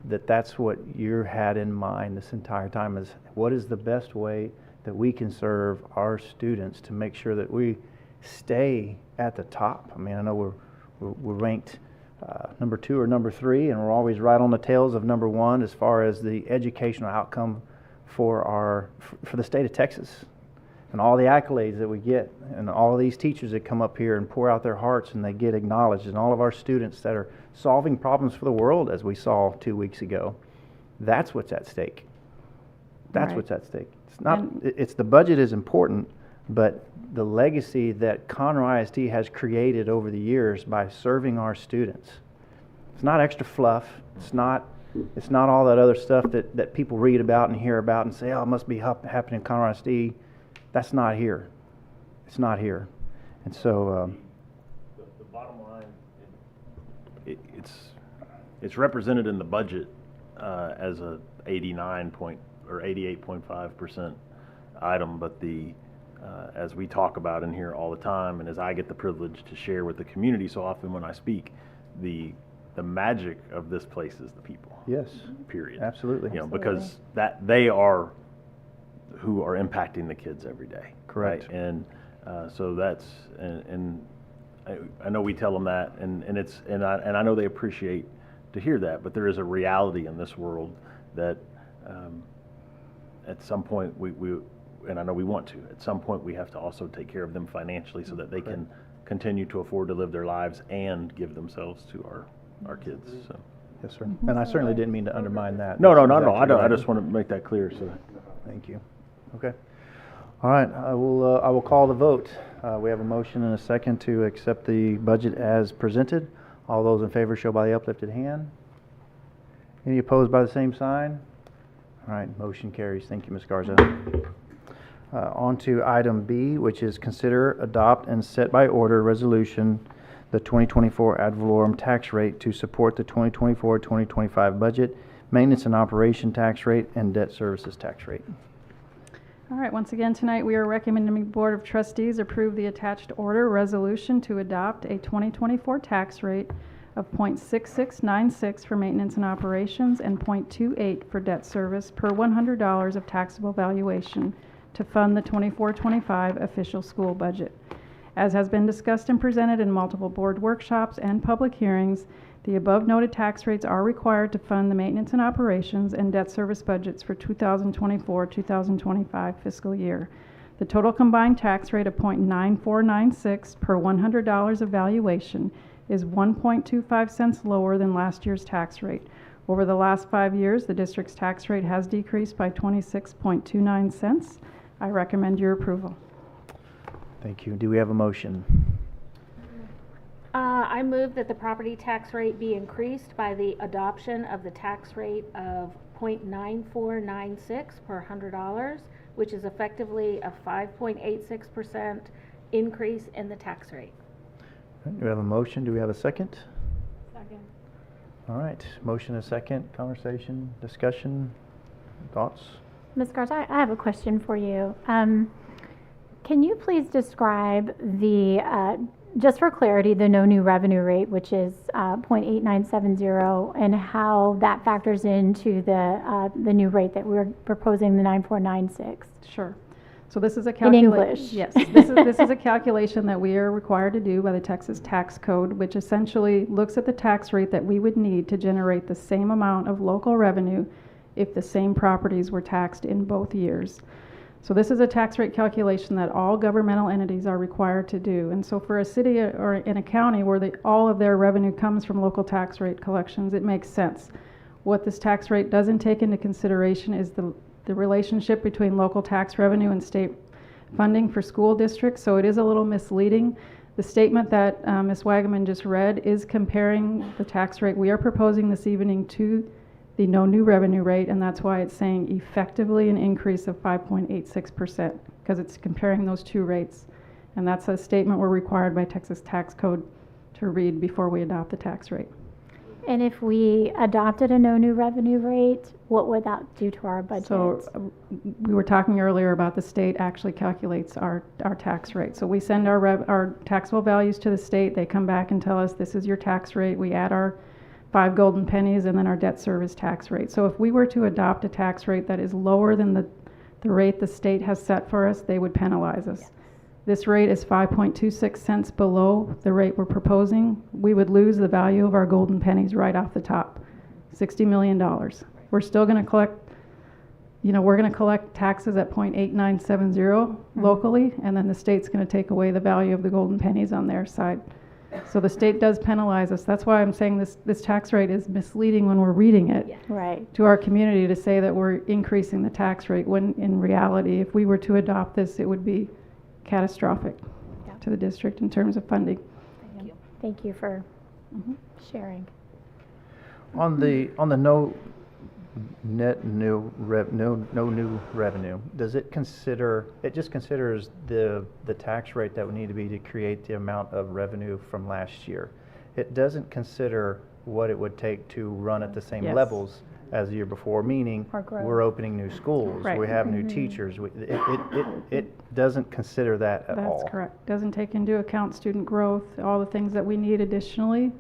Speaker 1: that's what you had in mind this entire time, is what is the best way that we can serve our students to make sure that we stay at the top. I mean, I know we're ranked number 2 or number 3, and we're always right on the tails of number 1 as far as the educational outcome for the state of Texas, and all the accolades that we get, and all of these teachers that come up here and pour out their hearts and they get acknowledged, and all of our students that are solving problems for the world, as we saw 2 weeks ago. That's what's at stake. That's
Speaker 21: Right.
Speaker 1: what's at stake. It's not. It's the budget is important, but the legacy that Conroe ISD has created over the years by serving our students. It's not extra fluff. It's not all that other stuff that people read about and hear about and say, oh, it must be happening in Conroe ISD. That's not here. It's not here. And so
Speaker 4: The bottom line, it's represented in the budget as a 88.5% item, but as we talk about in here all the time, and as I get the privilege to share with the community so often when I speak, the magic of this place is the people.
Speaker 1: yes,
Speaker 4: Period.
Speaker 1: absolutely.
Speaker 4: You know, because that they are who are impacting the kids every day.
Speaker 1: Correct.
Speaker 4: Right? And so that's and I know we tell them that, and I know they appreciate to hear that, but there is a reality in this world that at some point we and I know we want to, at some point we have to also take care of them financially so that they can continue to afford to live their lives and give themselves to our kids. So.
Speaker 1: Yes, sir. And I certainly didn't mean to undermine that.
Speaker 4: No,
Speaker 1: That's
Speaker 4: not at all.
Speaker 1: exactly
Speaker 4: I
Speaker 1: right.
Speaker 4: just want to make that clear. So.
Speaker 1: Thank you. Okay. All right. I will call the vote. We have a motion and a second to accept the budget as presented. All those in favor show by the uplifted hand. Any opposed by the same sign? All right. Motion carries. Thank you, Ms. Garza. On to item B, which is consider, adopt, and set by order resolution the 2024 ad valorem tax rate to support the 2024-2025 budget, maintenance and operation tax rate, and debt services tax rate.
Speaker 21: All right, once again, tonight we are recommending the Board of Trustees approve the attached order resolution to adopt a 2024 tax rate of .6696 for maintenance and operations and .28 for debt service per $100 of taxable valuation to fund the 24-25 official school budget. As has been discussed and presented in multiple board workshops and public hearings, the above noted tax rates are required to fund the maintenance and operations and debt service budgets for 2024-2025 fiscal year. The total combined tax rate of .9496 per $100 of valuation is 1.25 cents lower than last year's tax rate. Over the last 5 years, the district's tax rate has decreased by 26.29 cents. I recommend your approval.
Speaker 1: Thank you. Do we have a motion?
Speaker 6: I move that the property tax rate be increased by the adoption of the tax rate of .9496 per $100, which is effectively a 5.86% increase in the tax rate.
Speaker 1: Do we have a motion? Do we have a second?
Speaker 6: Second.
Speaker 1: All right. Motion and a second. Conversation, discussion, thoughts?
Speaker 12: Ms. Garza, I have a question for you. Can you please describe just for clarity, the no new revenue rate, which is .8970, and how that factors into the new rate that we're proposing, the 9496?
Speaker 21: Sure. So this is a
Speaker 12: In English.
Speaker 21: Yes, this is a calculation that we are required to do by the Texas Tax Code, which essentially looks at the tax rate that we would need to generate the same amount of local revenue if the same properties were taxed in both years. So this is a tax rate calculation that all governmental entities are required to do. And so for a city or in a county where all of their revenue comes from local tax rate collections, it makes sense. What this tax rate doesn't take into consideration is the relationship between local tax revenue and state funding for school districts, so it is a little misleading. The statement that Ms. Wagaman just read is comparing the tax rate we are proposing this evening to the no new revenue rate, and that's why it's saying effectively an increase of 5.86%, because it's comparing those two rates. And that's a statement we're required by Texas Tax Code to read before we adopt the tax rate.
Speaker 12: And if we adopted a no new revenue rate, what would that do to our budget?
Speaker 21: So we were talking earlier about the state actually calculates our tax rate. So we send our taxable values to the state. They come back and tell us this is your tax rate. We add our 5 golden pennies and then our debt service tax rate. So if we were to adopt a tax rate that is lower than the rate the state has set for us, they would penalize us. Yes. This rate is 5.26 cents below the rate we're proposing. We would lose the value of our golden pennies right off the top, $60 million. We're still going to collect, we're going to collect taxes at 0.8970 locally, and then the state's going to take away the value of the golden pennies on their side. So the state does penalize us. That's why I'm saying this tax rate is misleading when we're reading it to our community, to say that we're increasing the tax rate, when in reality, if we were to adopt this, it would be catastrophic to the district in terms of funding.
Speaker 12: Thank you for sharing.
Speaker 1: On the no new revenue, does it consider, it just considers the tax rate that would need to be to create the amount of revenue from last year. It doesn't consider what it would take to run at the same levels as the year before, meaning we're opening new schools, we have new teachers. It doesn't consider that at all.
Speaker 21: That's correct. Doesn't take into account student growth, all the things that we need additionally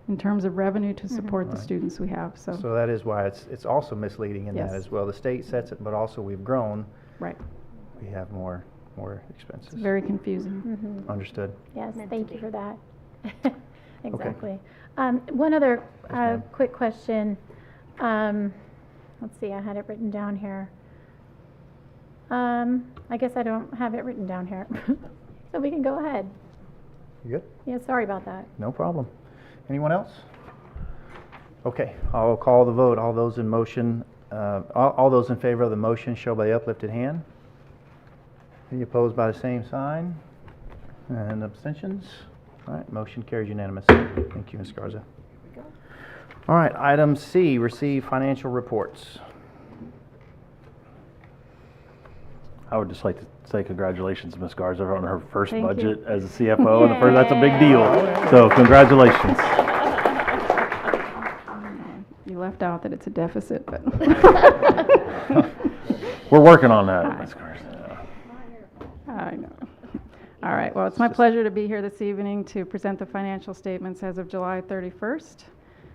Speaker 21: in terms of revenue to support the students we have. So
Speaker 1: that is why it's also misleading in that as well. The state sets it, but also we've grown.
Speaker 21: Right.
Speaker 1: We have more expenses.
Speaker 21: It's very confusing.
Speaker 1: Understood.
Speaker 12: Yes, thank you for that. Exactly. One other quick question. Let's see, I had it written down here. I guess I don't have it written down here. So we can go ahead.
Speaker 1: You good?
Speaker 12: Yeah, sorry about that.
Speaker 1: No problem. Anyone else? Okay, I'll call the vote. All those in motion, all those in favor of the motion show by the uplifted hand. Any opposed by the same sign? And abstentions? All right, motion carries unanimous. Thank you, Ms. Garza. All right, item C, receive financial reports.
Speaker 4: I would just like to say congratulations to Ms. Garza on her first budget as a CFO. And that's a big deal. So congratulations.
Speaker 21: You left out that it's a deficit, but
Speaker 4: we're working on that, Ms. Garza.
Speaker 21: I know. All right, well, it's my pleasure to be here this evening to present the financial statements as of July 31st.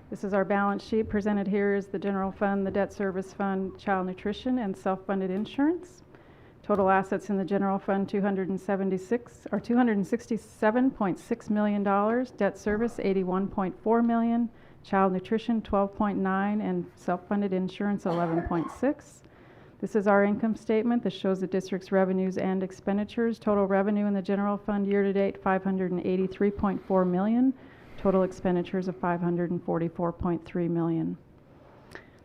Speaker 21: This is our balance sheet. Presented here is the general fund, the debt service fund, child nutrition, and self-funded insurance. Total assets in the general fund, $267.6 million. Debt service, $81.4 million. Child nutrition, $12.9 million, and self-funded insurance, $11.6 million. This is our income statement. This shows the district's revenues and expenditures. Total revenue in the general fund year-to-date, $583.4 million. Total expenditures of $544.3 million.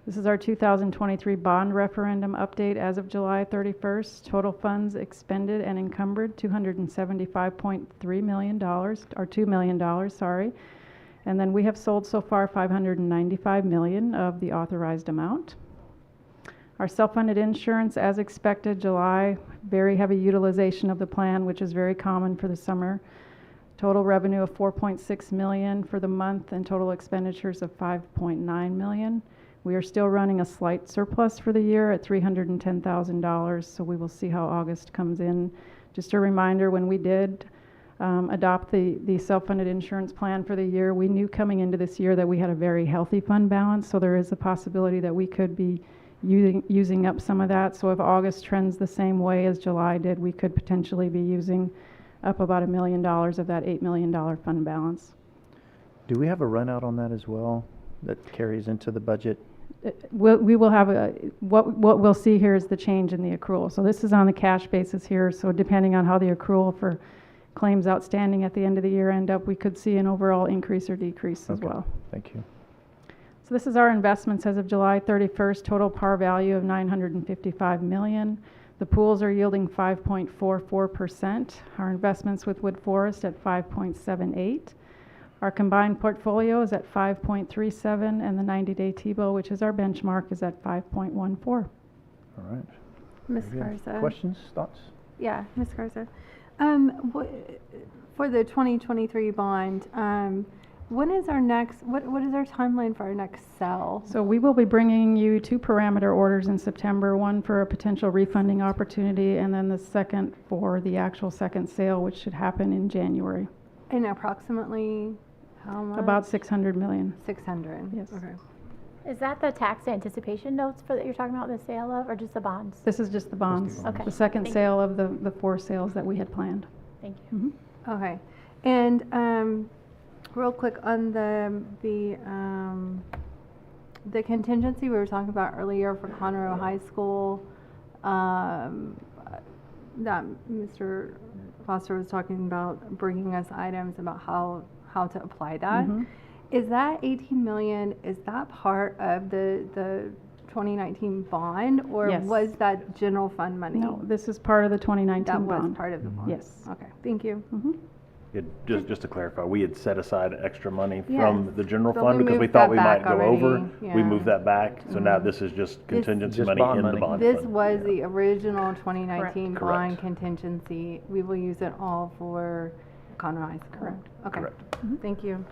Speaker 21: This is our 2023 bond referendum update as of July 31st. Total funds expended and encumbered $275.3 million, or $2 million, sorry. And then we have sold so far $595 million of the authorized amount. Our self-funded insurance, as expected, July, very heavy utilization of the plan, which is very common for the summer. Total revenue of $4.6 million for the month and total expenditures of $5.9 million. We are still running a slight surplus for the year at $310,000, so we will see how August comes in. Just a reminder, when we did adopt the self-funded insurance plan for the year, we knew coming into this year that we had a very healthy fund balance, so there is a possibility that we could be using up some of that. So if August trends the same way as July did, we could potentially be using up about $1 million of that $8 million fund balance.
Speaker 1: Do we have a run out on that as well that carries into the budget?
Speaker 21: we will have what we'll see here is the change in the accrual. So this is on the cash basis here. So depending on how the accrual for claims outstanding at the end of the year end up, we could see an overall increase or decrease as well.
Speaker 4: Thank you.
Speaker 21: So this is our investments as of July 31st, total par value of $955 million. The pools are yielding 5.44%. Our investments with Wood Forest at 5.78. Our combined portfolio is at 5.37, and the 90-day T-bill, which is our benchmark, is at 5.14.
Speaker 4: All right.
Speaker 10: Ms.
Speaker 4: Very good.
Speaker 10: Garza.
Speaker 4: Questions, thoughts?
Speaker 10: Yeah, Ms. Garza. For the 2023 bond, when is our next, what is our timeline for our next sell?
Speaker 21: So we will be bringing you 2 parameter orders in September, one for a potential refunding opportunity, and then the second for the actual second sale, which should happen in January.
Speaker 10: And approximately how much?
Speaker 21: About $600 million.
Speaker 10: 600.
Speaker 21: Yes.
Speaker 10: Okay.
Speaker 12: Is that the tax anticipation notes that you're talking about, the sale of, or just the bonds?
Speaker 21: This is just the bonds.
Speaker 12: Okay.
Speaker 21: The second
Speaker 12: Thank
Speaker 21: sale of the 4 sales that we had planned.
Speaker 12: Thank you.
Speaker 10: Okay. And real quick on the contingency we were talking about earlier for Conroe High School, that Mr. Foster was talking about bringing us items about how to apply that. Is that 18 million, is that part of the 2019 bond, or
Speaker 21: Yes.
Speaker 10: was that general fund money?
Speaker 21: No, this is part of the 2019
Speaker 10: That
Speaker 21: bond.
Speaker 10: was part of the bond?
Speaker 21: Yes.
Speaker 10: Okay, thank you.
Speaker 4: Just to clarify, we had set aside extra money
Speaker 10: Yes,
Speaker 4: from the general
Speaker 10: but
Speaker 4: fund
Speaker 10: we
Speaker 4: because we
Speaker 10: moved
Speaker 4: thought
Speaker 10: that
Speaker 4: we might
Speaker 10: back
Speaker 4: go over.
Speaker 10: already,
Speaker 4: We
Speaker 10: yeah.
Speaker 4: moved that back, so now this is just contingency money in the bond
Speaker 10: This
Speaker 4: fund.
Speaker 10: was the original 2019
Speaker 4: Correct.
Speaker 10: bond contingency. We will use it all for Conroe High School.
Speaker 21: Correct.
Speaker 10: Okay.
Speaker 4: Correct.
Speaker 10: Thank you.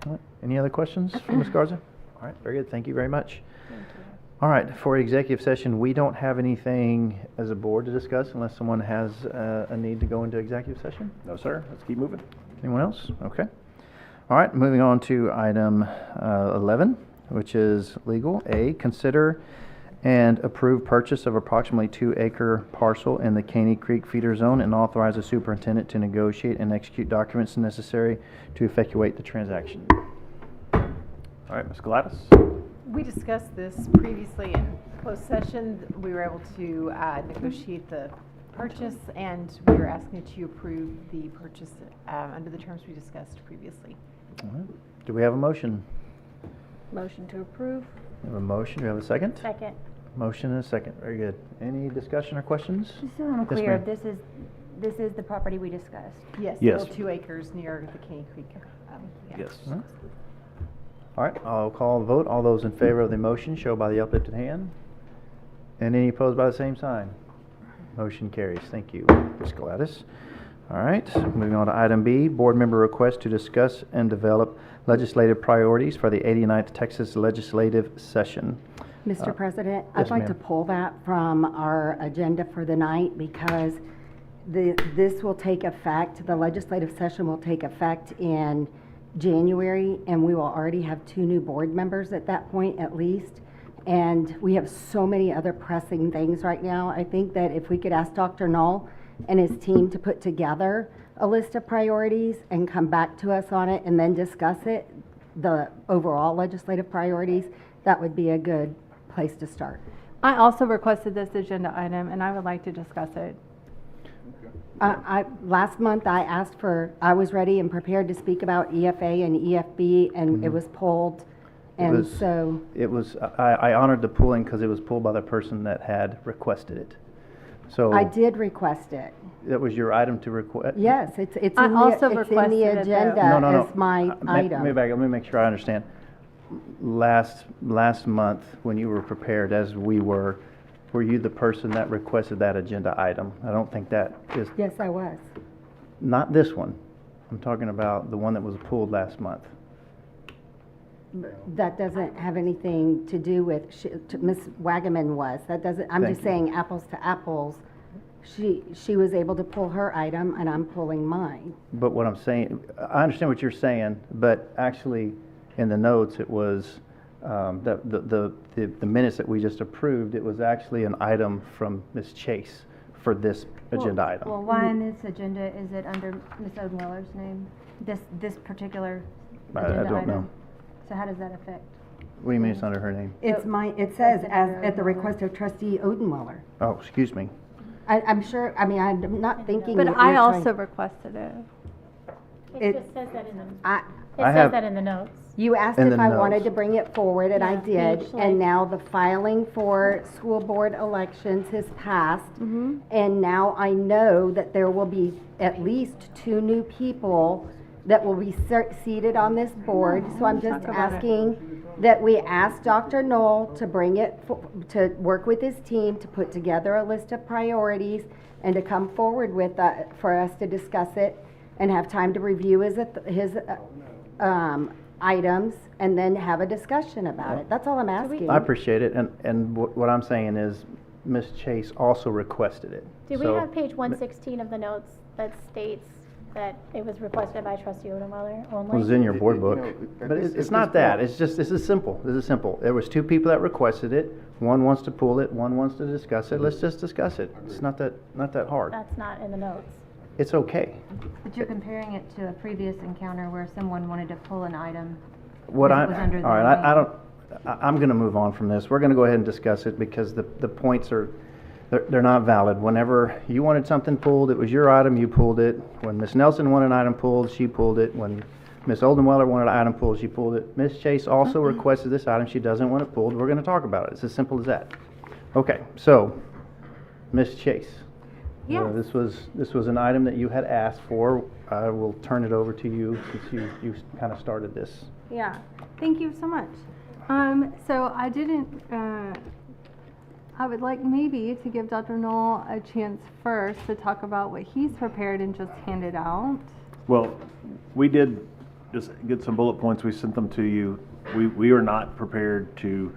Speaker 1: All right. Any other questions for Ms. Garza? All right, very good. Thank you very much. All right, for executive session, we don't have anything as a board to discuss unless someone has a need to go into executive session.
Speaker 4: No, sir. Let's keep moving.
Speaker 1: Anyone else? Okay. All right, moving on to item 11, which is legal. A, consider and approve purchase of approximately 2-acre parcel in the Caney Creek feeder zone and authorize the superintendent to negotiate and execute documents necessary to effectuate the transaction.
Speaker 4: All right, Ms. Gladys.
Speaker 9: We discussed this previously in closed session. We were able to negotiate the purchase, and we are asking that you approve the purchase under the terms we discussed previously.
Speaker 1: All right. Do we have a motion?
Speaker 20: Motion to approve.
Speaker 1: We have a motion. Do we have a second?
Speaker 20: Second.
Speaker 1: Motion and a second. Very good. Any discussion or questions?
Speaker 20: Just so I'm
Speaker 1: Yes,
Speaker 20: clear,
Speaker 1: ma'am.
Speaker 20: this is the property we discussed?
Speaker 9: Yes,
Speaker 1: Yes.
Speaker 9: little 2 acres near the Caney Creek. Yeah.
Speaker 4: Yes.
Speaker 1: All right, I'll call the vote. All those in favor of the motion show by the uplifted hand. And any opposed by the same sign. Motion carries. Thank you, Ms. Gladys. All right, moving on to item B, board member request to discuss and develop legislative priorities for the 89th Texas Legislative Session.
Speaker 2: Mr. President,
Speaker 1: yes,
Speaker 2: I'd like to
Speaker 1: ma'am.
Speaker 2: pull that from our agenda for the night because this will take effect, the legislative session will take effect in January, and we will already have 2 new board members at that point at least. And we have so many other pressing things right now. I think that if we could ask Dr. Knoll and his team to put together a list of priorities and come back to us on it and then discuss it, the overall legislative priorities, that would be a good place to start.
Speaker 10: I also requested this agenda item, and I would like to discuss it.
Speaker 2: Last month, I was ready and prepared to speak about EFA and EFB, and it was pulled. And so,
Speaker 1: I honored the pulling because it was pulled by the person that had requested it. So
Speaker 2: I did request it.
Speaker 1: that was your item to request?
Speaker 2: Yes, it's in
Speaker 10: I also
Speaker 2: the
Speaker 10: requested it, though.
Speaker 2: agenda
Speaker 1: No.
Speaker 2: as my item.
Speaker 1: Let me make sure I understand. Last month, when you were prepared, as we were you the person that requested that agenda item? I don't think that is,
Speaker 2: Yes, I was.
Speaker 1: not this one. I'm talking about the one that was pulled last month.
Speaker 2: That doesn't have anything to do with, Ms. Wagaman was. That doesn't, I'm
Speaker 1: Thank
Speaker 2: just
Speaker 1: you.
Speaker 2: saying apples to apples. She was able to pull her item, and I'm pulling mine.
Speaker 1: But what I'm saying, I understand what you're saying, but actually, in the notes, it was, the minutes that we just approved, it was actually an item from Ms. Chase for this agenda item.
Speaker 20: Well, why on this agenda is it under Ms. Odenweller's name? This particular
Speaker 1: I
Speaker 20: agenda
Speaker 1: don't
Speaker 20: item?
Speaker 1: know.
Speaker 20: So how does that affect?
Speaker 1: What do you mean it's under her name?
Speaker 2: It says, as at the request of trustee Odenweller.
Speaker 1: Oh, excuse me.
Speaker 2: I'm sure, I mean, I'm not thinking.
Speaker 10: But
Speaker 2: that
Speaker 10: I
Speaker 2: you're
Speaker 10: also
Speaker 2: trying-
Speaker 10: requested it.
Speaker 12: It just says that in the,
Speaker 2: I-
Speaker 12: it
Speaker 1: I
Speaker 12: says
Speaker 1: have-
Speaker 12: that in the notes.
Speaker 2: You asked
Speaker 1: In
Speaker 2: if
Speaker 1: the
Speaker 2: I wanted
Speaker 1: notes.
Speaker 2: to bring it forward, and I
Speaker 12: Yeah,
Speaker 2: did,
Speaker 12: each, like-
Speaker 2: and now the filing for school board elections has passed. And now I know that there will be at least 2 new people that will be seated on this board. So I'm just
Speaker 10: Talk about it.
Speaker 2: asking that we ask Dr. Knoll to bring it, to work with his team to put together a list of priorities and to come forward with, for us to discuss it and have time to review his items and then have a discussion about it. That's all I'm asking.
Speaker 1: I appreciate it, and what I'm saying is, Ms. Chase also requested it.
Speaker 12: Do we
Speaker 1: So-
Speaker 12: have page 116 of the notes that states that it was requested by trustee Odenweiler only?
Speaker 1: It was in your board book. But
Speaker 5: this-
Speaker 1: it's
Speaker 5: this
Speaker 1: not that,
Speaker 5: point-
Speaker 1: it's just, this is simple, There was 2 people that requested it, one wants to pull it, one wants to discuss it, let's just discuss it. It's not that hard.
Speaker 12: That's not in the notes.
Speaker 1: It's okay.
Speaker 20: But you're comparing it to a previous encounter where someone wanted to pull an item.
Speaker 1: What
Speaker 20: because
Speaker 1: I,
Speaker 20: it was under
Speaker 1: all
Speaker 20: their
Speaker 1: right,
Speaker 20: name.
Speaker 1: I'm gonna move on from this. We're gonna go ahead and discuss it because the points are, they're not valid. Whenever you wanted something pulled, it was your item, you pulled it. When Ms. Nelson wanted an item pulled, she pulled it. When Ms. Oldenweller wanted an item pulled, she pulled it. Ms. Chase also requested this item, she doesn't want it pulled, we're gonna talk about it. It's as simple as that. Okay, so, Ms. Chase.
Speaker 10: Yes.
Speaker 1: This was an item that you had asked for. I will turn it over to you since you kind of started this.
Speaker 10: Yeah, thank you so much. So I didn't, I would like maybe to give Dr. Knoll a chance first to talk about what he's prepared and just handed out.
Speaker 4: Well, we did just get some bullet points. We sent them to you. We are not prepared to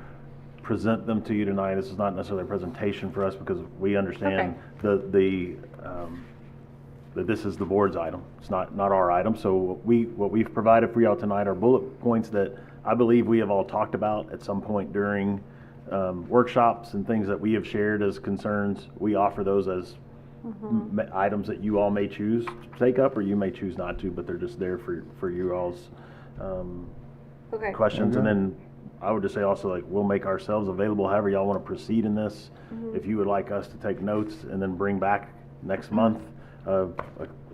Speaker 4: present them to you tonight. This is not necessarily a presentation for us because we understand that this is the board's item. It's not our item. So what we've provided for y'all tonight are bullet points that I believe we have all talked about at some point during workshops and things that we have shared as concerns. We offer those as items that you all may choose to take up or you may choose not to, but they're just there for you all's questions. And then I would just say also, like, we'll make ourselves available however y'all want to proceed in this. If you would like us to take notes and then bring back next month a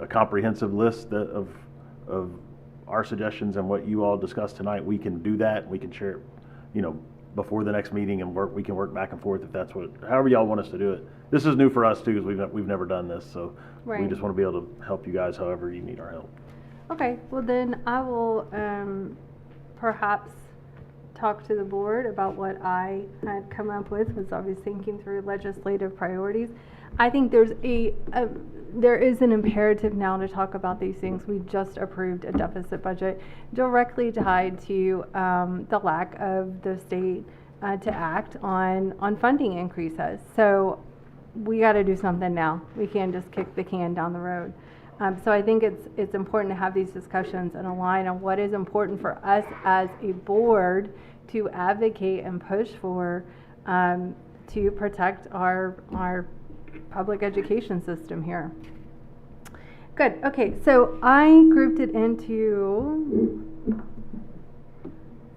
Speaker 4: comprehensive list of our suggestions and what you all discussed tonight, we can do that. We can share it, before the next meeting and we can work back and forth if that's however y'all want us to do it. This is new for us too, because we've never done this, so we
Speaker 10: Right.
Speaker 4: just want to be able to help you guys however you need our help.
Speaker 10: Okay, well then I will perhaps talk to the board about what I had come up with, was I was thinking through legislative priorities. I think there is an imperative now to talk about these things. We just approved a deficit budget directly tied to the lack of the state to act on funding increases. So we got to do something now. We can't just kick the can down the road. So I think it's important to have these discussions and align on what is important for us as a board to advocate and push for to protect our public education system here. Good. Okay, so I grouped it into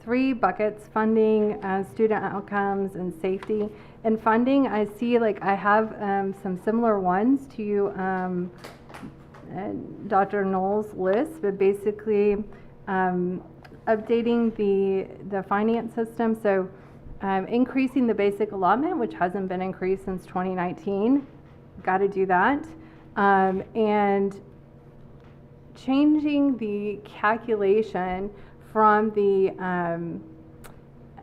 Speaker 10: 3 buckets: funding, student outcomes, and safety. And funding, I see I have some similar ones to Dr. Knoll's list, but basically updating the finance system. So increasing the basic allotment, which hasn't been increased since 2019. Got to do that. And changing the calculation from the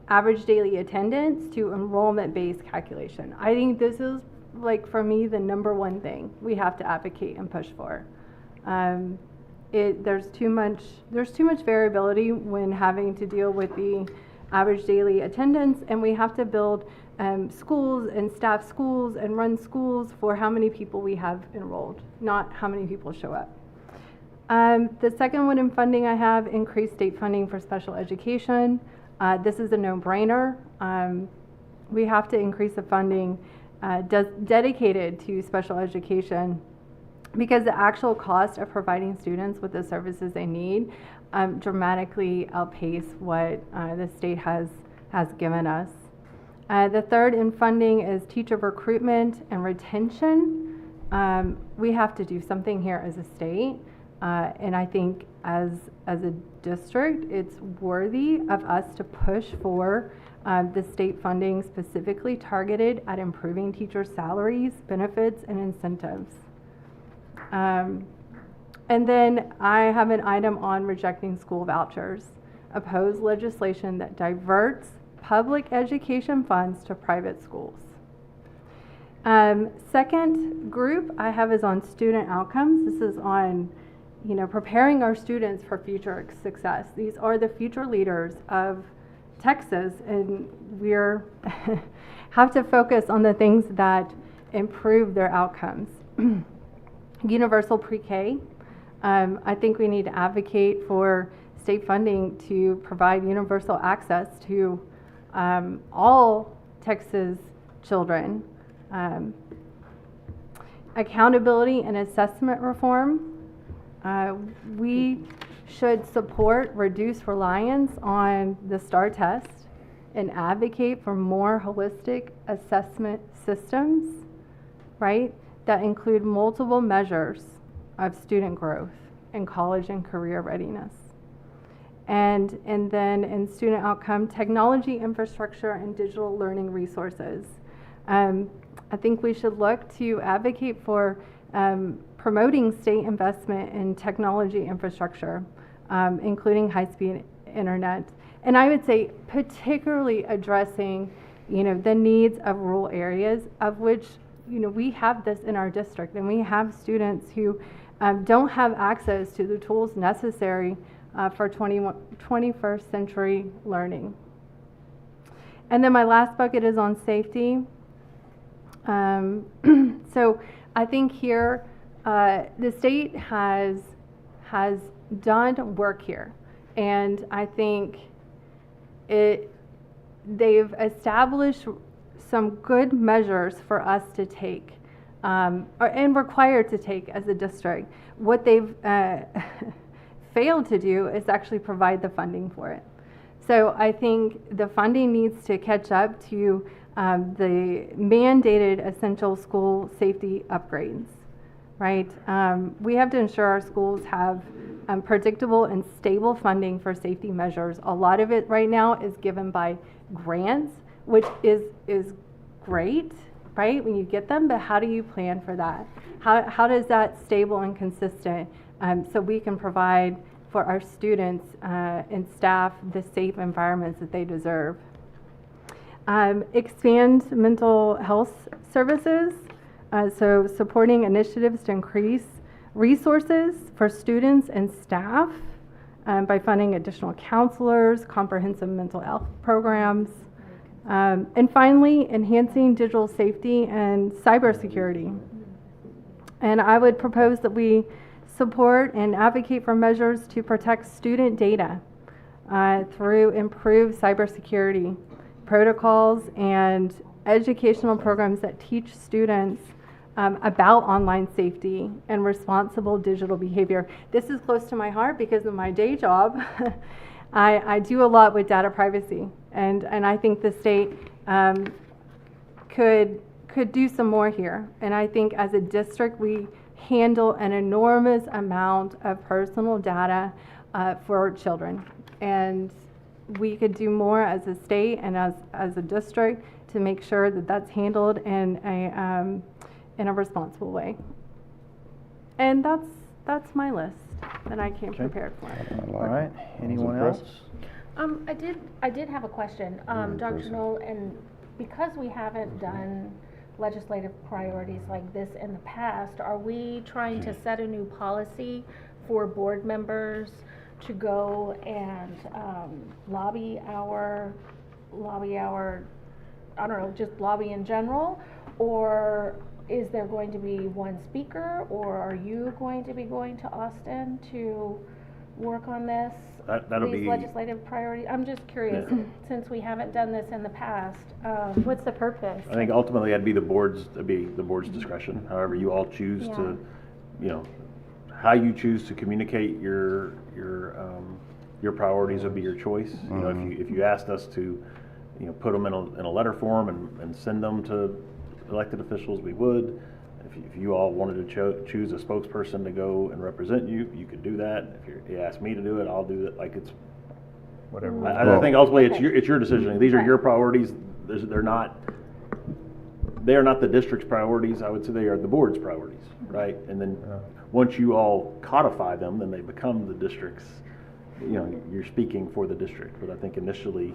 Speaker 10: average daily attendance to enrollment-based calculation. I think this is, for me, the number one thing we have to advocate and push for. There's too much variability when having to deal with the average daily attendance, and we have to build schools and staff schools and run schools for how many people we have enrolled, not how many people show up. The second one in funding, I have increased state funding for special education. This is a no-brainer. We have to increase the funding dedicated to special education because the actual cost of providing students with the services they need dramatically outpace what the state has has given us. The third in funding is teacher recruitment and retention. We have to do something here as a state, and I think as a district, it's worthy of us to push for the state funding specifically targeted at improving teacher salaries, benefits, and incentives. And then I have an item on rejecting school vouchers. Oppose legislation that diverts public education funds to private schools. Second group I have is on student outcomes. This is on, preparing our students for future success. These are the future leaders of Texas, and we're have to focus on the things that improve their outcomes. Universal pre-K. I think we need to advocate for state funding to provide universal access to all Texas children. Accountability and assessment reform. We should support reduced reliance on the STAR test and advocate for more holistic assessment systems, right, that include multiple measures of student growth and college and career readiness. And then in student outcome, technology infrastructure and digital learning resources. I think we should look to advocate for promoting state investment in technology infrastructure, including high-speed internet. And I would say particularly addressing, the needs of rural areas, of which, we have this in our district, and we have students who don't have access to the tools necessary for 21st century learning. And then my last bucket is on safety. So I think here the state has done work here, and I think they've established some good measures for us to take and required to take as a district. What they've failed to do is actually provide the funding for it. So I think the funding needs to catch up to the mandated essential school safety upgrades, right? We have to ensure our schools have predictable and stable funding for safety measures. A lot of it right now is given by grants, which is great, right, when you get them, but how do you plan for that? How does that stable and consistent so we can provide for our students and staff the safe environments that they deserve? Expand mental health services, so supporting initiatives to increase resources for students and staff by funding additional counselors, comprehensive mental health programs. And finally, enhancing digital safety and cybersecurity. And I would propose that we support and advocate for measures to protect student data through improved cybersecurity protocols and educational programs that teach students about online safety and responsible digital behavior. This is close to my heart because of my day job. I do a lot with data privacy, and I think the state could do some more here. And I think as a district, we handle an enormous amount of personal data for children, and we could do more as a state and as a district to make sure that that's handled in a responsible way. And that's my list that I came prepared for.
Speaker 1: All right, anyone else?
Speaker 6: I did have a question, Dr. Knoll, and because we haven't done legislative priorities like this in the past, are we trying to set a new policy for board members to go and lobby our, I don't know, just lobby in general? Or is there going to be one speaker, or are you going to be going to Austin to work on this?
Speaker 4: That'll
Speaker 6: these
Speaker 4: be
Speaker 6: legislative priorities? I'm just curious, since we haven't done this in the past, what's the purpose?
Speaker 4: I think ultimately that'd be the board's discretion. However you all choose to, how you choose to communicate your priorities would be your choice. You know, if you asked us to put them in a letter form and send them to elected officials, we would. If you all wanted to choose a spokesperson to go and represent you, you could do that. If you ask me to do it, I'll do it. Like, it's whatever. I think ultimately it's your decision. These are your priorities. They are not the district's priorities. I would say they are the board's priorities, right? And then once you all codify them, then they become the district's. You're speaking for the district. But I think initially,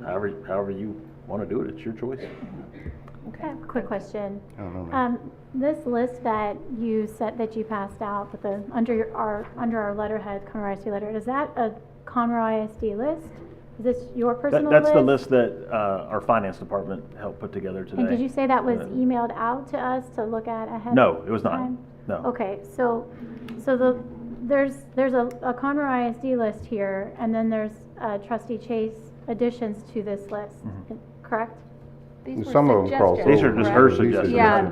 Speaker 4: however you want to do it, it's your choice.
Speaker 12: Okay, quick question.
Speaker 8: I don't know.
Speaker 12: This list that you passed out, but under our letterhead, Conroe ISD letter, is that a Conroe ISD list? Is this your personal list?
Speaker 4: That's the list that our finance department helped put together today.
Speaker 12: And did you say that was emailed out to us to look at ahead?
Speaker 4: No, it was not.
Speaker 12: Time?
Speaker 4: No.
Speaker 12: Okay, so there's a Conroe ISD list here, and then there's Trustee Chase additions to this list, correct?
Speaker 8: These some of them cross over.
Speaker 4: These are just her suggestions.
Speaker 10: Yeah.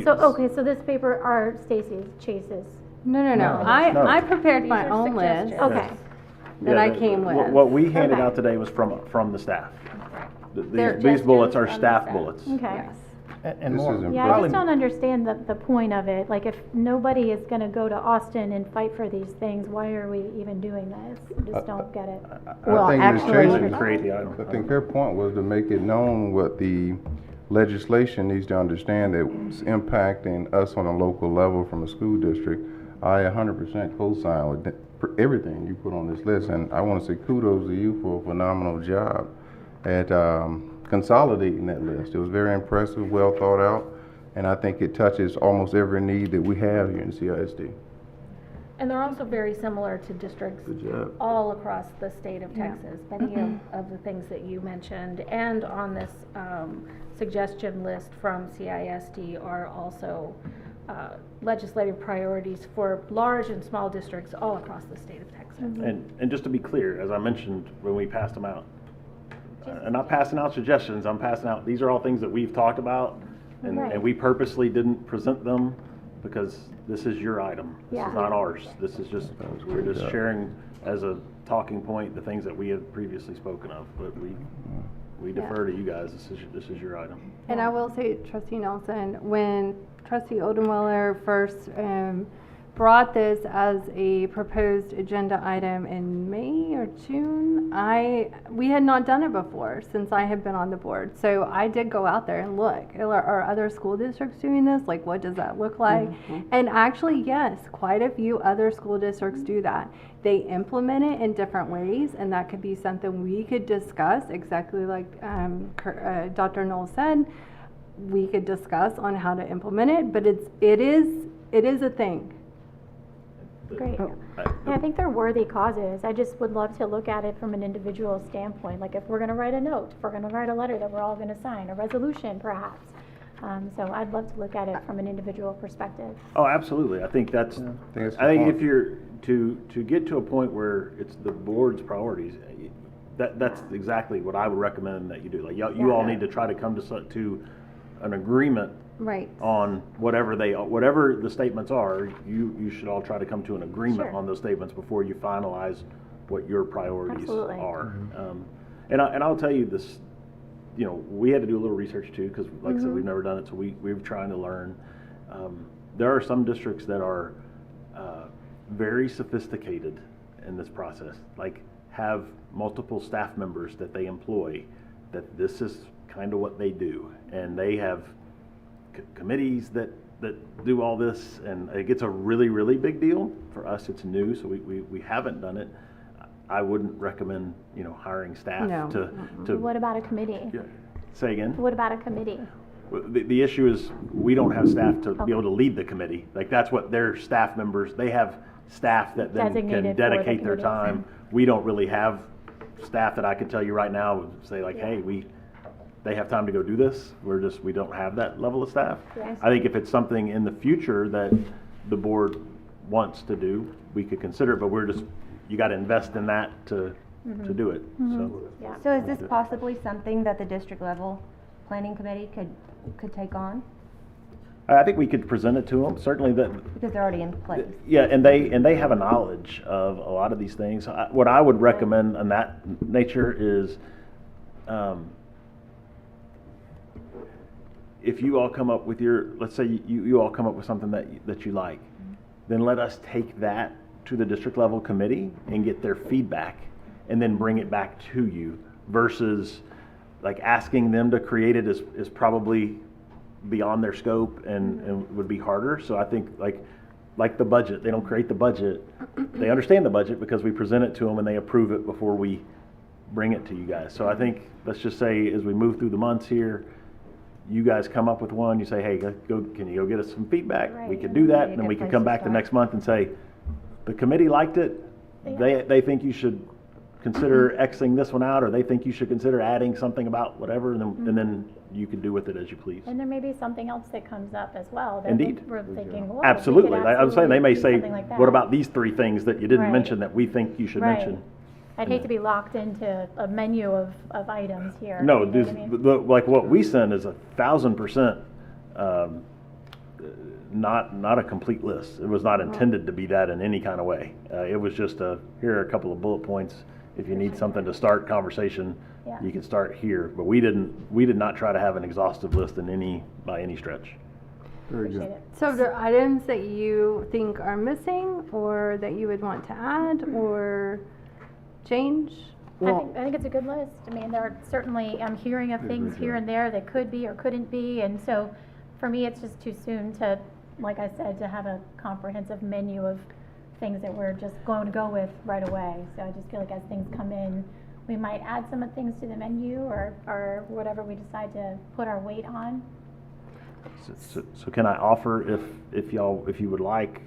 Speaker 12: So this paper are Stacy's, Chase's?
Speaker 10: No. I prepared my own list.
Speaker 12: Okay.
Speaker 10: That I came with.
Speaker 4: What we handed out today was from the staff. These bullets are staff bullets.
Speaker 12: Okay.
Speaker 1: And more.
Speaker 12: Yeah, I just don't understand the point of it. Like, if nobody is going to go to Austin and fight for these things, why are we even doing this? I just don't get it.
Speaker 8: I think
Speaker 12: actually,
Speaker 4: create the item.
Speaker 8: I think their point was to make it known what the legislation needs to understand that's impacting us on a local level from a school district. I 100% co-sign with everything you put on this list, and I want to say kudos to you for a phenomenal job at consolidating that list. It was very impressive, well thought out, and I think it touches almost every need that we have here in CISD.
Speaker 6: And they're also very similar to districts all across the state of Texas. Many of the things that you mentioned and on this suggestion list from CISD are also legislative priorities for large and small districts all across the state of Texas.
Speaker 4: And just to be clear, as I mentioned when we passed them out, I'm not passing out suggestions, I'm passing out, these are all things that we've talked about, and we purposely didn't present them because this is your item. This is not ours. This is just, we're just sharing as a talking point the things that we have previously spoken of, but we defer to you guys. This is your item.
Speaker 10: And I will say, Trustee Nelson, when Trustee Odenweiler first brought this as a proposed agenda item in May or June, we had not done it before since I have been on the board. So I did go out there and look. Are other school districts doing this? Like, what does that look like? And actually, yes, quite a few other school districts do that. They implement it in different ways, and that could be something we could discuss, exactly like Dr. Knoll said. We could discuss on how to implement it, but it is a thing.
Speaker 12: Great. I think they're worthy causes. I just would love to look at it from an individual standpoint. Like, if we're going to write a note, if we're going to write a letter that we're all going to sign, a resolution perhaps. So I'd love to look at it from an individual perspective.
Speaker 4: Oh, absolutely. I think that's, I think if you're to get to a point where it's the board's priorities, that's exactly what I would recommend that you do. Like, you all need to try to come to an agreement on whatever the statements are. You should all try to come to an agreement on those statements before you finalize what your priorities are. And I'll tell you this, we had to do a little research too, because like I said, we've never done it, so we're trying to learn. There are some districts that are very sophisticated in this process, like have multiple staff members that they employ, that this is kind of what they do, and they have committees that do all this, and it gets a really, really big deal. For us, it's new, so we haven't done it. I wouldn't recommend, hiring staff to.
Speaker 12: What about a committee?
Speaker 4: Say again?
Speaker 12: What about a committee?
Speaker 4: The issue is we don't have staff to be able to lead the committee. Like, that's what their staff members, they have staff that then can dedicate their time. We don't really have staff that I could tell you right now, say like, hey, they have time to go do this. We don't have that level of staff. I think if it's something in the future that the board wants to do, we could consider it, but you got to invest in that to do it.
Speaker 20: So is this possibly something that the district level planning committee could take on?
Speaker 4: I think we could present it to them, certainly
Speaker 20: because they're already in place.
Speaker 4: Yeah, and they have a knowledge of a lot of these things. What I would recommend in that nature is if you all come up with let's say you all come up with something that you like, then let us take that to the district level committee and get their feedback and then bring it back to you, versus like asking them to create it is probably beyond their scope and would be harder. So I think like the budget, they don't create the budget. They understand the budget because we present it to them and they approve it before we bring it to you guys. So I think, let's just say as we move through the months here, you guys come up with one, you say, hey, can you go get us some feedback?
Speaker 20: Right.
Speaker 4: We can do that, and then we can come back the next month and say, the committee liked it, they think you should consider Xing this one out, or they think you should consider adding something about whatever, and then you can do with it as you please.
Speaker 12: And there may be something else that comes up as well. That
Speaker 4: Indeed.
Speaker 12: We're thinking, well,
Speaker 4: Absolutely. I was saying, they may say,
Speaker 12: like
Speaker 4: what about these 3 things that you didn't
Speaker 12: Right.
Speaker 4: mention that we think you should
Speaker 12: Right.
Speaker 4: mention?
Speaker 12: I'd hate to be locked into a menu of items here.
Speaker 4: No,
Speaker 12: you know what I mean?
Speaker 4: like what we send is 1,000% not a complete list. It was not intended to be that in any kind of way. It was just here are a couple of bullet points. If you need something to start conversation,
Speaker 12: Yeah.
Speaker 4: you can start here. But we did not try to have an exhaustive list by any stretch.
Speaker 8: Very good.
Speaker 10: So are there items that you think are missing, or that you would want to add or change?
Speaker 12: I think it's a good list. I mean, there are certainly, I'm hearing of things here and there that could be or couldn't be, and so for me, it's just too soon to, like I said, to have a comprehensive menu of things that we're just going to go with right away. So I just feel like as things come in, we might add some things to the menu or whatever we decide to put our weight on.
Speaker 4: So can I offer, if you would like,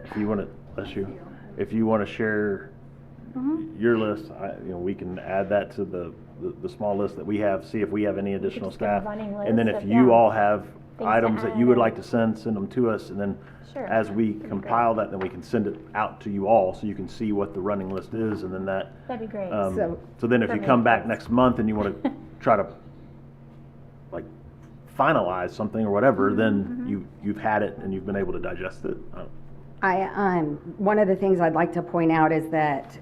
Speaker 4: if you want to share your list, we can add that to the small list that we have, see if we have any additional
Speaker 12: just get a
Speaker 4: staff.
Speaker 12: running
Speaker 4: And then
Speaker 12: list
Speaker 4: if
Speaker 12: of,
Speaker 4: you
Speaker 12: yeah,
Speaker 4: all have
Speaker 12: things to
Speaker 4: items that you would
Speaker 12: add.
Speaker 4: like to send them to us, and then
Speaker 12: Sure.
Speaker 4: as we compile that, then we can send it out to you all so you can see what the running list is, and then that.
Speaker 12: That'd be great.
Speaker 4: So then if
Speaker 12: that
Speaker 4: you come
Speaker 12: makes
Speaker 4: back
Speaker 12: sense.
Speaker 4: next month and you want to try to like finalize something or whatever, then you've had it and you've been able to digest it.
Speaker 2: One of the things I'd like to point out is that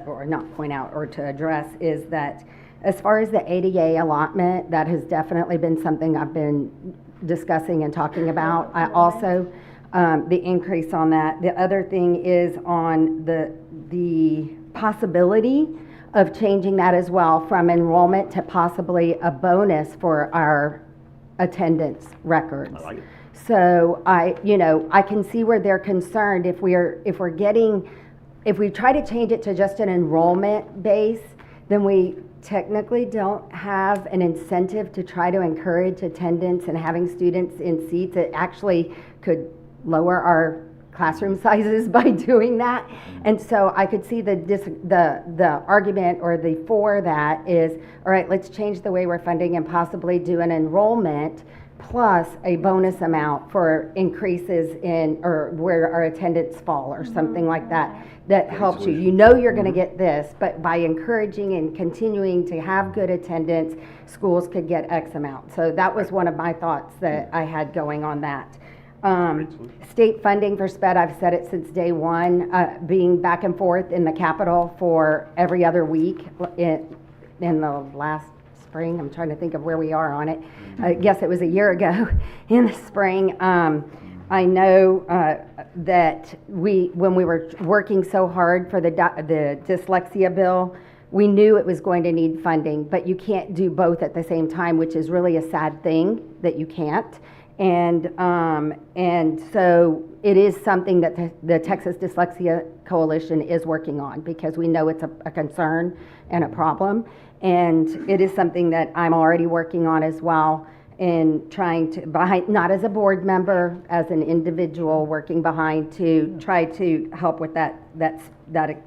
Speaker 2: or not point out, or to address, is that as far as the ADA allotment, that has definitely been something I've been discussing and talking about. I also, the increase on that. The other thing is on the possibility of changing that as well from enrollment to possibly a bonus for our attendance records.
Speaker 4: I like it.
Speaker 2: So I can see where they're concerned if we try to change it to just an enrollment base, then we technically don't have an incentive to try to encourage attendance and having students in seats. It actually could lower our classroom sizes by doing that. And so I could see the argument or the for that is, all right, let's change the way we're funding and possibly do an enrollment plus a bonus amount for increases in, or where our attendance fall or something like that, that helps you. You know you're going to get this, but by encouraging and continuing to have good attendance, schools could get X amount. So that was one of my thoughts that I had going on that. State funding for SPED, I've said it since day one, being back and forth in the Capitol for every other week in the last spring. I'm trying to think of where we are on it. I guess it was a year ago in the spring. I know that when we were working so hard for the dyslexia bill, we knew it was going to need funding, but you can't do both at the same time, which is really a sad thing that you can't. And so it is something that the Texas Dyslexia Coalition is working on, because we know it's a concern and a problem. And it is something that I'm already working on as well, in trying to, not as a board member, as an individual working behind, to try to help with that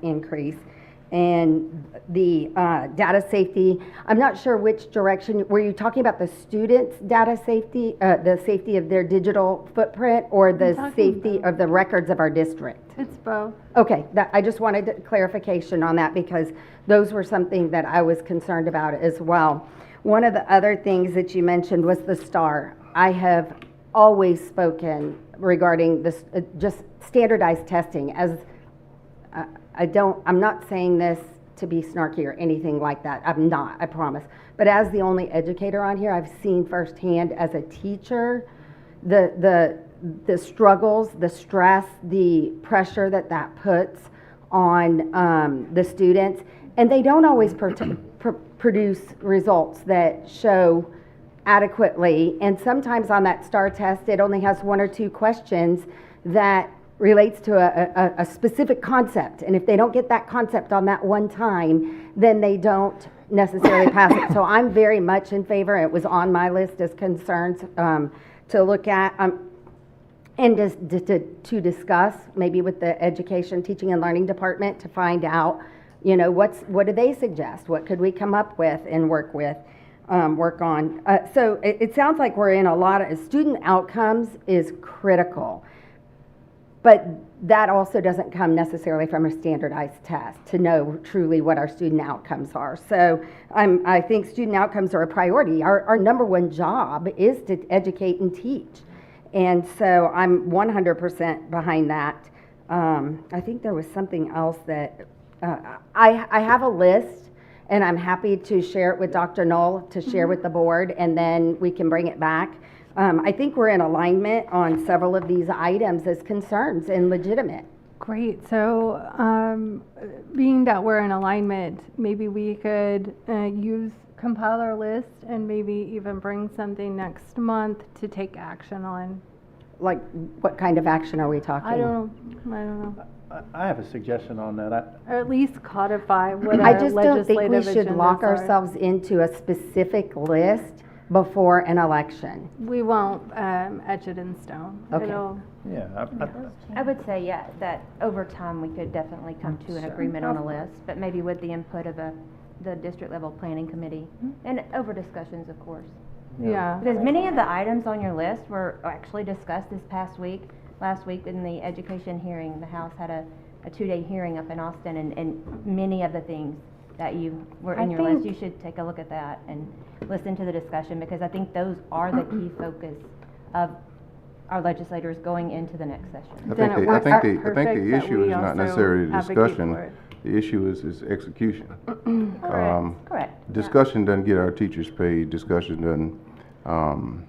Speaker 2: increase. And the data safety, I'm not sure which direction, were you talking about the students' data safety, the safety of their digital footprint, or the safety of the records of our district?
Speaker 10: It's both.
Speaker 2: Okay, I just wanted clarification on that, because those were something that I was concerned about as well. One of the other things that you mentioned was the STAR. I have always spoken regarding this, just standardized testing. As I'm not saying this to be snarky or anything like that. I'm not, I promise. But as the only educator on here, I've seen firsthand as a teacher the struggles, the stress, the pressure that puts on the students, and they don't always produce results that show adequately. And sometimes on that STAR test, it only has 1 or 2 questions that relates to a specific concept. And if they don't get that concept on that one time, then they don't necessarily pass it. So I'm very much in favor. It was on my list as concerns to look at and to discuss maybe with the education, teaching and learning department to find out, you know, what do they suggest? What could we come up with and work on? So it sounds like we're in a lot of, student outcomes is critical. But that also doesn't come necessarily from a standardized test to know truly what our student outcomes are. So I think student outcomes are a priority. Our number one job is to educate and teach. And so I'm 100% behind that. I think there was something else that, I have a list, and I'm happy to share it with Dr. Knoll, to share with the board, and then we can bring it back. I think we're in alignment on several of these items as concerns and legitimate.
Speaker 10: Great. So, being that we're in alignment, maybe we could compile our list and maybe even bring something next month to take action on.
Speaker 2: Like, what kind of action are we talking?
Speaker 10: I don't know.
Speaker 1: I have a suggestion on that.
Speaker 10: Or at least codify what
Speaker 2: I
Speaker 10: our
Speaker 2: just don't think we
Speaker 10: legislative
Speaker 2: should lock
Speaker 10: agendas are.
Speaker 2: ourselves into a specific list before an election.
Speaker 10: We won't etch it in stone.
Speaker 2: Okay.
Speaker 1: Yeah.
Speaker 20: I would say, yeah, that over time we could definitely come to an agreement on a list, but maybe with the input of the district level planning committee and over discussions, of course.
Speaker 10: Yeah.
Speaker 20: Because many of the items on your list were actually discussed this past week. Last week in the education hearing, the House had a 2-day hearing up in Austin, and many of the things that you were in your list, you should take a look at that and listen to the discussion, because I think those are the key focus of our legislators going into the next session.
Speaker 8: I think the issue is not necessarily the discussion. The issue is execution.
Speaker 20: Correct.
Speaker 8: Discussion doesn't get our teachers paid. Discussion doesn't.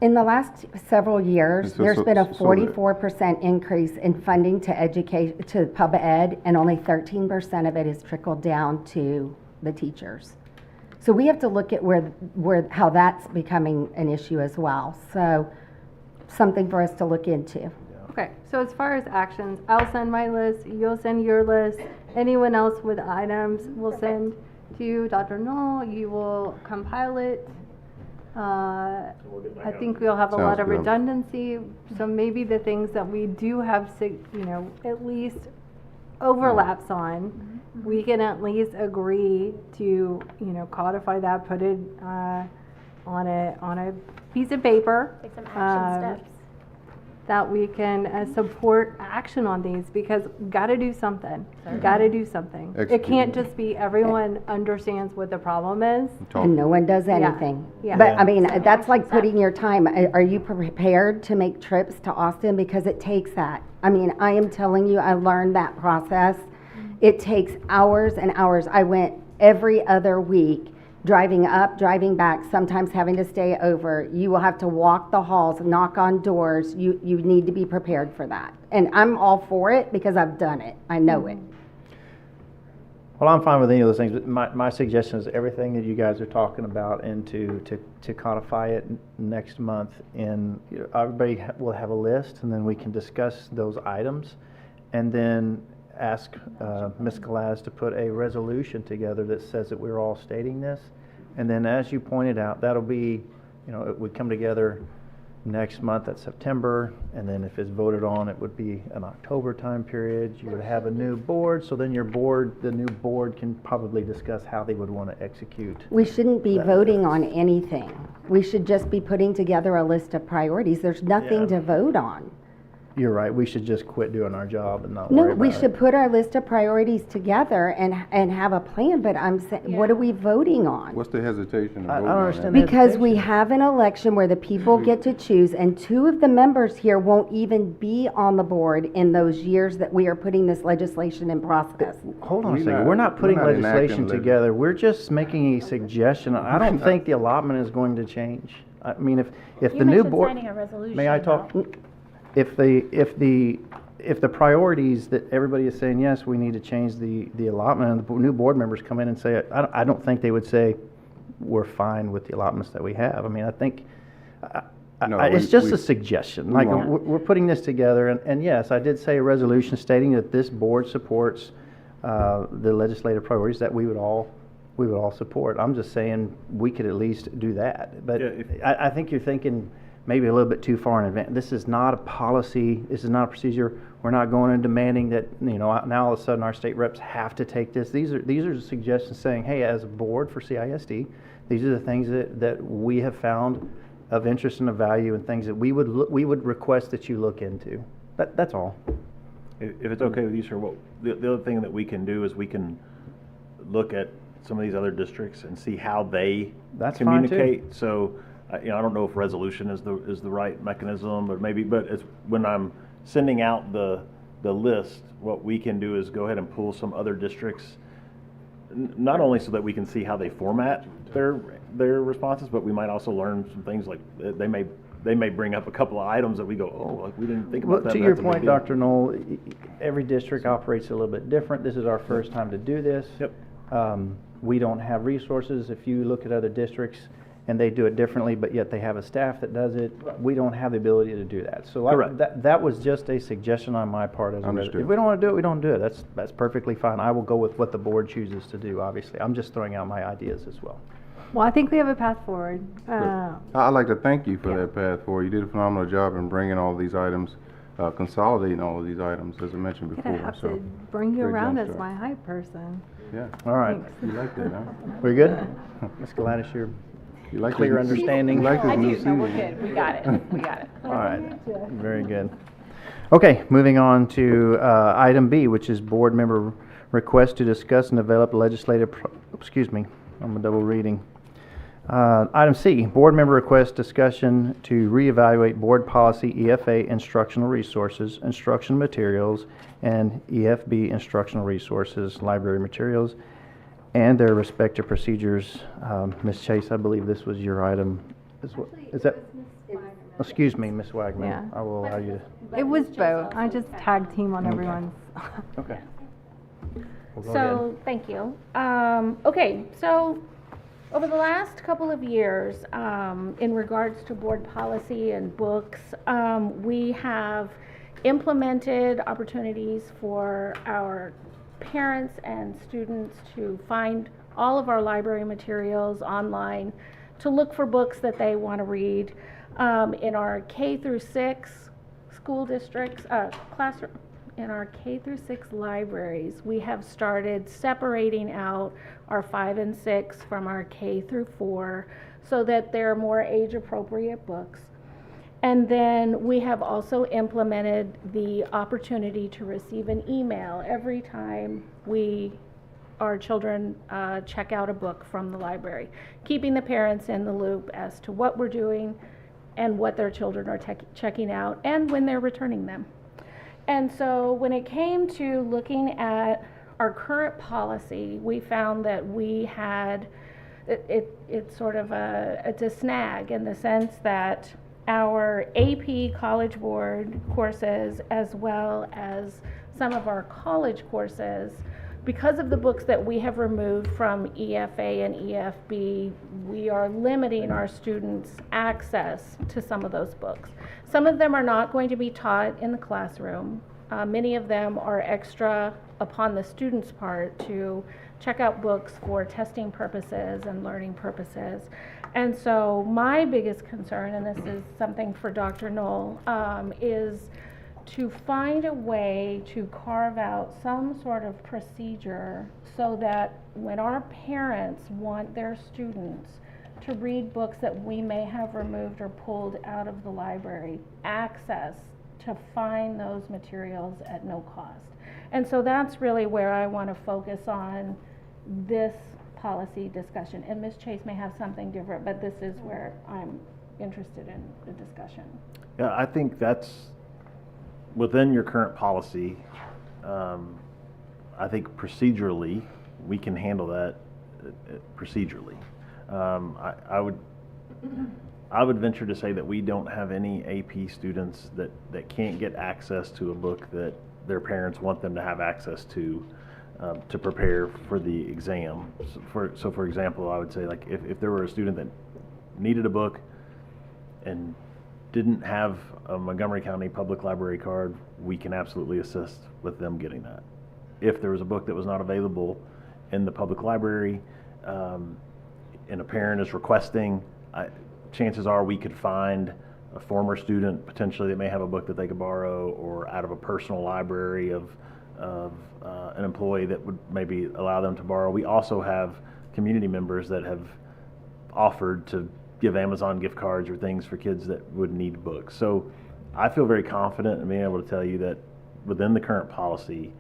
Speaker 2: In the last several years,
Speaker 8: So-
Speaker 2: there's
Speaker 8: so-
Speaker 2: been a
Speaker 8: so
Speaker 2: 44% increase in funding to educate, to pub ed, and only 13% of it is trickled down to the teachers. So we have to look at how that's becoming an issue as well. So something for us to look into.
Speaker 10: Okay, so as far as actions, I'll send my list, you'll send your list. Anyone else with items, we'll send to you, Dr. Knoll, you will compile it. I think we'll have a lot of redundancy, so maybe the things that we do have, at least overlaps on, we can at least agree to, codify that, put it on a piece of paper.
Speaker 3: Take some action steps.
Speaker 10: That we can support action on these, because gotta do something. Gotta do something. It can't just be everyone understands what the problem is.
Speaker 2: And no one does anything.
Speaker 10: Yeah.
Speaker 2: But I mean, that's like putting your time. Are you prepared to make trips to Austin? Because it takes that. I mean, I am telling you, I learned that process. It takes hours and hours. I went every other week, driving up, driving back, sometimes having to stay over. You will have to walk the halls, knock on doors. You need to be prepared for that. And I'm all for it because I've done it. I know it.
Speaker 1: Well, I'm fine with any of those things, but my suggestion is everything that you guys are talking about, and to codify it next month. And everybody will have a list, and then we can discuss those items, and then ask Ms. Galaz to put a resolution together that says that we're all stating this. And then, as you pointed out, that'll be, it would come together next month at September, and then if it's voted on, it would be an October time period. You would have a new board, so then the new board can probably discuss how they would want to execute.
Speaker 2: We shouldn't be voting on anything. We should just be putting together a list of priorities. There's nothing to vote on.
Speaker 1: You're right, we should just quit doing our job and not
Speaker 2: No,
Speaker 1: worry about
Speaker 2: we
Speaker 1: it.
Speaker 2: should put our list of priorities together and have a plan, but I'm saying, what are we voting on?
Speaker 8: What's the hesitation?
Speaker 1: I don't understand the
Speaker 2: Because we
Speaker 1: hesitation.
Speaker 2: have an election where the people get to choose, and 2 of the members here won't even be on the board in those years that we are putting this legislation in process.
Speaker 1: Hold on a
Speaker 8: We're
Speaker 1: second,
Speaker 8: not-
Speaker 1: we're not putting
Speaker 8: we're not enacting
Speaker 1: legislation together, we're just making a suggestion. I don't
Speaker 8: not.
Speaker 1: think the allotment is going to change. I mean, if
Speaker 12: You
Speaker 1: the new
Speaker 12: mentioned
Speaker 1: board.
Speaker 12: signing a resolution,
Speaker 1: May I talk? If the priorities that everybody is saying, yes, we need to change the allotment, and the new board members come in and say, I don't think they would say, we're fine with the allotments that we have. I mean, I think,
Speaker 8: No,
Speaker 1: it's
Speaker 8: we-
Speaker 1: just
Speaker 8: we-
Speaker 1: a suggestion.
Speaker 8: we
Speaker 1: Like,
Speaker 8: won't.
Speaker 1: we're putting this together, and yes, I did say a resolution stating that this board supports the legislative priorities that we would all support. I'm just saying, we could at least do that. But
Speaker 4: Yeah, if-
Speaker 1: I think you're thinking maybe a little bit too far in advance. This is not a policy, this is not a procedure. We're not going and demanding that, now all of a sudden our state reps have to take this. These are suggestions saying, hey, as a board for CISD, these are the things that we have found of interest and of value, and things that we would request that you look into. That's all.
Speaker 4: If it's okay with you, sir, the other thing that we can do is we can look at some of these other districts and see how they
Speaker 1: That's fine, too.
Speaker 4: communicate. So, I don't know if resolution is the right mechanism, but it's when I'm sending out the list, what we can do is go ahead and pull some other districts, not only so that we can see how they format their responses, but we might also learn some things, like they may bring up a couple of items that we go, oh, like we didn't think
Speaker 1: Well,
Speaker 4: about that.
Speaker 1: to
Speaker 4: and
Speaker 1: your
Speaker 4: that's a big
Speaker 1: point,
Speaker 4: deal.
Speaker 1: Dr. Knoll, every district operates a little bit different. This is our first time to do this.
Speaker 4: Yep.
Speaker 1: We don't have resources. If you look at other districts and they do it differently, but yet they have a staff that does it, we don't have the ability to do that. So
Speaker 4: Correct.
Speaker 1: that was just a suggestion on my part.
Speaker 8: Understood.
Speaker 1: If we don't want to do it, we don't do it. That's perfectly fine. I will go with what the board chooses to do, obviously. I'm just throwing out my ideas as well.
Speaker 10: Well, I think we have a path forward.
Speaker 8: I'd like to thank you for that path forward. You did a phenomenal job in bringing all these items, consolidating all of these items, as I mentioned
Speaker 10: Gonna
Speaker 8: before.
Speaker 10: have
Speaker 8: So,
Speaker 10: to bring you
Speaker 8: great
Speaker 10: around
Speaker 8: jump
Speaker 10: as
Speaker 8: start.
Speaker 10: my hype person.
Speaker 8: yeah.
Speaker 1: All right.
Speaker 8: You like that, huh?
Speaker 1: We good? Ms. Gladys, you're
Speaker 8: You like
Speaker 1: clear
Speaker 8: this-
Speaker 1: understanding?
Speaker 8: You like this
Speaker 9: I
Speaker 8: new
Speaker 9: do, no, we're
Speaker 8: season.
Speaker 9: good, we got it, we got it.
Speaker 1: All right, very good. Okay, moving on to item B, which is board member request to discuss and develop legislative, excuse me, I'm a double reading. Item C, board member request discussion to reevaluate board policy EFA instructional resources, instruction materials, and EFB instructional resources, library materials, and their respective procedures. Ms. Chase, I believe this was your item. Is that? Excuse me, Ms. Wagner.
Speaker 10: Yeah.
Speaker 1: I will allow you to.
Speaker 10: It was both. I just tag team on everyone's.
Speaker 1: Okay. We'll go ahead.
Speaker 6: So, thank you. Okay, so over the last couple of years, in regards to board policy and books, we have implemented opportunities for our parents and students to find all of our library materials online, to look for books that they want to read. In our K through 6 school districts, classroom, in our K through 6 libraries, we have started separating out our 5 and 6 from our K through 4 so that they're more age-appropriate books. And then we have also implemented the opportunity to receive an email every time our children check out a book from the library, keeping the parents in the loop as to what we're doing and what their children are checking out and when they're returning them. And so when it came to looking at our current policy, we found that we had, it's sort of it's a snag in the sense that our AP College Board courses, as well as some of our college courses, because of the books that we have removed from EFA and EFB, we are limiting our students' access to some of those books. Some of them are not going to be taught in the classroom. Many of them are extra upon the student's part to check out books for testing purposes and learning purposes. And so my biggest concern, and this is something for Dr. Knoll, is to find a way to carve out some sort of procedure so that when our parents want their students to read books that we may have removed or pulled out of the library, access to find those materials at no cost. And so that's really where I want to focus on this policy discussion. And Ms. Chase may have something different, but this is where I'm interested in the discussion.
Speaker 4: Yeah, I think that's within your current policy. I think procedurally, we can handle that procedurally. I would venture to say that we don't have any AP students that can't get access to a book that their parents want them to have access to prepare for the exam. So for example, I would say, like, if there were a student that needed a book and didn't have a Montgomery County Public Library card, we can absolutely assist with them getting that. If there was a book that was not available in the public library, and a parent is requesting, chances are we could find a former student potentially that may have a book that they could borrow, or out of a personal library of an employee that would maybe allow them to borrow. We also have community members that have offered to give Amazon gift cards or things for kids that would need books. So I feel very confident in being able to tell you that within the current policy,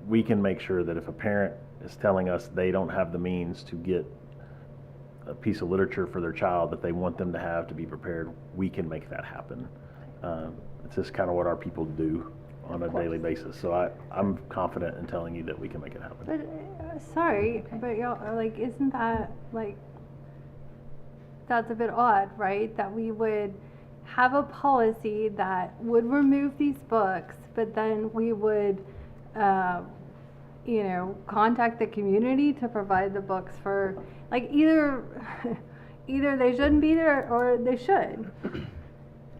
Speaker 4: we can make sure that if a parent is telling us they don't have the means to get a piece of literature for their child that they want them to have to be prepared, we can make that happen. It's just kind of what our people do on a daily basis. So I'm confident in telling you that we can make it happen.
Speaker 10: But, sorry, but y'all, like, isn't that, like, that's a bit odd, right? That we would have a policy that would remove these books, but then we would, contact the community to provide the books for, like, either they shouldn't be there or they should.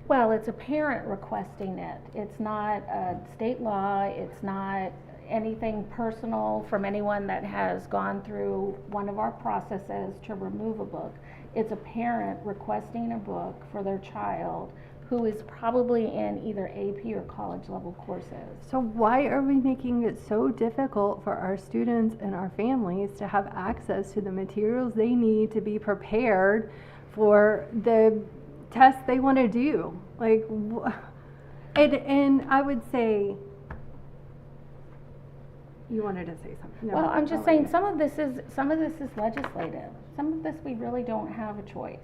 Speaker 6: Well, it's a parent requesting it. It's not a state law. It's not anything personal from anyone that has gone through one of our processes to remove a book. It's a parent requesting a book for their child who is probably in either AP or college level courses.
Speaker 10: So why are we making it so difficult for our students and our families to have access to the materials they need to be prepared for the tests they want to do? Like, and I would say, you wanted to say something. No,
Speaker 6: well, I'm just
Speaker 10: I'll
Speaker 6: saying
Speaker 10: let
Speaker 6: some of this is legislative. Some of this we really don't have a choice.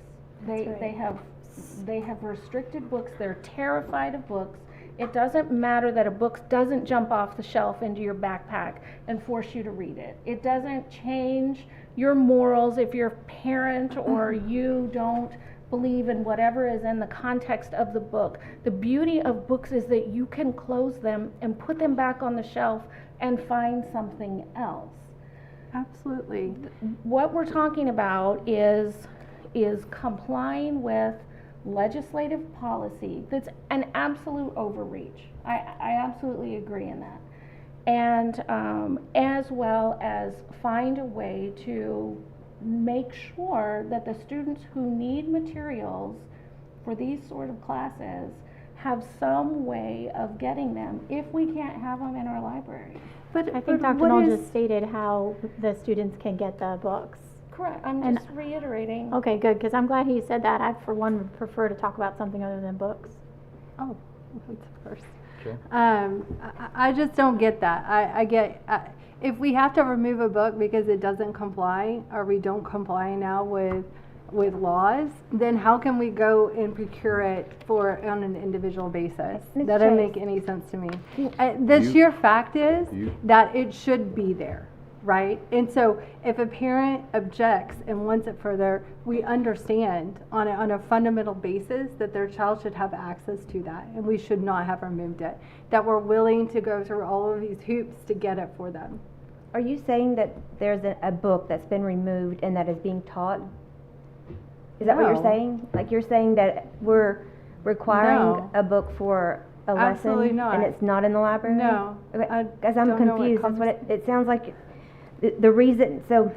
Speaker 6: They have restricted books. They're terrified of books. It doesn't matter that a book doesn't jump off the shelf into your backpack and force you to read it. It doesn't change your morals if you're a parent or you don't believe in whatever is in the context of the book. The beauty of books is that you can close them and put them back on the shelf and find something else.
Speaker 10: Absolutely.
Speaker 6: What we're talking about is complying with legislative policy that's an absolute overreach. I absolutely agree in that. And as well as find a way to make sure that the students who need materials for these sort of classes have some way of getting them if we can't have them in our library.
Speaker 12: But I think Dr. Knoll just stated how the students can get the books.
Speaker 6: Correct. I'm just reiterating.
Speaker 12: Okay, good, because I'm glad he said that. I, for one, would prefer to talk about something other than books.
Speaker 10: Oh, that's first.
Speaker 1: Sure.
Speaker 10: I just don't get that. I get, if we have to remove a book because it doesn't comply, or we don't comply now with laws, then how can we go and procure it on an individual basis? That doesn't make any sense to me. The sheer fact is that it should be there, right? And so if a parent objects and wants it further, we understand on a fundamental basis that their child should have access to that, and we should not have removed it. That we're willing to go through all of these hoops to get it for them.
Speaker 20: Are you saying that there's a book that's been removed and that is being taught? Is that what you're saying? Like, you're saying that we're requiring a book for a lesson?
Speaker 10: Absolutely not.
Speaker 20: And it's not in the library?
Speaker 10: No.
Speaker 20: Okay, because I'm confused. That's what it sounds like. The reason, so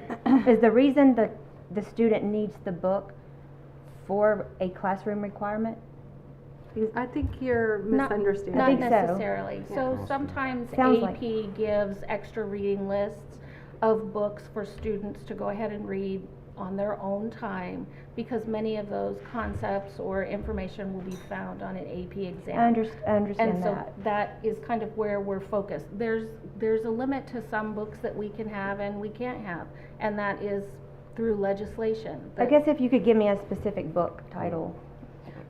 Speaker 20: is the reason that the student needs the book for a classroom requirement?
Speaker 10: I think you're misunderstanding.
Speaker 6: Not
Speaker 20: I think
Speaker 6: necessarily.
Speaker 20: so.
Speaker 6: So sometimes
Speaker 20: Sounds
Speaker 6: AP gives extra reading lists of books for students to go ahead and read on their own time, because many of those concepts or information will be found on an AP exam.
Speaker 20: I understand
Speaker 6: And so
Speaker 20: that.
Speaker 6: that is kind of where we're focused. There's a limit to some books that we can have and we can't have, and that is through legislation.
Speaker 20: I guess if you could give me a specific book title.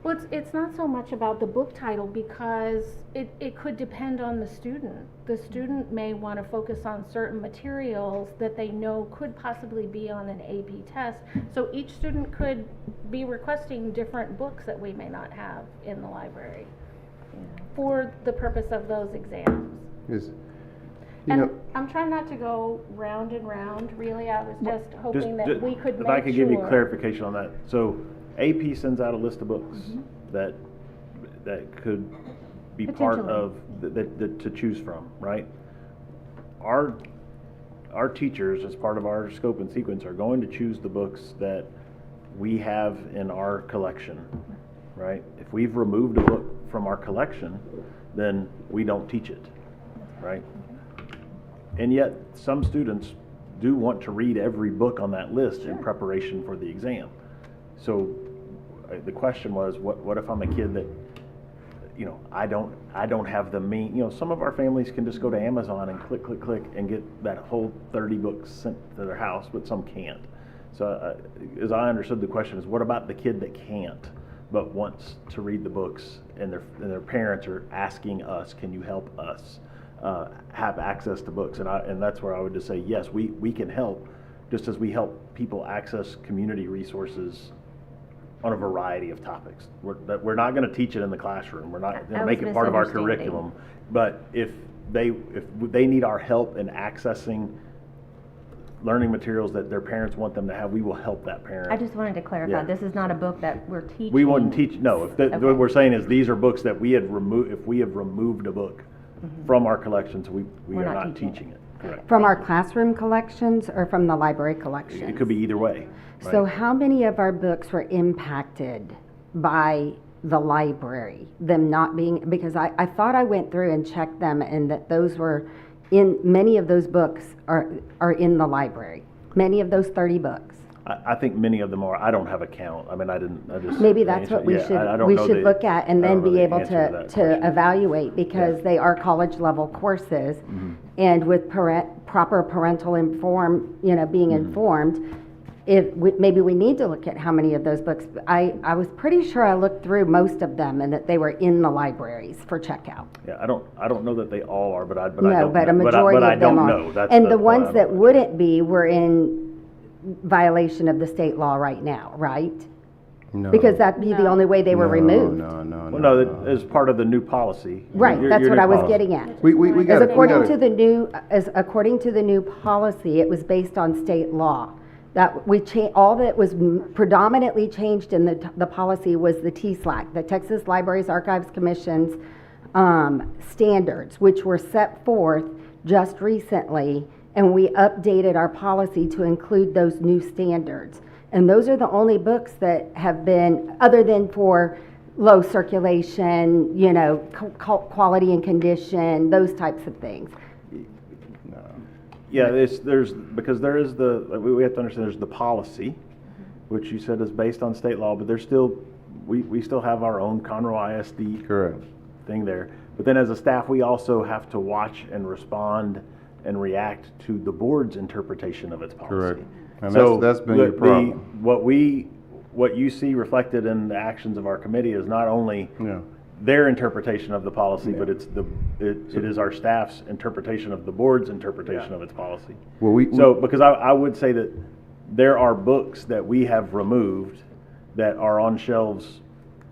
Speaker 6: Well, it's not so much about the book title, because it could depend on the student. The student may want to focus on certain materials that they know could possibly be on an AP test. So each student could be requesting different books that we may not have in the library for the purpose of those exams.
Speaker 8: Yes.
Speaker 6: And I'm trying not to go round and round, really. I was just hoping that we could make
Speaker 4: If I could give you
Speaker 6: sure.
Speaker 4: clarification on that. So AP sends out a list of books that could be part of, that to choose from, right? Our teachers, as part of our scope and sequence, are going to choose the books that we have in our collection, right? If we've removed a book from our collection, then we don't teach it, right? And yet, some students do want to read every book on that list in preparation for the exam. So the question was, what if I'm a kid that, I don't have the some of our families can just go to Amazon and click and get that whole 30 books sent to their house, but some can't. So as I understood the question is, what about the kid that can't but wants to read the books, and their parents are asking us, can you help us have access to books? And that's where I would just say, yes, we can help, just as we help people access community resources on a variety of topics. We're not going to teach it in the classroom. We're not going to make it part of our curriculum. But if they need our help in accessing learning materials that their parents want them to have, we will help that parent.
Speaker 20: I just wanted to clarify, this is not a book that we're teaching.
Speaker 4: We wouldn't teach, no. What we're saying is these are books that we had removed. If we have removed a book from our collections, we are not teaching it. Correct.
Speaker 2: From our classroom collections or from the library collections?
Speaker 4: It could be either way. Right?
Speaker 2: So how many of our books were impacted by the library, them not being, because I thought I went through and checked them, and that those were in, many of those books are in the library, many of those 30 books.
Speaker 4: I think many of them are. I don't have a count. I mean, I just.
Speaker 2: Maybe that's what we should look at, and then be able to evaluate, because they are college level courses, and with proper parental being informed, maybe we need to look at how many of those books. I was pretty sure I looked through most of them, and that they were in the libraries for checkout.
Speaker 4: Yeah, I don't know that they all are, but I
Speaker 2: No,
Speaker 4: don't.
Speaker 2: but a majority
Speaker 4: I
Speaker 2: of them
Speaker 4: don't
Speaker 2: are.
Speaker 4: know. That's
Speaker 2: And the ones that wouldn't be were in violation of the state law right now, right?
Speaker 8: No.
Speaker 2: Because that'd be the only way they were removed.
Speaker 4: No, as part of the new policy.
Speaker 2: Right, that's what I was getting at. According to the new policy, it was based on state law. That all that was predominantly changed in the policy was the TSLAC, the Texas Libraries Archives Commission's standards, which were set forth just recently, and we updated our policy to include those new standards. And those are the only books that have been, other than for low circulation, quality and condition, those types of things.
Speaker 4: Yeah, because there is we have to understand there's the policy, which you said is based on state law, but there's still, we still have our own Conroe ISD thing there. But then as a staff, we also have to watch and respond and react to the board's interpretation of its policy.
Speaker 8: Correct. And
Speaker 4: So
Speaker 8: that's been your problem.
Speaker 4: What you see reflected in the actions of our committee is not only their interpretation of the policy, but it is our staff's interpretation of the board's interpretation of its policy.
Speaker 8: Well,
Speaker 4: because I would say that there are books that we have removed that are on shelves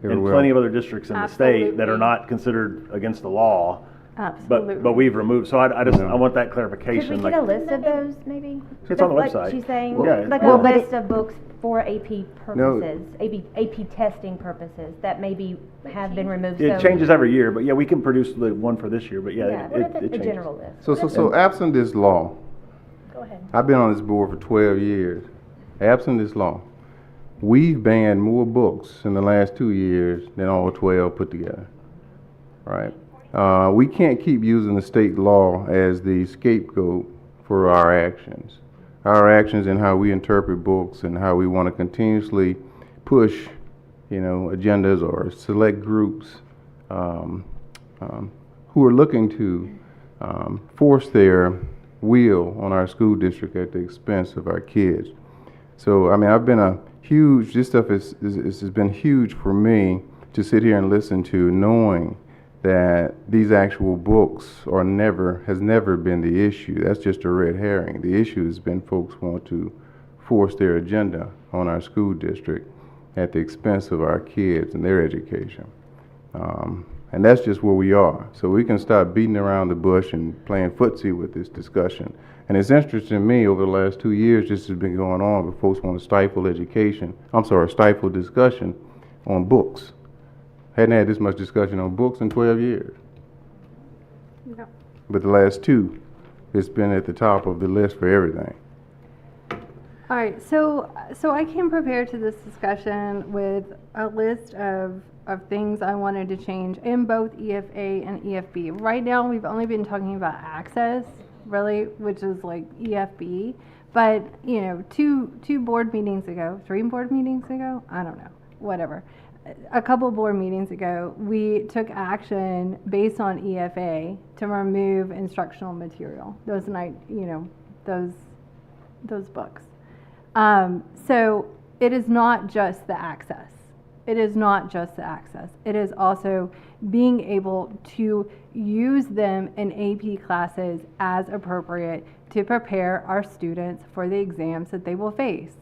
Speaker 4: in plenty of other districts in the state that are not considered against the law.
Speaker 20: Absolutely.
Speaker 4: But we've removed, so I want that clarification.
Speaker 20: Could we get a list of those, maybe?
Speaker 4: It's on the
Speaker 20: Like
Speaker 4: website.
Speaker 20: she's saying,
Speaker 4: Yeah.
Speaker 20: like a list of books for AP purposes, AP testing purposes, that maybe have been removed.
Speaker 4: It changes every year, but yeah, we can produce the one for this year, but yeah,
Speaker 20: What if
Speaker 4: it
Speaker 20: a
Speaker 4: changes.
Speaker 20: general list?
Speaker 8: So absent this law,
Speaker 20: Go ahead.
Speaker 8: I've been on this board for 12 years. Absent this law, we've banned more books in the last 2 years than all 12 put together, right? We can't keep using the state law as the scapegoat for our actions. our actions and how we interpret books and how we want to continuously push, agendas or select groups who are looking to force their will on our school district at the expense of our kids. So, I've been this stuff has been huge for me to sit here and listen to, knowing that these actual books has never been the issue. That's just a red herring. The issue has been folks want to force their agenda on our school district at the expense of our kids and their education. And that's just where we are. So we can stop beating around the bush and playing footsie with this discussion. And it's interesting to me, over the last 2 years, this has been going on, but folks want to stifle discussion on books. Hadn't had this much discussion on books in 12 years.
Speaker 10: No.
Speaker 8: But the last 2, it's been at the top of the list for everything.
Speaker 10: All right, so I came prepared to this discussion with a list of things I wanted to change in both EFA and EFB. Right now, we've only been talking about access, really, which is like EFB. But, 2 board meetings ago, 3 board meetings ago, I don't know, whatever. A couple board meetings ago, we took action based on EFA to remove instructional material, those books. So it is not just the access. It is not just the access. It is also being able to use them in AP classes as appropriate to prepare our students for the exams that they will face.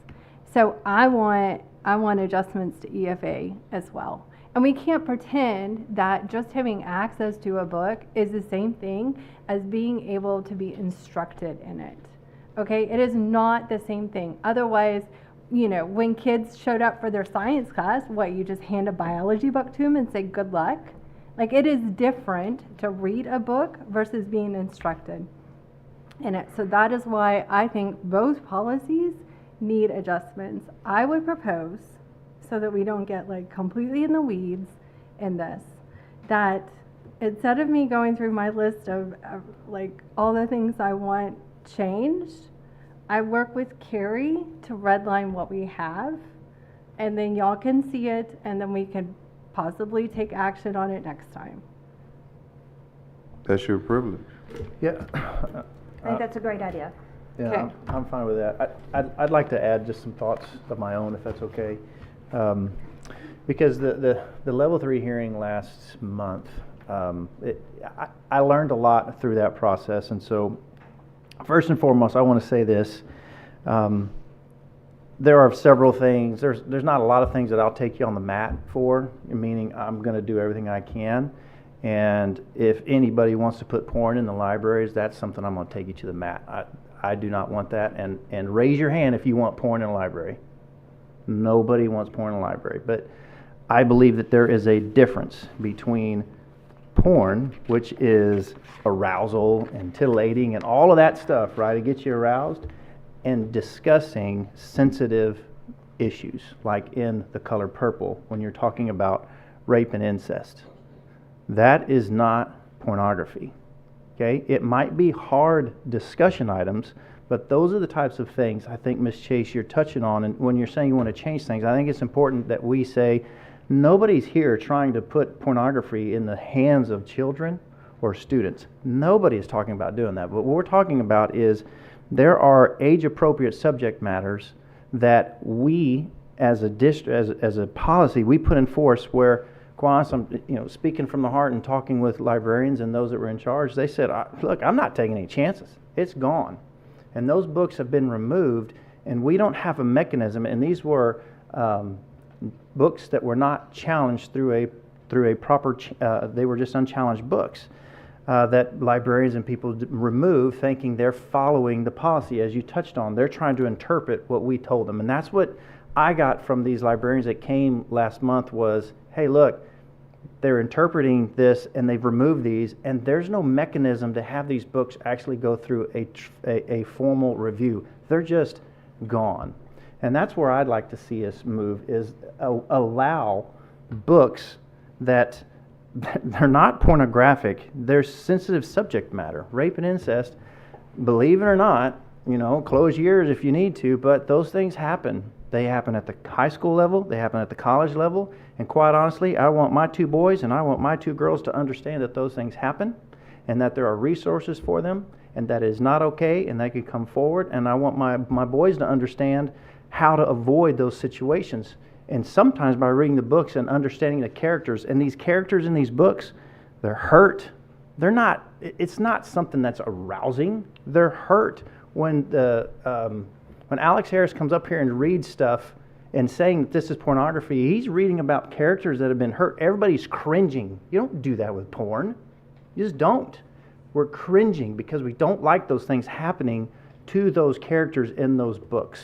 Speaker 10: So I want adjustments to EFA as well. And we can't pretend that just having access to a book is the same thing as being able to be instructed in it. Okay, it is not the same thing. Otherwise, when kids showed up for their science class, you just hand a biology book to them and say good luck? Like, it is different to read a book versus being instructed in it. So that is why I think both policies need adjustments. I would propose, so that we don't get completely in the weeds in this, that instead of me going through my list of all the things I want changed, I work with Carrie to redline what we have, and then y'all can see it, and then we can possibly take action on it next time.
Speaker 8: That's your privilege.
Speaker 1: Yeah.
Speaker 20: I think that's a great idea.
Speaker 1: Yeah,
Speaker 10: Okay.
Speaker 1: I'm fine with that. I'd like to add just some thoughts of my own, if that's okay. Because the level 3 hearing last month, I learned a lot through that process. And so, first and foremost, I want to say this. There are several things. There's not a lot of things that I'll take you on the mat for, meaning I'm going to do everything I can. And if anybody wants to put porn in the libraries, that's something I'm going to take you to the mat. I do not want that. And raise your hand if you want porn in a library. Nobody wants porn in a library. But I believe that there is a difference between porn, which is arousal and titillating and all of that stuff, right? It gets you aroused, and discussing sensitive issues, like in The Color Purple, when you're talking about rape and incest. That is not pornography. Okay? It might be hard discussion items, but those are the types of things I think, Ms. Chase, you're touching on. And when you're saying you want to change things, I think it's important that we say nobody's here trying to put pornography in the hands of children or students. Nobody is talking about doing that. But what we're talking about is there are age-appropriate subject matters that we, as a district, as a policy, we put in force where, quite honestly, speaking from the heart and talking with librarians and those that were in charge, they said, look, I'm not taking any chances. It's gone. And those books have been removed, and we don't have a mechanism. And these were books that were not challenged through a proper, they were just unchallenged books that librarians and people remove, thinking they're following the policy. As you touched on, they're trying to interpret what we told them. And that's what I got from these librarians that came last month was, hey, look, they're interpreting this and they've removed these, and there's no mechanism to have these books actually go through a formal review. They're just gone. And that's where I'd like to see us move, is allow books that they're not pornographic, they're sensitive subject matter. Rape and incest, believe it or not, you know, close years if you need to, but those things happen. They happen at the high school level, they happen at the college level, and quite honestly, I want my 2 boys and I want my 2 girls to understand that those things happen and that there are resources for them and that it is not okay and they can come forward, and I want my boys to understand how to avoid those situations. And sometimes by reading the books and understanding the characters, and these characters in these books, they're hurt. It's not something that's arousing. They're hurt. When Alex Harris comes up here and reads stuff and saying that this is pornography, he's reading about characters that have been hurt. Everybody's cringing. You don't do that with porn. You just don't. We're cringing because we don't like those things happening to those characters in those books.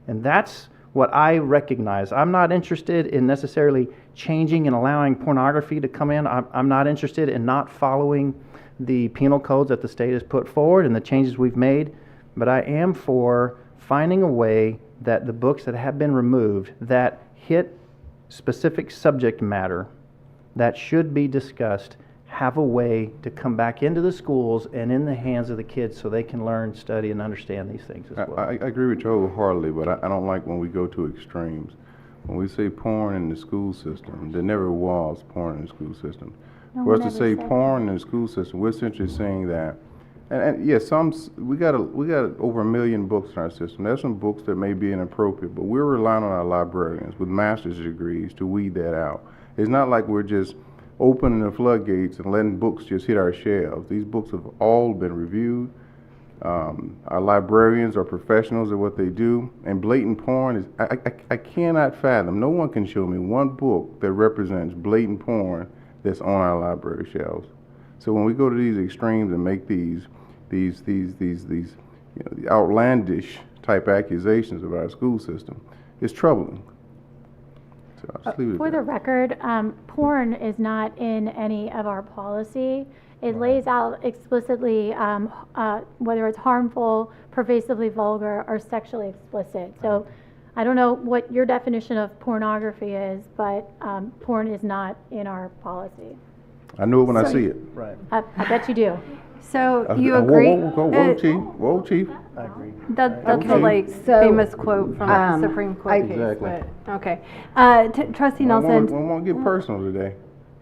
Speaker 1: And that's what I recognize. I'm not interested in necessarily changing and allowing pornography to come in. I'm not interested in not following the penal codes that the state has put forward and the changes we've made, but I am for finding a way that the books that have been removed that hit specific subject matter that should be discussed have a way to come back into the schools and in the hands of the kids so they can learn, study, and understand these things as well.
Speaker 8: I agree with you wholeheartedly, but I don't like when we go to extremes. When we say porn in the school system, there never was porn in the school system. For us to say porn in the school system, we're essentially saying that, and yes, we got over 1 million books in our system. There's some books that may be inappropriate, but we're relying on our librarians with master's degrees to weed that out. It's not like we're just opening the floodgates and letting books just hit our shelves. These books have all been reviewed. Our librarians are professionals at what they do, and blatant porn is, I cannot fathom, no one can show me one book that represents blatant porn that's on our library shelves. So when we go to these extremes and make these outlandish type accusations about our school system, it's troubling. So I'll just leave it at
Speaker 12: For the
Speaker 8: that.
Speaker 12: record, porn is not in any of our policy. It lays out explicitly whether it's harmful, pervasively vulgar, or sexually explicit. So I don't know what your definition of pornography is, but porn is not in our policy.
Speaker 8: I know it when I see it.
Speaker 1: Right.
Speaker 12: I bet you do.
Speaker 10: So you agree?
Speaker 8: Whoa, Chief.
Speaker 1: I agree.
Speaker 10: That's
Speaker 8: Okay.
Speaker 10: a like
Speaker 2: So,
Speaker 10: famous quote from a Supreme Court case.
Speaker 8: Exactly.
Speaker 10: But, okay. Trustee
Speaker 8: We
Speaker 10: Nelson.
Speaker 8: won't get personal today.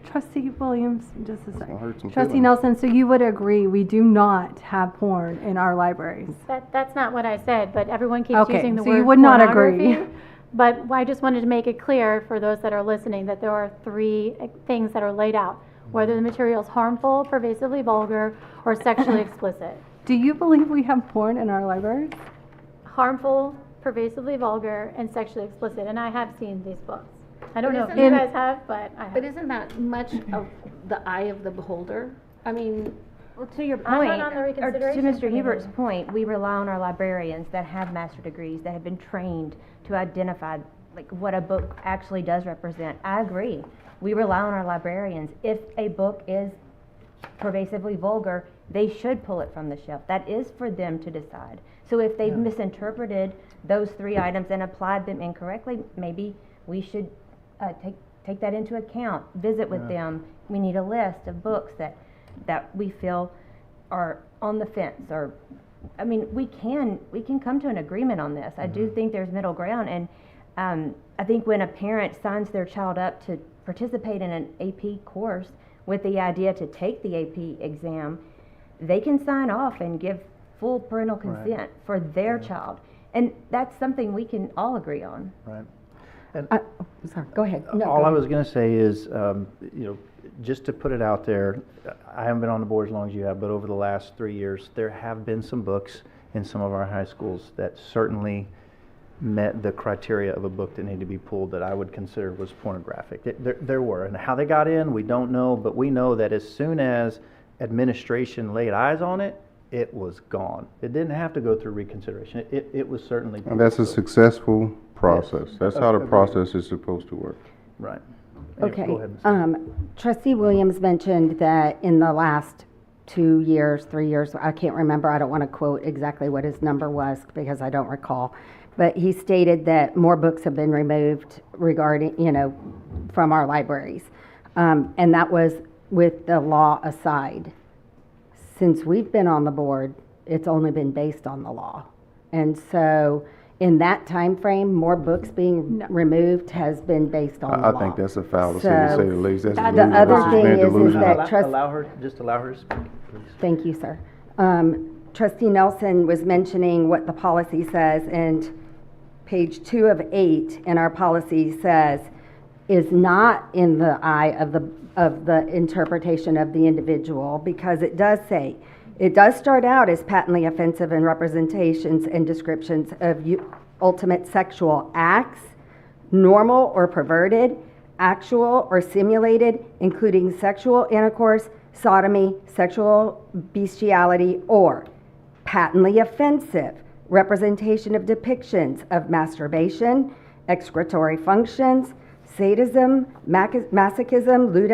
Speaker 10: Trustee Williams, just a
Speaker 8: Gonna
Speaker 10: second.
Speaker 8: hurt some
Speaker 10: Trustee
Speaker 8: feelings.
Speaker 10: Nelson, so you would agree we do not have porn in our libraries?
Speaker 12: That's not what I said, but everyone keeps
Speaker 10: Okay,
Speaker 12: using the
Speaker 10: so
Speaker 12: word
Speaker 10: you would not
Speaker 12: pornography.
Speaker 10: agree.
Speaker 12: But I just wanted to make it clear for those that are listening that there are 3 things that are laid out, whether the material is harmful, pervasively vulgar, or sexually explicit.
Speaker 10: Do you believe we have porn in our libraries?
Speaker 12: Harmful, pervasively vulgar, and sexually explicit, and I have seen these books. I don't
Speaker 15: But
Speaker 12: know if
Speaker 15: isn't
Speaker 12: you
Speaker 15: that-
Speaker 12: guys have, but I have.
Speaker 15: But isn't that much of the eye of the beholder? I mean,
Speaker 20: Well, to your
Speaker 12: I'm
Speaker 20: point,
Speaker 12: not on the
Speaker 20: or to
Speaker 12: reconsideration
Speaker 20: Mr.
Speaker 12: committee.
Speaker 20: Hubert's point, we rely on our librarians that have master degrees, that have been trained to identify like what a book actually does represent. I agree. We rely on our librarians. If a book is pervasively vulgar, they should pull it from the shelf. That is for them to decide. So if they've misinterpreted those 3 items and applied them incorrectly, maybe we should take that into account, visit with them. We need a list of books that we feel are on the fence, or, I mean, we can come to an agreement on this. I do think there's middle ground, and I think when a parent signs their child up to participate in an AP course with the idea to take the AP exam, they can sign off and give full parental consent for their child. And that's something we can all agree on.
Speaker 1: Right. And
Speaker 2: Sorry, go ahead. No,
Speaker 1: all
Speaker 2: go
Speaker 1: I
Speaker 2: ahead.
Speaker 1: was going to say is, just to put it out there, I haven't been on the board as long as you have, but over the last 3 years, there have been some books in some of our high schools that certainly met the criteria of a book that needed to be pulled that I would consider was pornographic. There were, and how they got in, we don't know, but we know that as soon as administration laid eyes on it, it was gone. It didn't have to go through reconsideration. It was certainly.
Speaker 8: And that's a successful process.
Speaker 1: Yes.
Speaker 8: That's how the
Speaker 1: Agreed.
Speaker 8: process is supposed to work.
Speaker 1: Right.
Speaker 2: Okay.
Speaker 1: Go ahead, Ms.
Speaker 2: Trustee Williams mentioned that in the last 2 years, 3 years, I can't remember, I don't want to quote exactly what his number was because I don't recall, but he stated that more books have been removed regarding, from our libraries. And that was with the law aside. Since we've been on the board, it's only been based on the law. And so in that time frame, more books being removed has been based on the law.
Speaker 8: I think that's a fallacy,
Speaker 2: So,
Speaker 8: to say the least. That's
Speaker 2: the
Speaker 8: delusional.
Speaker 2: other
Speaker 8: That's just
Speaker 2: thing
Speaker 8: being
Speaker 2: is
Speaker 8: delusional.
Speaker 2: that
Speaker 1: Allow her to speak, please.
Speaker 2: Thank you, sir. Trustee Nelson was mentioning what the policy says, and page 2 of 8 in our policy says is not in the eye of the interpretation of the individual, because it does say, it does start out as patently offensive in representations and descriptions of ultimate sexual acts, normal or perverted, actual or simulated, including sexual intercourse, sodomy, sexual bestiality, or patently offensive representation of depictions of masturbation, excretory functions, sadism, masochism, lewd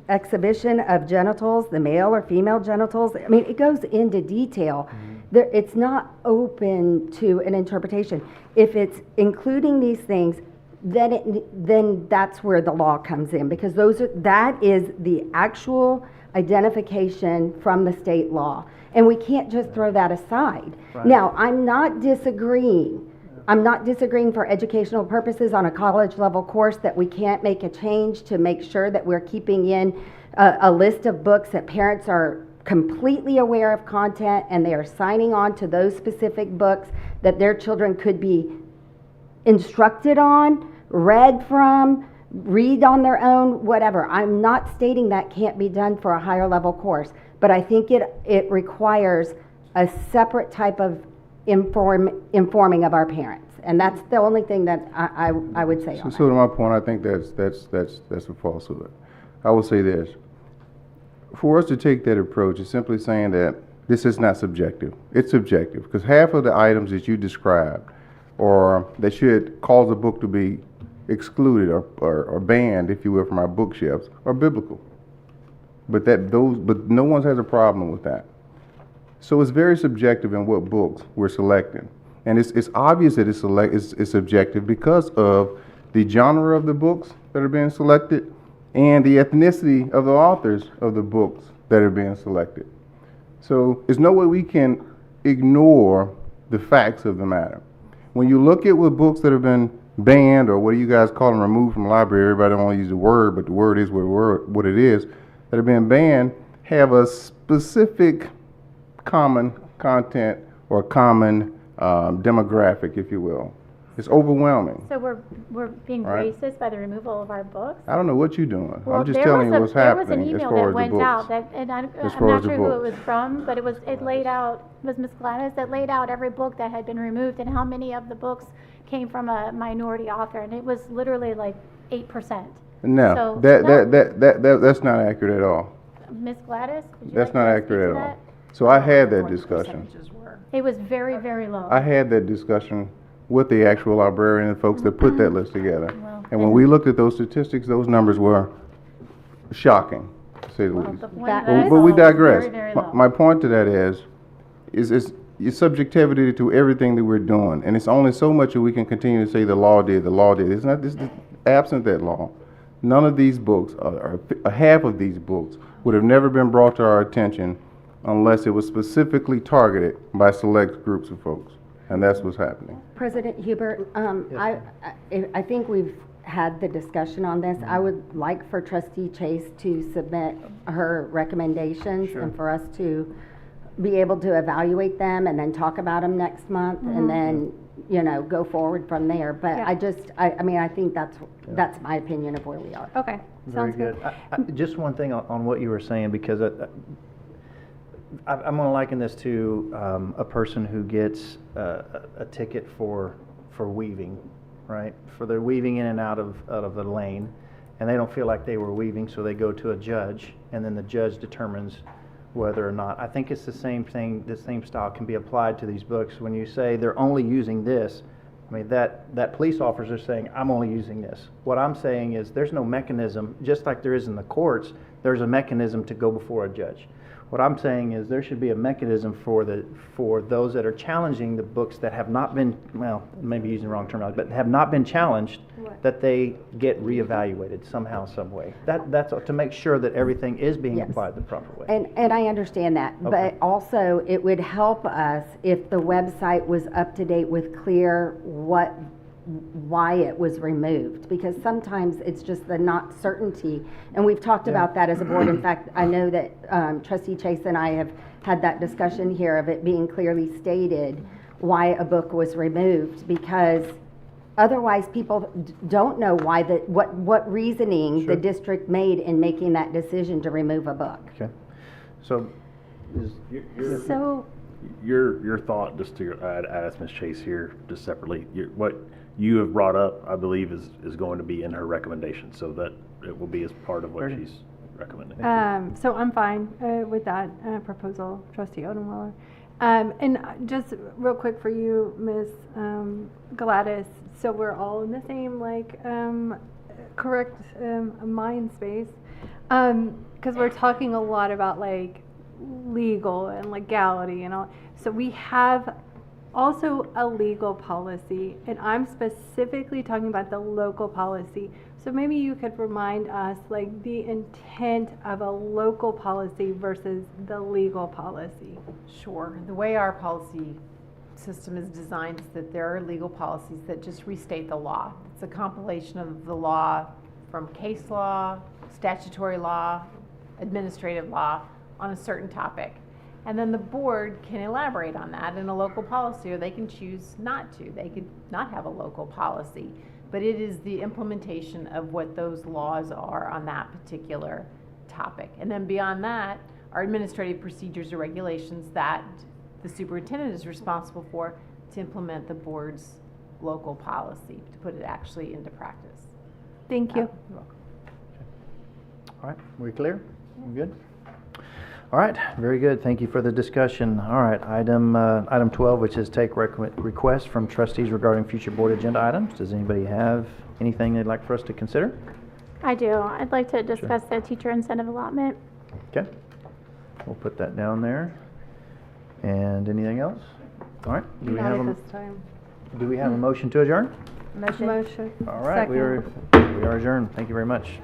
Speaker 2: exhibition of genitals, the male or female genitals. I mean, it goes into detail. It's not open to an interpretation. If it's including these things, then that's where the law comes in, because that is the actual identification from the state law. And we can't just throw that aside.
Speaker 1: Right.
Speaker 2: Now, I'm not disagreeing for educational purposes on a college level course that we can't make a change to make sure that we're keeping in a list of books that parents are completely aware of content and they are signing on to those specific books that their children could be instructed on, read from, read on their own, whatever. I'm not stating that can't be done for a higher level course, but I think it requires a separate type of informing of our parents. And that's the only thing that I would say on
Speaker 8: So to my point, I think that's a falsehood. I will say this. For us to take that approach is simply saying that this is not subjective. It's subjective, because half of the items that you described or that should cause a book to be excluded or banned, if you will, from our bookshelves are biblical. But no one has a problem with that. So it's very subjective in what books we're selecting. And it's obvious that it's subjective because of the genre of the books that are being selected and the ethnicity of the authors of the books that are being selected. So there's no way we can ignore the facts of the matter. When you look at what books that have been banned, or what do you guys call them, removed from the library, everybody don't want to use the word, but the word is what it is, that have been banned, have a specific common content or common demographic, if you will. It's overwhelming.
Speaker 12: So we're being
Speaker 8: Right.
Speaker 12: racist by the removal of our books?
Speaker 8: I don't know what you're doing.
Speaker 12: Well,
Speaker 8: I'm just
Speaker 12: there
Speaker 8: telling
Speaker 12: was
Speaker 8: you
Speaker 12: a-
Speaker 8: what's happening as
Speaker 12: There was an email
Speaker 8: far
Speaker 12: that
Speaker 8: as the
Speaker 12: went
Speaker 8: books.
Speaker 12: out that, and I'm
Speaker 8: As far
Speaker 12: not
Speaker 8: as the
Speaker 12: sure who it
Speaker 8: books.
Speaker 12: was from, but it laid out, was Ms. Gladys, that laid out every book that had been removed and how many of the books came from a minority author, and it was literally like 8%.
Speaker 8: No,
Speaker 12: So,
Speaker 8: that's not accurate at all.
Speaker 12: Ms. Gladys, would you
Speaker 8: That's
Speaker 12: like
Speaker 8: not
Speaker 12: to speak
Speaker 8: accurate
Speaker 12: to
Speaker 8: at all.
Speaker 12: that?
Speaker 8: So I had that discussion.
Speaker 12: It was very, very low.
Speaker 8: I had that discussion with the actual librarian and folks that put that list together.
Speaker 12: Well,
Speaker 8: And when we looked at those statistics, those numbers were shocking, to say the least.
Speaker 12: the one
Speaker 2: That
Speaker 12: that I
Speaker 8: But we
Speaker 12: saw was
Speaker 8: digress.
Speaker 12: very, very
Speaker 8: My-
Speaker 12: low.
Speaker 8: My point to that is subjectivity to everything that we're doing. And it's only so much that we can continue to say the law did. It's not this, absent that law. None of these books, or half of these books, would have never been brought to our attention unless it was specifically targeted by select groups of folks. And that's what's happening.
Speaker 2: President Hubert, I think we've had the discussion on this. I would like for Trustee Chase to submit her recommendations and for us to be able to evaluate them and then talk about them next month and then, go forward from there. But
Speaker 10: Yeah.
Speaker 2: I think that's my opinion of where we are.
Speaker 10: Okay,
Speaker 1: Very
Speaker 10: sounds good.
Speaker 1: Just one thing on what you were saying, because I'm going to liken this to a person who gets a ticket for weaving, right? For their weaving in and out of the lane, and they don't feel like they were weaving, so they go to a judge, and then the judge determines whether or not. I think it's the same thing. The same style can be applied to these books. When you say they're only using this, I mean, that police officer is saying, I'm only using this. What I'm saying is there's no mechanism, just like there is in the courts, there's a mechanism to go before a judge. What I'm saying is there should be a mechanism for those that are challenging the books that have not been, well, maybe using the wrong terminology, but have not been challenged, that they get reevaluated somehow, some way. That's to make sure that everything is being applied the proper way.
Speaker 2: And I understand that,
Speaker 1: Okay.
Speaker 2: but also it would help us if the website was up to date with clear why it was removed, because sometimes it's just the not certainty, and we've talked about that as a board. In fact, I know that Trustee Chase and I have had that discussion here of it being clearly stated why a book was removed, because otherwise people don't know why what reasoning the district made in making that decision to remove a book.
Speaker 1: Okay. So
Speaker 4: your thought, just to ask Ms. Chase here, just separately, what you have brought up, I believe, is going to be in her recommendation, so that it will be as part of what she's recommending.
Speaker 10: So I'm fine with that proposal, Trustee Odenweiler. And just real quick for you, Ms. Gladys, so we're all in the same, correct mind space, because we're talking a lot about, legal and legality and all. So we have also a legal policy, and I'm specifically talking about the local policy. So maybe you could remind us, the intent of a local policy versus the legal policy.
Speaker 9: Sure. The way our policy system is designed is that there are legal policies that just restate the law. It's a compilation of the law from case law, statutory law, administrative law on a certain topic. And then the board can elaborate on that in a local policy, or they can choose not to. They could not have a local policy, but it is the implementation of what those laws are on that particular topic. And then beyond that, our administrative procedures or regulations that the superintendent is responsible for to implement the board's local policy, to put it actually into practice.
Speaker 10: Thank you.
Speaker 9: You're welcome.
Speaker 1: All right, we clear? We good? All right, very good. Thank you for the discussion. All right, item 12, which is take requests from trustees regarding future board agenda items. Does anybody have anything they'd like for us to consider?
Speaker 12: I do. I'd like to discuss the teacher incentive allotment.
Speaker 1: Okay, we'll put that down there. And anything else? All right. Do we have a motion to adjourn?
Speaker 20: Motion.
Speaker 1: All right, we are adjourned. Thank you very much.